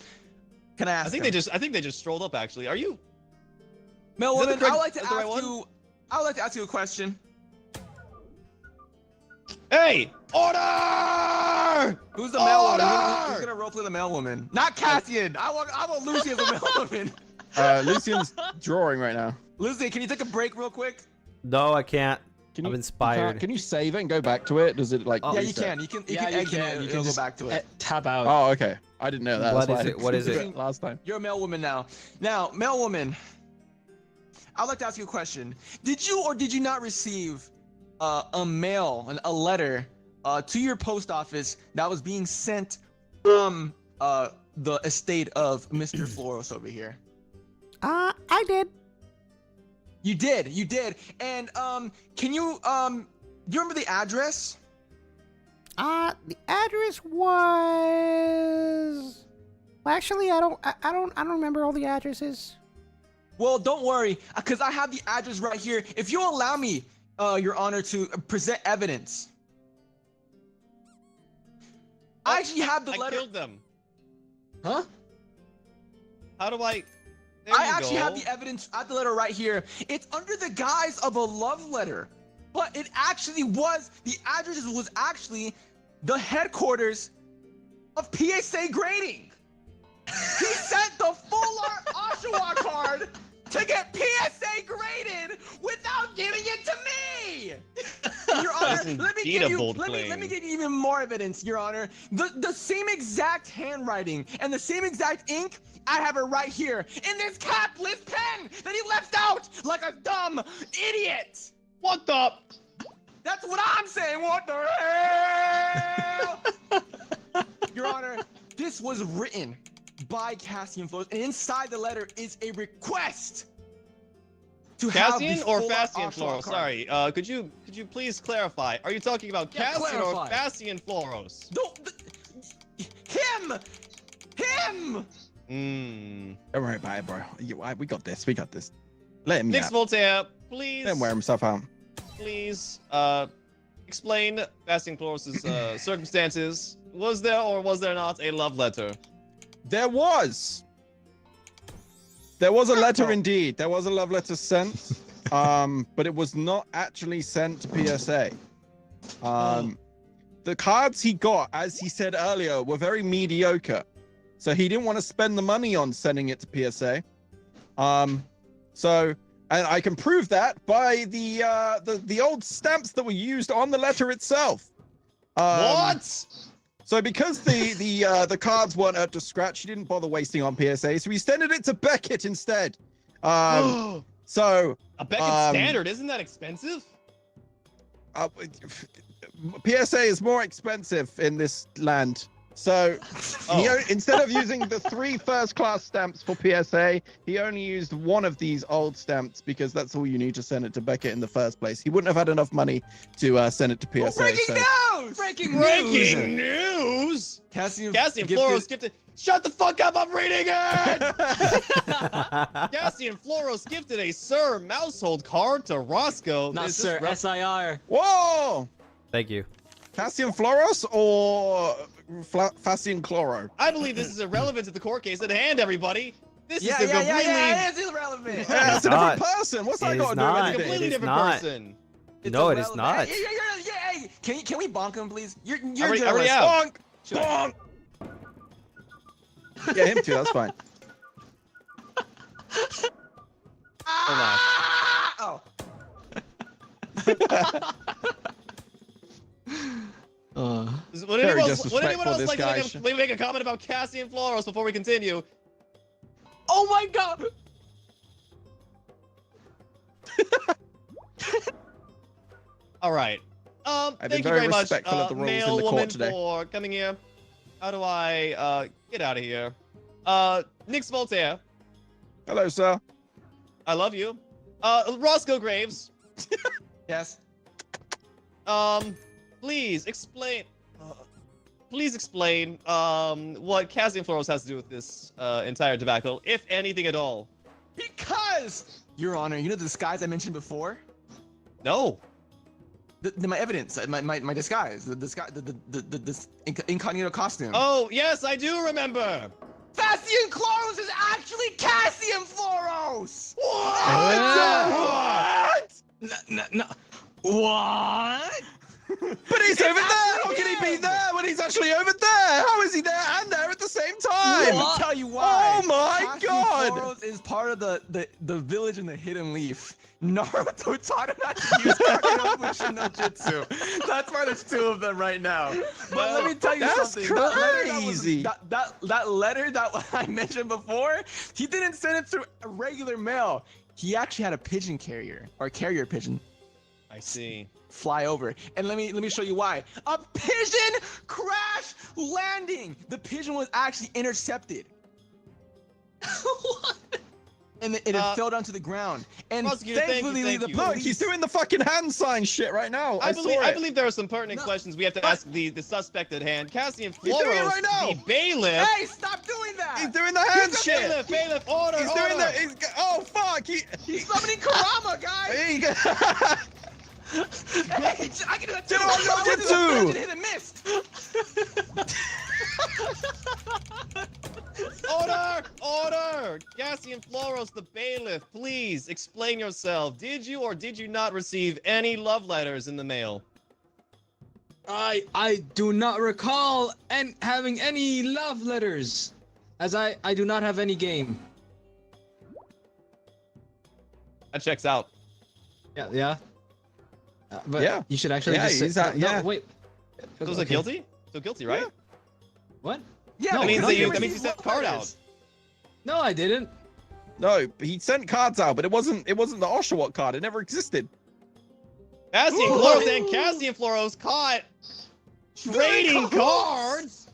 Can I ask? I think they just strolled up. Actually, are you? Male Is that woman, the I correct- would like to is the right ask one? you. I would like to ask you a question. Hey! Order! Who's the male woman? Who's gonna roleplay the male woman? Not Cassian. I want Lucy as a male woman. Lucian's drawing right now. Lucy, can you take a break real quick? No, I can't. Can I'm you, inspired. Can you save it and go back to it? Does it like? Oh, Yeah, you reset? can. You can You exit can. it, You it'll can go back to it. Tap out. Oh, okay. I didn't know that. What That's is why it? What is it? Last time. You're a male woman now. Now, male woman, I'd like to ask you a question. Did you or did you not receive a letter to your post office that was being sent from the estate of Mr. Floros over here? I did. You did. And can you do you remember the address? The address was. Well, actually, I don't remember all the addresses. Well, don't worry, because I have the address right here. If you allow me, Your Honor, to present evidence. I actually have the I letter. killed them. Huh? How do I? There I you actually go. have the evidence. I have the letter right here. It's under the guise of a love letter, but it actually was, the address was actually the headquarters of PSA grading. He sent the full art Oshawa card to get PSA graded without giving it to me. Your Honor, That's let me indeed give a you bold let me claim. give you even more evidence, Your Honor. The same exact handwriting and the same exact ink, I have it right here in this capless pen that he left out like a dumb idiot. What the? That's what I'm saying. What the hell? Your Honor, this was written by Cassian Flores, and inside the letter is a request to have Cassian the or full Fastian Oshawa Floros? card. Sorry. Could you please clarify? Are you talking about Yeah, Cassian or clarify. Fastian Floros? Him! Don't worry about it, bro. We got this. We got this. Let him Nix out. Voltaire, please. Let him wear himself out. Please, explain Fastian Floros' circumstances. Was there or was there not a love letter? There was a letter indeed. There was a love letter sent, but it was not actually sent to PSA. The cards he got, as he said earlier, were very mediocre, so he didn't want to spend the money on sending it to PSA. And I can prove that by the old stamps that were used on the letter itself. What? So because the cards weren't up to scratch, he didn't bother wasting on PSA, so he extended it to Beckett instead. So A Beckett standard, isn't that expensive? PSA is more expensive in this land. So instead of using the 3 first-class stamps for PSA, he only used one of these old stamps because that's all you need to send it to Beckett in the first place. He wouldn't have had enough money to send it to PSA. Breaking news! Breaking news! Cassian Floro gifted. Shut the fuck up! I'm reading it. Cassian Floros gifted a Sir Mousehold card to Roscoe. Not Sir, SIR. Whoa! Thank you. Cassian Floros or Facian Chloro? I believe this is irrelevant to the court case at hand, everybody. This is a Yeah, completely, it is irrelevant. It's a different person. What's that got to do with anything? completely It is different not. person. No, it is not. Hey, can we bonk him, please? You're Already out. Bonk! Bonk! Yeah, him too. That's fine. Oh. Would Very anyone else disrespectful, this like guy. to make a comment about Cassian Floros before we continue? Oh my god! All right. I've been Thank you very very much, respectful of the rules in male the court woman, today. for coming here. How do I get out of here? Nix Voltaire, Hello, sir. I love you. Roscoe Graves, Yes. please explain. Please explain what Cassian Floros has to do with this entire debacle, if anything at all. Because, Your Honor, you know the disguise I mentioned before? No. My evidence, my disguise, the incognito costume. Oh yes, I do remember. Facian Chlorus is actually Cassian Floros! What? No. What? But he's over there! How can he be there when he's actually over there? How is he there and there at the same time? Let me tell you why. Oh my god! Floros is part of the village in the Hidden Leaf. Naruto taught him how to use Kakeno Mushin no Jutsu. That's why there's 2 of them right now. But let me tell you That's something. crazy. That letter that I mentioned before, he didn't send it through a regular mail. He actually had a pigeon carrier, or carrier pigeon, I see. fly over. And let me show you why. A pigeon crash landing. The pigeon was actually intercepted. What? And it fell down to the ground. And Prosecutor, thankfully thank the you. police... Look, he's doing the fucking hand sign shit right now. I believe there are some pertinent questions we have to ask the suspect at hand. Cassian He's doing it Floros, right now. the bailiff. Hey, stop doing that! He's doing the hand shit. Bailiff, order, He's order. doing the. Oh fuck! He's summoning Kurama, guys! There you go. Hey, I can do that too! Get on your I went to the jutsu! bridge and hit and missed! Order! Cassian Floros, the bailiff, please explain yourself. Did you or did you not receive any love letters in the mail? I do not recall having any love letters, as I do not have any game. That checks out. Yeah. But Yeah. you should actually Yeah, just say, he's not- no, yeah. wait. So is it Okay. guilty? So guilty, right? Yeah. What? Yeah, That but means don't that you you receive sent love card letters? No, I didn't. No, he sent cards out, but it wasn't the Oshawott card. It never existed. Cassian Floros and Cassian Floros caught trading cards.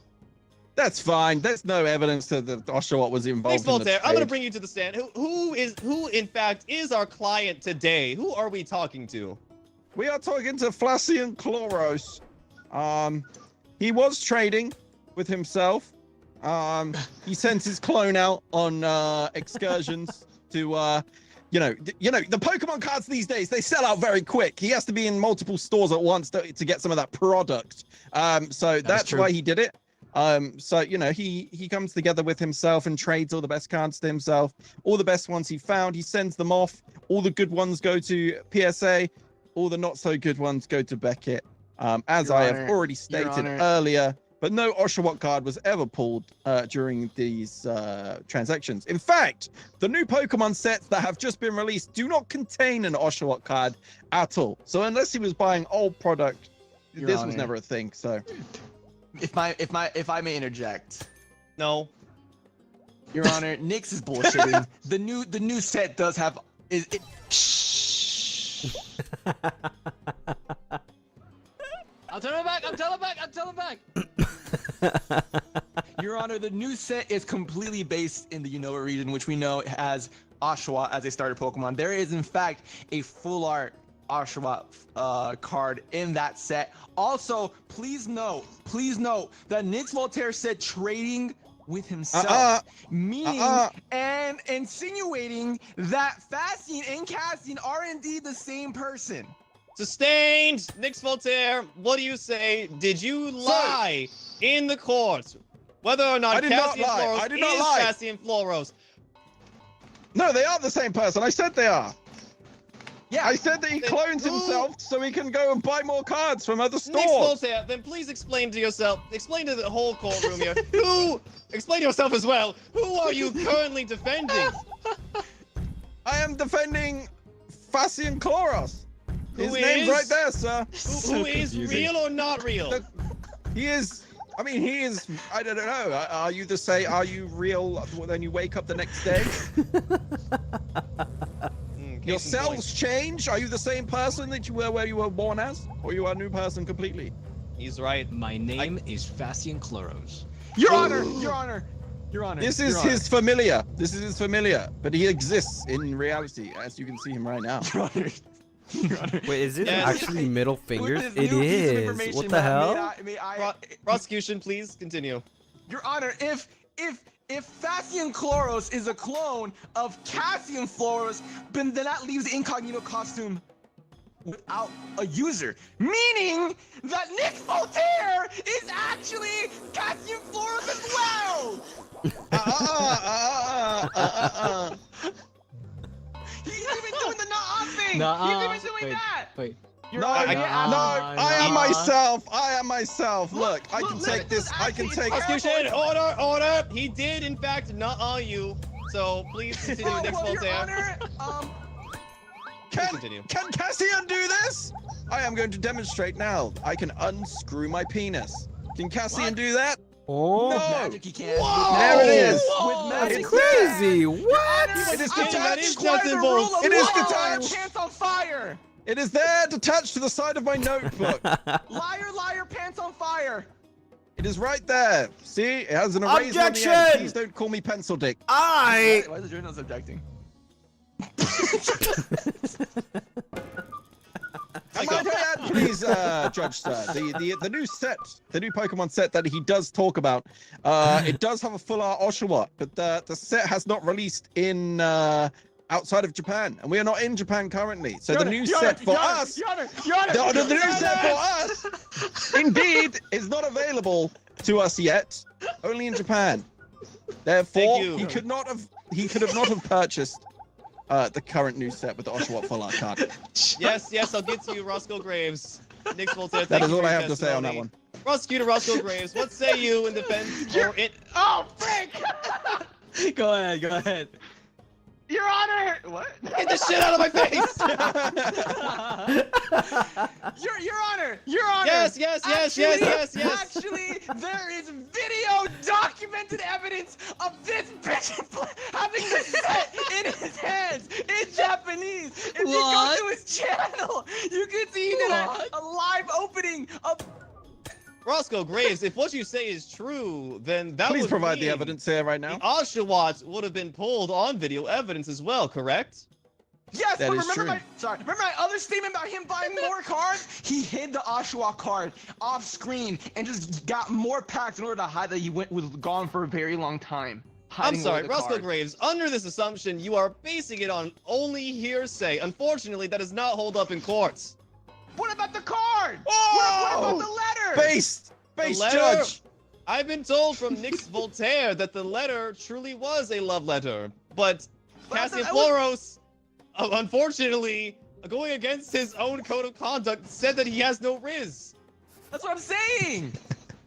That's fine. There's no evidence that the Oshawott was involved Nix in the Voltaire, I'm gonna trade. bring you to the stand. Who in fact is our client today? Who are we talking to? We are talking to Flacian Chloros. He was trading with himself. He sent his clone out on excursions to, you know, the Pokemon cards these days, they sell out very quick. He has to be in multiple stores at once to get some of that product. So that's true. why he did it. So, you know, he comes together with himself and trades all the best cards to himself. All the best ones he found, he sends them off. All the good ones go to PSA. All the not so good ones go to Beckett. As Your I Honor, have already Your stated Honor. earlier, but no Oshawott card was ever pulled during these transactions. In fact, the new Pokemon sets that have just been released do not contain an Oshawott card at all. So unless he was buying old product, Your this was Honor. never a thing. So if I may interject, No. Your Honor, Nyx is bullshitting. the new set does have I'll turn it back. Your Honor, the new set is completely based in the Unova region, which we know has Oshawott as a starter Pokemon. There is, in fact, a full art Oshawott card in that set. Also, please note that Nyx Voltaire said trading with himself, meaning and insinuating that Facian and Cassian are indeed the same person. Sustained! Nyx Voltaire, what do you say? Did you lie in the court? Whether or not I did not Cassian lie. Floros I did not is lie. Cassian Floros. No, they are the same person. I said they are. Yeah, I said that he Then clones who- himself so he can go and buy more cards from other Nyx stores. Voltaire, then please explain to yourself, explain to the whole courtroom here, explain to yourself as well, who are you currently defending? I am defending Facian Chloros. His Who name's is? right there, sir. Who is real or not real? Look, he is. I mean, he is. I don't know. Are you real when you wake up the next day? Your Case in point. cells change? Are you the same person that you were where you were born as? Or you are a new person completely? He's right. My name is Facian Chloros. Your Honor, Your Honor. This is his familiar. This is his familiar. But he exists in reality, as you can see him right now. Your Honor. Your Honor. Wait, is it Yes. actually middle With fingers? this It new piece of is. information, What the hell? may I- Prosecution, please continue. Your Honor, if Facian Chloros is a clone of Cassian Chloros, then that leaves the incognito costume without a user, meaning that Nyx Voltaire is actually Cassian Chloros as well. He's even doing the not thing. He's even doing that. Wait. No, Honor, I am myself. I am myself. Look, I can look, take this. I can take. Prosecution, order! He did, in fact, not on you. So please continue, Nyx Well, Your Voltaire. Honor, Continue. Can Cassian do this? I am going to demonstrate now. I can unscrew my penis. Can Cassian do that? Oh, No. magic he can. There it is. With magic. It's crazy! What? It is That detached. is nuts and bolts. It is Liar, detached. Pants on fire. It is there, detached to the side of my notebook. Liar, pants on fire. It is right there. See, it has an eraser on the end. Objection! Please don't call me pencil dick. Why is the journalist objecting? And might I add, please, Judge Sir, the new set, the new Pokemon set that he does talk about, it does have a full art Oshawott, but the set has not released in outside of Japan, and we are not in Japan currently. So the new set for us, the new set for us, indeed, is not available to us yet, only in Japan. Therefore, Thank you. he could not have purchased the current new set with the Oshawott full art card. Yes, I'll get to you, Roscoe Graves. Nyx Voltaire, That thank is you all for I your have to say on that testimony. one. Prosecutor Roscoe Graves, what say you in defense or it? Oh, frick! Go ahead. Your Honor! What? Get the shit out of my face! Your Honor! Your Honor! Yes. Actually, there is video documented evidence of this bitch having the set in his hands in Japanese. If you go to his channel, you can see that a live opening of. Roscoe Graves, if what you say is true, then that Please would provide the mean evidence here right the now. Oshawott would have been pulled on video evidence as well, correct? Yes, That but is remember true. remember my other statement about him buying more cards? He hid the Oshawott card off screen and just got more packs in order to hide that he was gone for a very long time. I'm hiding sorry, away the Roscoe card. Graves, under this assumption, you are basing it on only hearsay. Unfortunately, that does not hold up in courts. What about the card? Whoa! What about the letter? Based letter- judge. I've been told from Nyx Voltaire that the letter truly was a love letter, but Well, Cassian that was- Floros, unfortunately, going against his own code of conduct, said that he has no Riz. That's what I'm saying.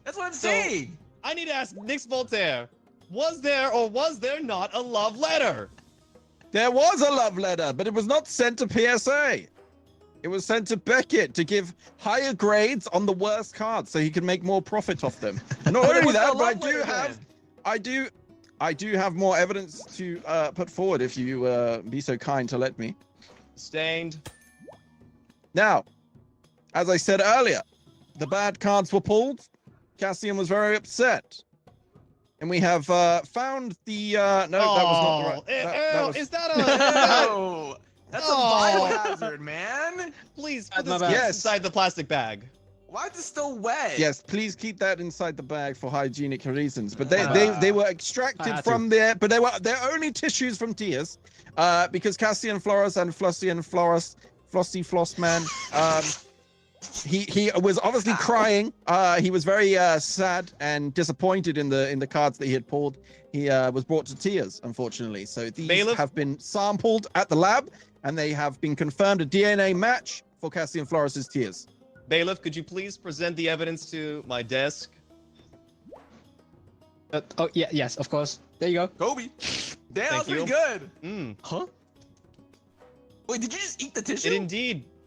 That's what I'm So- saying. I need to ask Nyx Voltaire, was there or was there not a love letter? There was a love letter, but it was not sent to PSA. It was sent to Beckett to give higher grades on the worst cards so he can make more profit off them. And not But it only was that, a but love letter then. I do have more evidence to put forward if you be so kind to let me. Sustained. Now, as I said earlier, the bad cards were pulled. Cassian was very upset. And we have found the no, that was not the right. That was, Is that a No, that's a Oh. biohazard, man. Please That's put my this bad. inside the plastic bag. Why is it still wet? yes, please keep that inside the bag for hygienic reasons. But Ah. they were I extracted had from there, but they're only tissues from tears. Because Cassian Flores and Flossian Flores, Flossy Flossman, he was obviously crying. He was very sad and disappointed in the cards that he had pulled. He was brought to tears, unfortunately. So these Bailiff? have been sampled at the lab, and they have been confirmed a DNA match for Cassian Flores' tears. Bailiff, could you please present the evidence to my desk? Oh yeah, yes, of course. There you go. Kobe. Damn, that was you. pretty good. Mm. Huh? Wait, did you just eat the tissue?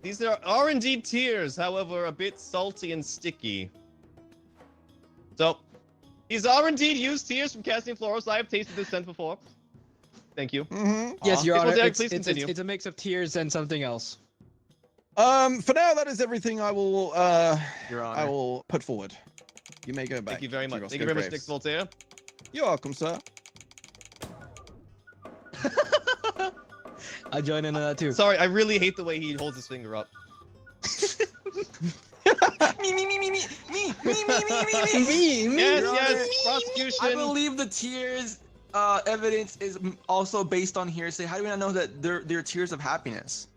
These are indeed tears, however, a bit salty and sticky. So, these are indeed used tears from Cassian Flores. I have tasted this scent before. Thank you. Mm-hmm. Yes, Your Yes, well, Honor. Derek, It's, please it's, continue. it's a mix of tears and something else. For now, that is everything I will Your Honor. I will put forward. You may go back. Thank you very to much. Roscoe Thank you very much, Graves. Nick Voltaire. You're welcome, sir. I join in on that too. Sorry, I really hate the way he holds his finger up. me. Yes, Your yes, Honor, prosecution. I believe the tears evidence is also based on hearsay. How do we not know that they're tears of happiness?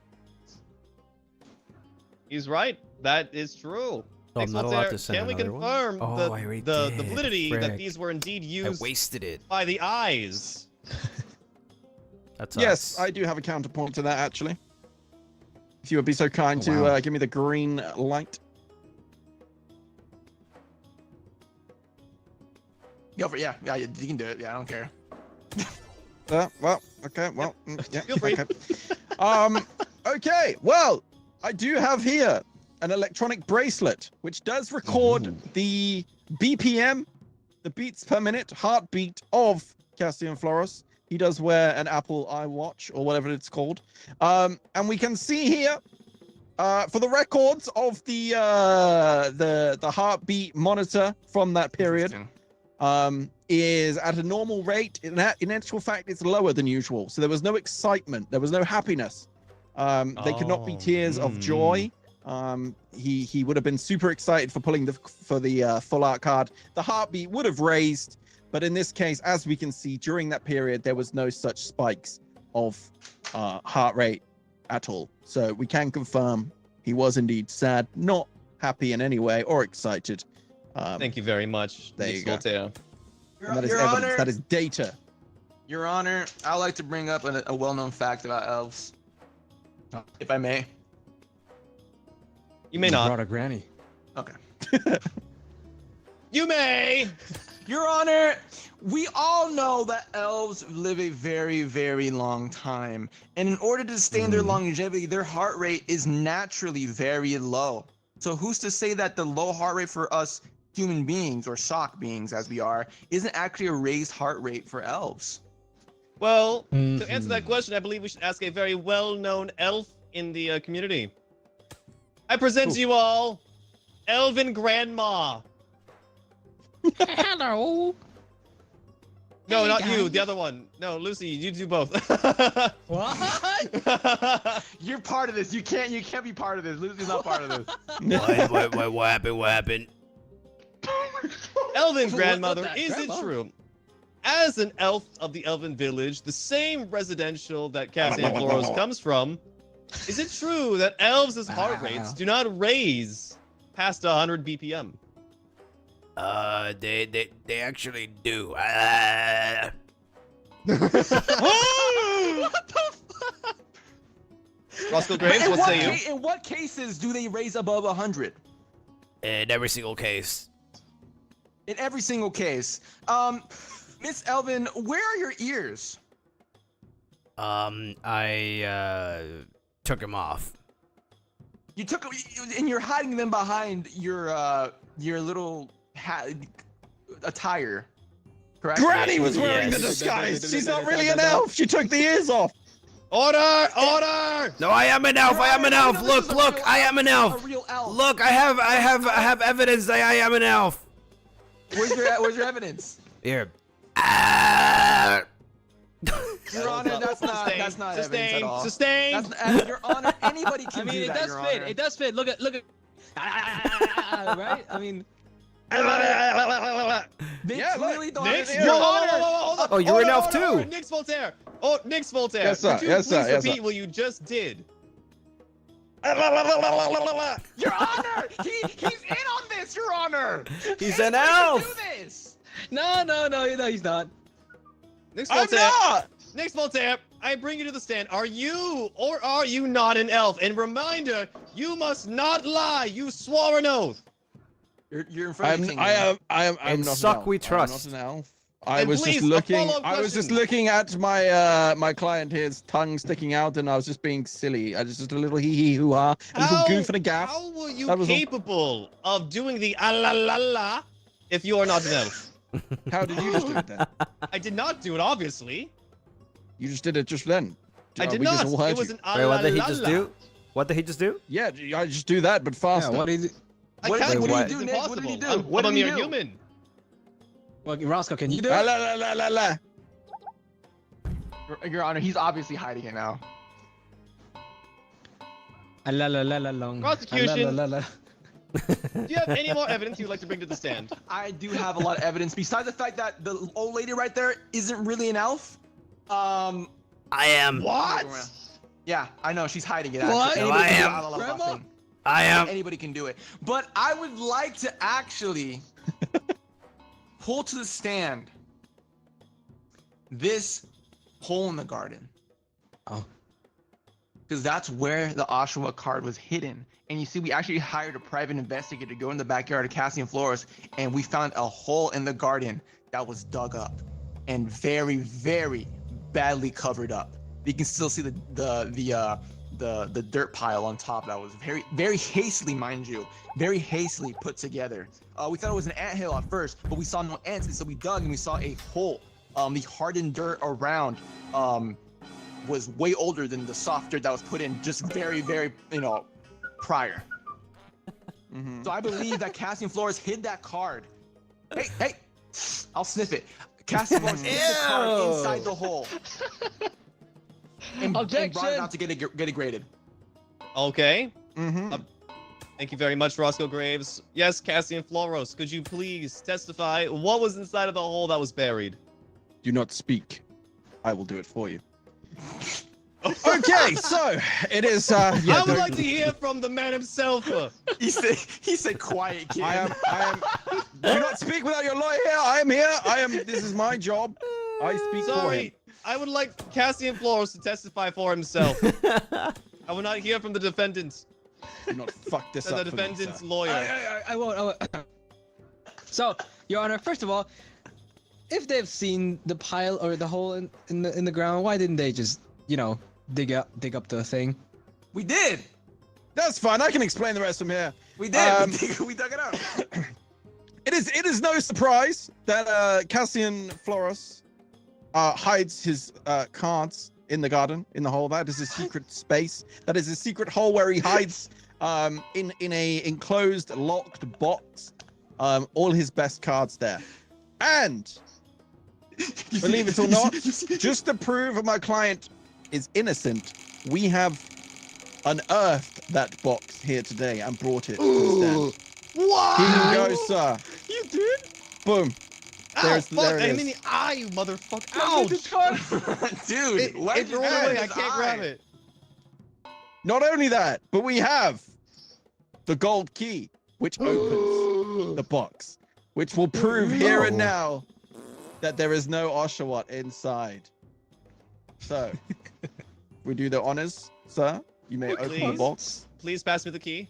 He's right. That is true. Oh, I'm Nick not allowed Voltaire, to send can we another one? confirm Oh, I already the did. validity that Frick. these were indeed I used wasted it. by the eyes? That's Yes, I do have a counterpoint to that, actually. If you would be so kind Oh, to wow. give me the green light. Go for it. Yeah, you can do it. Yeah, I don't care. Well, okay, well, yeah, Feel free. okay. Okay, well, I do have here an electronic bracelet, which does record the BPM, the beats per minute, heartbeat of Cassian Flores. He does wear an Apple iWatch or whatever it's called. And we can see here, for the records of the heartbeat monitor from that period, Interesting. is at a normal rate. In actual fact, it's lower than usual. So there was no excitement. There was no happiness. They could not be tears of joy. He would have been super excited for pulling the full art card. The heartbeat would have raised, but in this case, as we can see, during that period, there was no such spikes of heart rate at all. So we can confirm he was indeed sad, not happy in any way or excited. Thank you very much, There Nick you go. Voltaire. And that is Your evidence. Honor, That is data. Your Honor, I would like to bring up a well-known fact about elves, if I may. You may not. Brought a granny. Okay. You may. Your Honor, we all know that elves live a very, very long time. And in order to sustain their longevity, their heart rate is naturally very low. So who's to say that the low heart rate for us human beings, or shock beings as we are, isn't actually a raised heart rate for elves? Well, to answer that question, I believe we should ask a very well-known elf in the community. I present to you all, Elven Grandma. Hello. No, Hey, not you. guys. The other one. No, Lucy, you do both. What? You're part of this. You can't be part of this. Lucy's not part of this. What happened? Elven What grandmother, the- is Grandma? it true? As an elf of the Elven village, the same residential that Cassian Flores comes from, is it true that elves' heart rates do not raise past 100 BPM? They actually do. What the fuck? Roscoe Graves, what say you? In what cases do they raise above 100? In every single case. In every single case. Miss Elvin, where are your ears? I took him off. You took, and you're hiding them behind your little hat attire. Correct? Granny was wearing the Yes. disguise. She's not really an elf. She took the ears off. Order! Order! No, I am an elf. I am an elf. Look, look, I am an A elf. real elf. Look, I have evidence that I am an elf. Where's your evidence? Here. Your Honor, that's not evidence at all. Sustained. That's, Your Honor, anybody I can mean, do it that, does Your fit. Honor. It does fit. Look at. Right? I mean, They Yeah, look. clearly don't Nix, understand. your Honor! Oh, you're an elf too. Nix Voltaire! Oh, Nix Voltaire! Yes, sir. Could you Yes, sir. please Yes, repeat sir. what you just did? Your Honor, he's in on this, Your Honor. He's an Anybody elf. can do this. no, he's not. Nix I'm Voltaire! not. Nix Voltaire, I bring you to the stand. Are you or are you not an elf? And reminder, you must not lie. You swore an oath. You're in front of the king. I'm In not suck an elf. we I'm trust. not an elf. I And was please, just a looking. follow-up I was just question. looking at my my client here's tongue sticking out, and I was just being silly. I just a little hee hee hoo ha, a little goof and a gaff. How were you That was all. capable of doing the ah la la la if you are not an elf? How did you just do it then? I did not do it, obviously. You just did it just then. I did We just not. all heard It was you. an ah Wait, la what did he la just la. do? What did he just do? Yeah, I just do that, but faster. Yeah, what did? I What- can't wait, do what? it. It's did he do, Nick? What did he impossible. do? What I'm did a he mere do? human. Well, Roscoe, can you do La it? la la la la la. Your Honor, he's obviously hiding it now. La la la la long. Prosecution. La, la, la, la. Do you have any more evidence you'd like to bring to the stand? I do have a lot of evidence. Besides the fact that the old lady right there isn't really an elf. I am. What? Yeah, I know she's hiding it. Actually. What? Anybody I can do am. la la la la Grandma? thing. I am. Anybody can do it. But I would like to actually pull to the stand this hole in the garden. Oh. Because that's where the Oshawa card was hidden. And you see, we actually hired a private investigator to go in the backyard of Cassian Flores, and we found a hole in the garden that was dug up and very, very badly covered up. You can still see the dirt pile on top that was very, very hastily, mind you, very hastily put together. We thought it was an anthill at first, but we saw no ants, and so we dug and we saw a hole. The hardened dirt around was way older than the soft dirt that was put in just very, very, prior. So I believe that Cassian Flores hid that card. Hey, I'll sniff it. Cassian Flores hid the card Ew. inside the hole. And brought it Objection. out to get it graded. Okay. Mm-hmm. Thank you very much, Roscoe Graves. Yes, Cassian Floros, could you please testify what was inside of the hole that was buried? Do not speak. I will do it for you. Okay, so it is. Yeah, I would like to hear from the man himself. He said quiet kid. I am. Do not speak without your lawyer here. I am here. This is my job. I speak for him. Sorry, I would like Cassian Floros to testify for himself. I will not hear from the defendant. Do not fuck this And up the for me, defendant's sir. lawyer. I won't. So, Your Honor, first of all, if they've seen the pile or the hole in the ground, why didn't they just, dig up the thing? We did. That's fine. I can explain the rest from here. We did. We dug it out. It is no surprise that Cassian Floros hides his cards in the garden, in the hole. That is a secret space. That is a secret hole where he hides in a enclosed, locked box. All his best cards there. And believe it or not, just to prove my client is innocent, we have unearthed that box here today and brought it to the stand. What? Here you go, sir. You did? Boom. Ow, There's- fuck! there it I'm is. in the eye, you motherfucker! Ouch! Dude, why It's did you rolled have away. it I in his can't grab eye? it. Not only that, but we have the gold key, which opens the box, which will prove here and now that there is no Oshawott inside. So, we do the honors, sir. You may open the Please. box. Please pass me the key.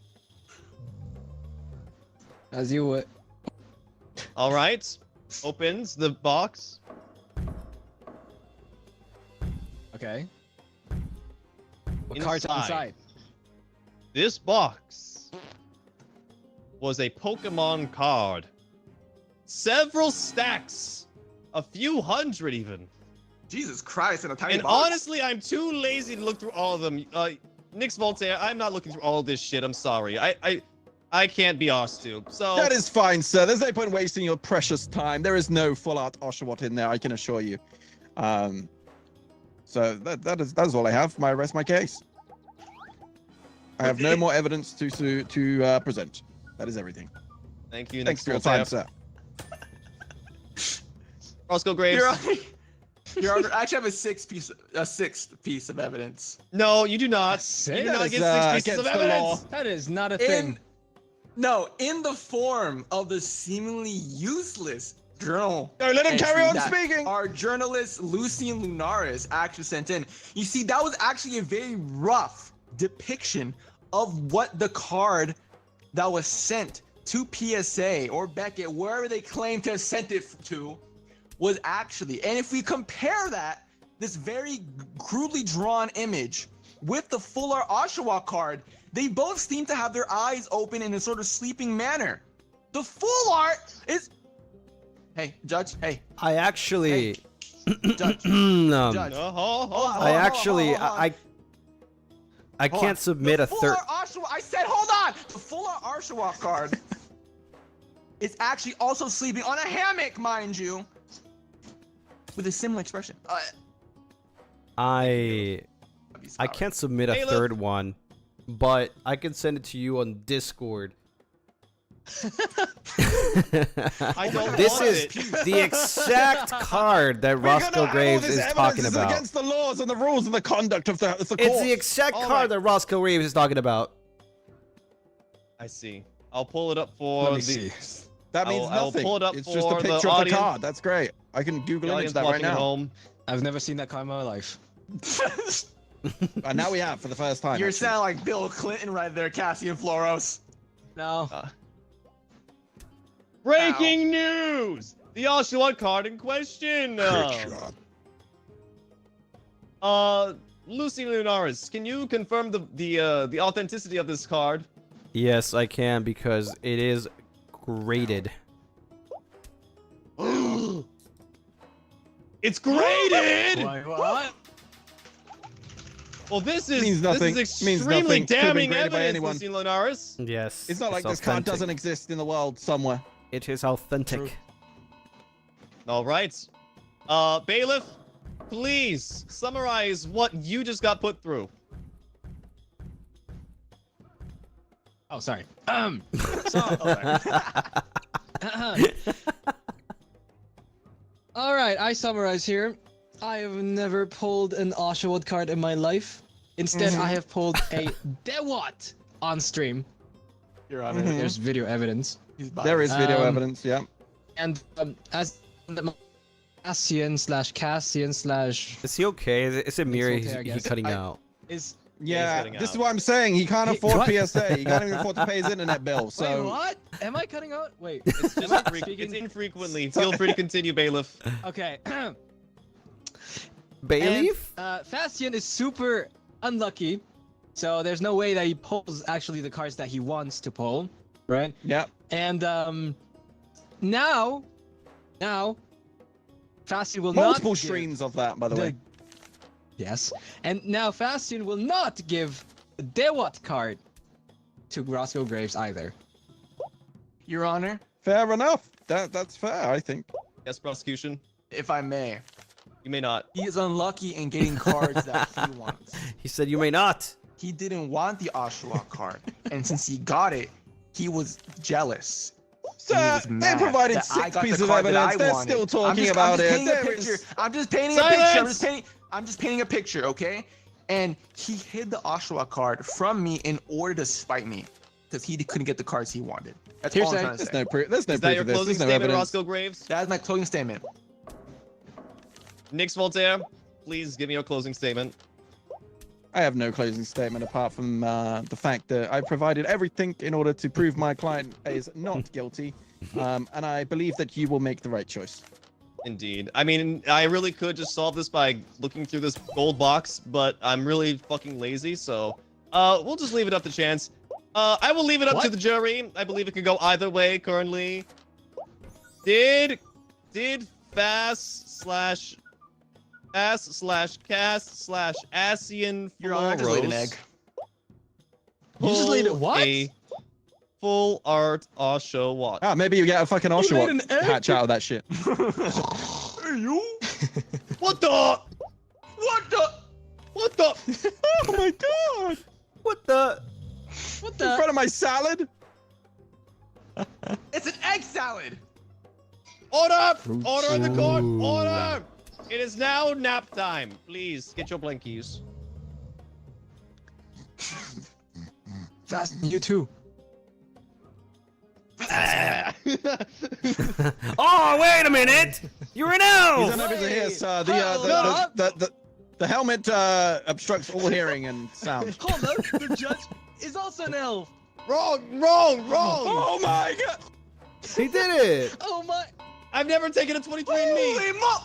As you would. All right. Opens the box. Okay. What Inside. cards inside? This box was a Pokemon card. Several stacks. A few hundred even. Jesus Christ, in a tiny And box. honestly, I'm too lazy to look through all of them. Nix Voltaire, I'm not looking through all of this shit. I'm sorry. I can't be asked to. So That is fine, sir. There's no point wasting your precious time. There is no full art Oshawott in there, I can assure you. So that is all I have. I rest my case. I have no more evidence to present. That is everything. thank you. Thanks Nix for your Voltaire. time, sir. Roscoe Graves. Your Honor, I actually have a sixth piece of evidence. No, you do not. Say You do that not is, get 6 pieces of against the law. evidence. That is not a thing. In the form of the seemingly useless journal. No, let him carry on entry that speaking. Our journalist Lucien Lunaris actually sent in. You see, that was actually a very rough depiction of what the card that was sent to PSA or Beckett, wherever they claim to have sent it to, was actually. And if we compare that, this very crudely drawn image with the full art Oshawa card, they both seem to have their eyes open in a sort of sleeping manner. The full art is. Hey, Judge. Hey, I actually. Judge. Judge. Hold on. I actually. hold on. I Hold can't on. submit The a full third. art Oshawa, I said, hold on. The full art Oshawa card is actually also sleeping on a hammock, mind you, with a similar expression. I can't submit a Caleb. third one, but I can send it to you on Discord. I don't This want is it. the exact card that Roscoe Graves is talking This about. is against the laws and the rules and the conduct of the court. It's the exact All card right. that Roscoe Graves is talking about. I see. I'll pull it up for Let me the see. That means I will nothing. pull it up It's just a for the picture of the audience. card. That's great. I can Google image audience that right watching at now. home. I've never seen that card in my life. And now we have for the first time. You're actually. sounding like Bill Clinton right there, Cassian Floros. No. Breaking news! The Oshawa card in question. Lucy Lunaris, can you confirm the authenticity of this card? Yes, I can because it is graded. It's graded. Wait, what? Well, this Means nothing. is Means extremely nothing. Could've been damning graded by evidence, anyone. Lucy Lunaris. Yes. It's not like this card authentic. doesn't exist in the world somewhere. It is authentic. True. All right. Bailiff, please summarize what you just got put through. Oh, sorry. All right, I summarize here. I have never pulled an Oshawott card in my life. Instead, I have pulled a Dewott on stream. Your Honor. There's video evidence. There is video Um, evidence, yeah. And as Cassian / Is he okay? Is it Miri okay, I he's guess. cutting out? is Yeah, getting this is out. what I'm saying. He can't Hey, afford what? PSA. He can't even afford to pay his internet bill. Wait, So what? Am I cutting out? Wait. It's just it's infrequently. Feel free to continue, Bailiff. Okay. Bailiff? Fastian is super unlucky, so there's no way that he pulls actually the cards that he wants to pull, right? yeah, And now, Fastian will multiple not give streams of that, by the way. Yes, and now Fastian will not give the Dewott card to Roscoe Graves either. Your Honor, Fair enough. That's fair, I think. Yes, prosecution. if I may, You may not. he is unlucky in getting cards that he wants. He said you may not. He didn't want the Oshawa card, and since he got it, he was jealous. Sir, was they mad provided that I 6 got the pieces of card that evidence. I They're wanted. still talking I'm about just it. painting a There picture. is- I'm just painting a picture. Silence! I'm just painting a picture, okay? And he hid the Oshawa card from me in order to spite me, because he couldn't get the cards he wanted. That's all I'm Hearsay. trying to There's say. no proof. There's no Is that proof your of this. closing There's no statement, evidence. Roscoe Graves? That is my closing statement. Nix Voltaire, please give me your closing statement. I have no closing statement apart from the fact that I provided everything in order to prove my client is not guilty, and I believe that you will make the right choice. Indeed. I mean, I really could just solve this by looking through this gold box, but I'm really fucking lazy, so we'll just leave it up to chance. I will leave it up to the jury. I believe it could go either way currently. Did fast/cast/Asian Your Honor, I just laid an egg. You just laid it what? A full art Oshawott. Ah, maybe you get a fucking made an Oshawott egg? hatch out of that shit. Hey, you? What the? What the? What the? Oh my god! What the? What In the? front of my salad? It's an egg salad. Order! Order in the court! Order! It is now nap time. Please get your blankies. Fast, you too. Oh, wait a minute! You're an He's elf! unable to hear, sir. The helmet obstructs all hearing and sound. Hold on, the judge is also an elf. Wrong! Oh my god! He did it! Oh my! I've never taken a 23andMe. Holy mo-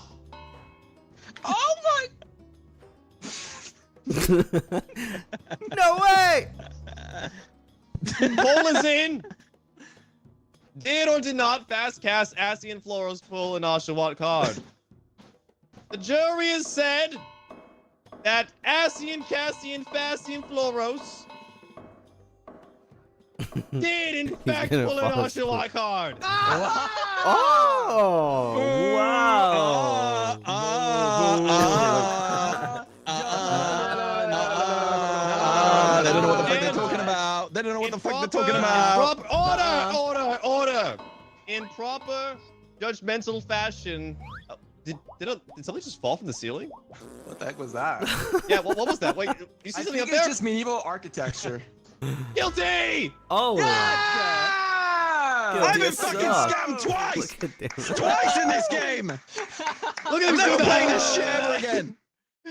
Oh my! No way! Poll is in. Did or did not fast cast Asian Floros pull an Oshawott card? The jury has said that Asian, Cassian, Fastian, Floros did in fact gonna pull an fall asleep. Oshawott card. Oh! Wow! They don't know what the fuck they're talking about. They don't know what the fuck they're talking about. Order! In proper judgmental fashion. Did something just fall from the ceiling? What the heck was that? Yeah, what was that? Wait, you see I something think up it's there? just medieval architecture. Guilty! Oh! I've been fucking sucks. scammed twice! Look at this. Twice in this game! Look at I'm him never do playing that! this shit ever again!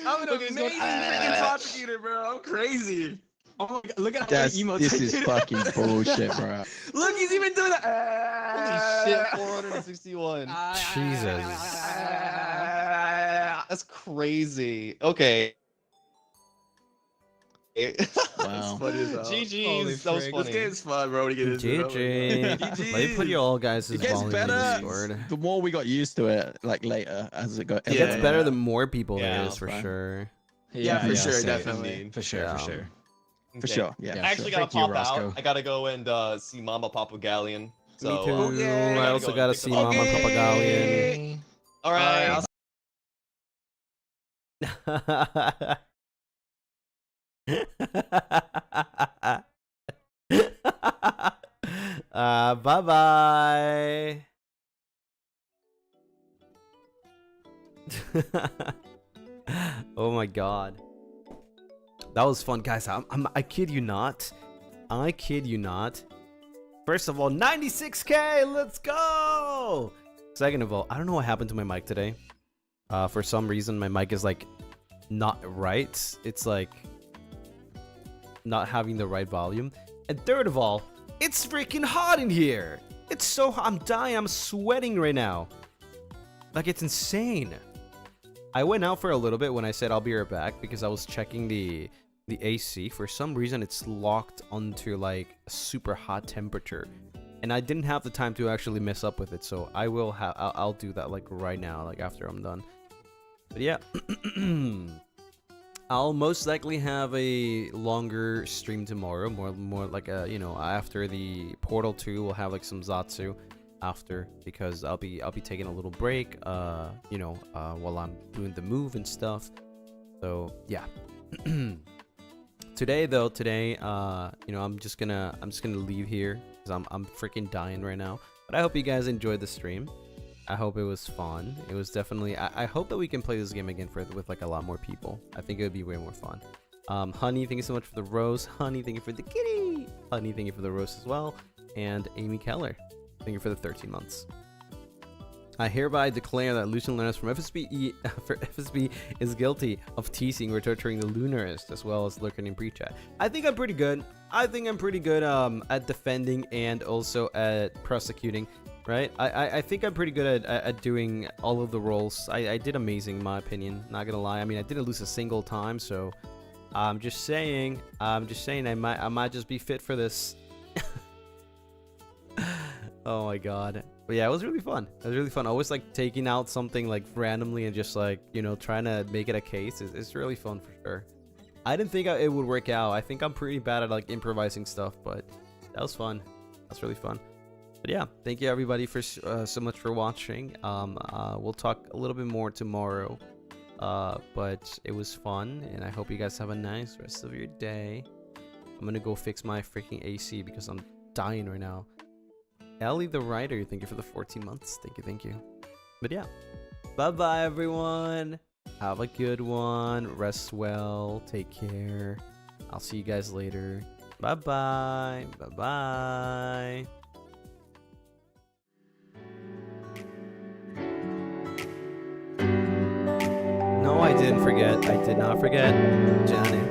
I'm an Look at his amazing going- freaking prosecutor, bro. I'm crazy. Oh my god! Look at how That's, many emotes. this I is did. fucking bullshit, bro. Look, he's even doing that. Holy shit, 461. Jesus. That's crazy. Okay. Wow. That's funny as hell. GG's, that was frick. funny. This game's fun, bro. To get into it. GG. Let me put you all guys' It gets volume in better Discord. the more we got used to it, like later, as it got. It Yeah, gets better the more people there Yeah, is, for fine. sure. Yeah, for sure, same. definitely. For sure, Yeah. for sure. For sure, yeah. Yeah. I actually sure. gotta Thank you, pop out. Roscoe. I gotta go and see Mama Papa Galleon. So, Me too. okay. I also gotta see Mama Okay. Papagalian. All right. Bye bye. Oh my god, that was fun, guys. I kid you not. I kid you not. First of all, 96K. Let's go. Second of all, I don't know what happened to my mic today. For some reason, my mic is like not right. It's like not having the right volume. And third of all, it's freaking hot in here. It's so hot. I'm dying. I'm sweating right now. Like, it's insane. I went out for a little bit when I said I'll be right back because I was checking the AC. For some reason, it's locked onto like a super hot temperature, and I didn't have the time to actually mess up with it. So I will have. I'll do that like right now, like after I'm done. But yeah, I'll most likely have a longer stream tomorrow. More like a, you know, after the Portal 2, we'll have like some Zatsu after, because I'll be taking a little break, you know, while I'm doing the move and stuff. So yeah. Today, you know, I'm just gonna leave here because I'm freaking dying right now. But I hope you guys enjoyed the stream. I hope it was fun. It was definitely. I hope that we can play this game again with like a lot more people. I think it would be way more fun. Honey, thank you so much for the rose. Honey, thank you for the kitty. Honey, thank you for the rose as well. And Amy Keller, thank you for the 13 months. I hereby declare that Lucien Lunaris from FSB is guilty of teasing or torturing the Lunaris, as well as lurking in pre-chat. I think I'm pretty good. I think I'm pretty good at defending and also at prosecuting, right? I think I'm pretty good at doing all of the roles. I did amazing in my opinion, not gonna lie. I mean, I didn't lose a single time, so I'm just saying. I might just be fit for this. Oh my god. But yeah, it was really fun. It was really fun. Always like taking out something like randomly and just like, you know, trying to make it a case. It's really fun for sure. I didn't think it would work out. I think I'm pretty bad at like improvising stuff, but that was fun. That's really fun. But yeah, thank you everybody for so much for watching. We'll talk a little bit more tomorrow. But it was fun, and I hope you guys have a nice rest of your day. I'm gonna go fix my freaking AC because I'm dying right now. Ellie the writer, thank you for the 14 months. Thank you. But yeah, bye bye everyone. Have a good one. Rest well. Take care. I'll see you guys later. Bye bye. Bye bye. No, I didn't forget. I did not forget. Janet.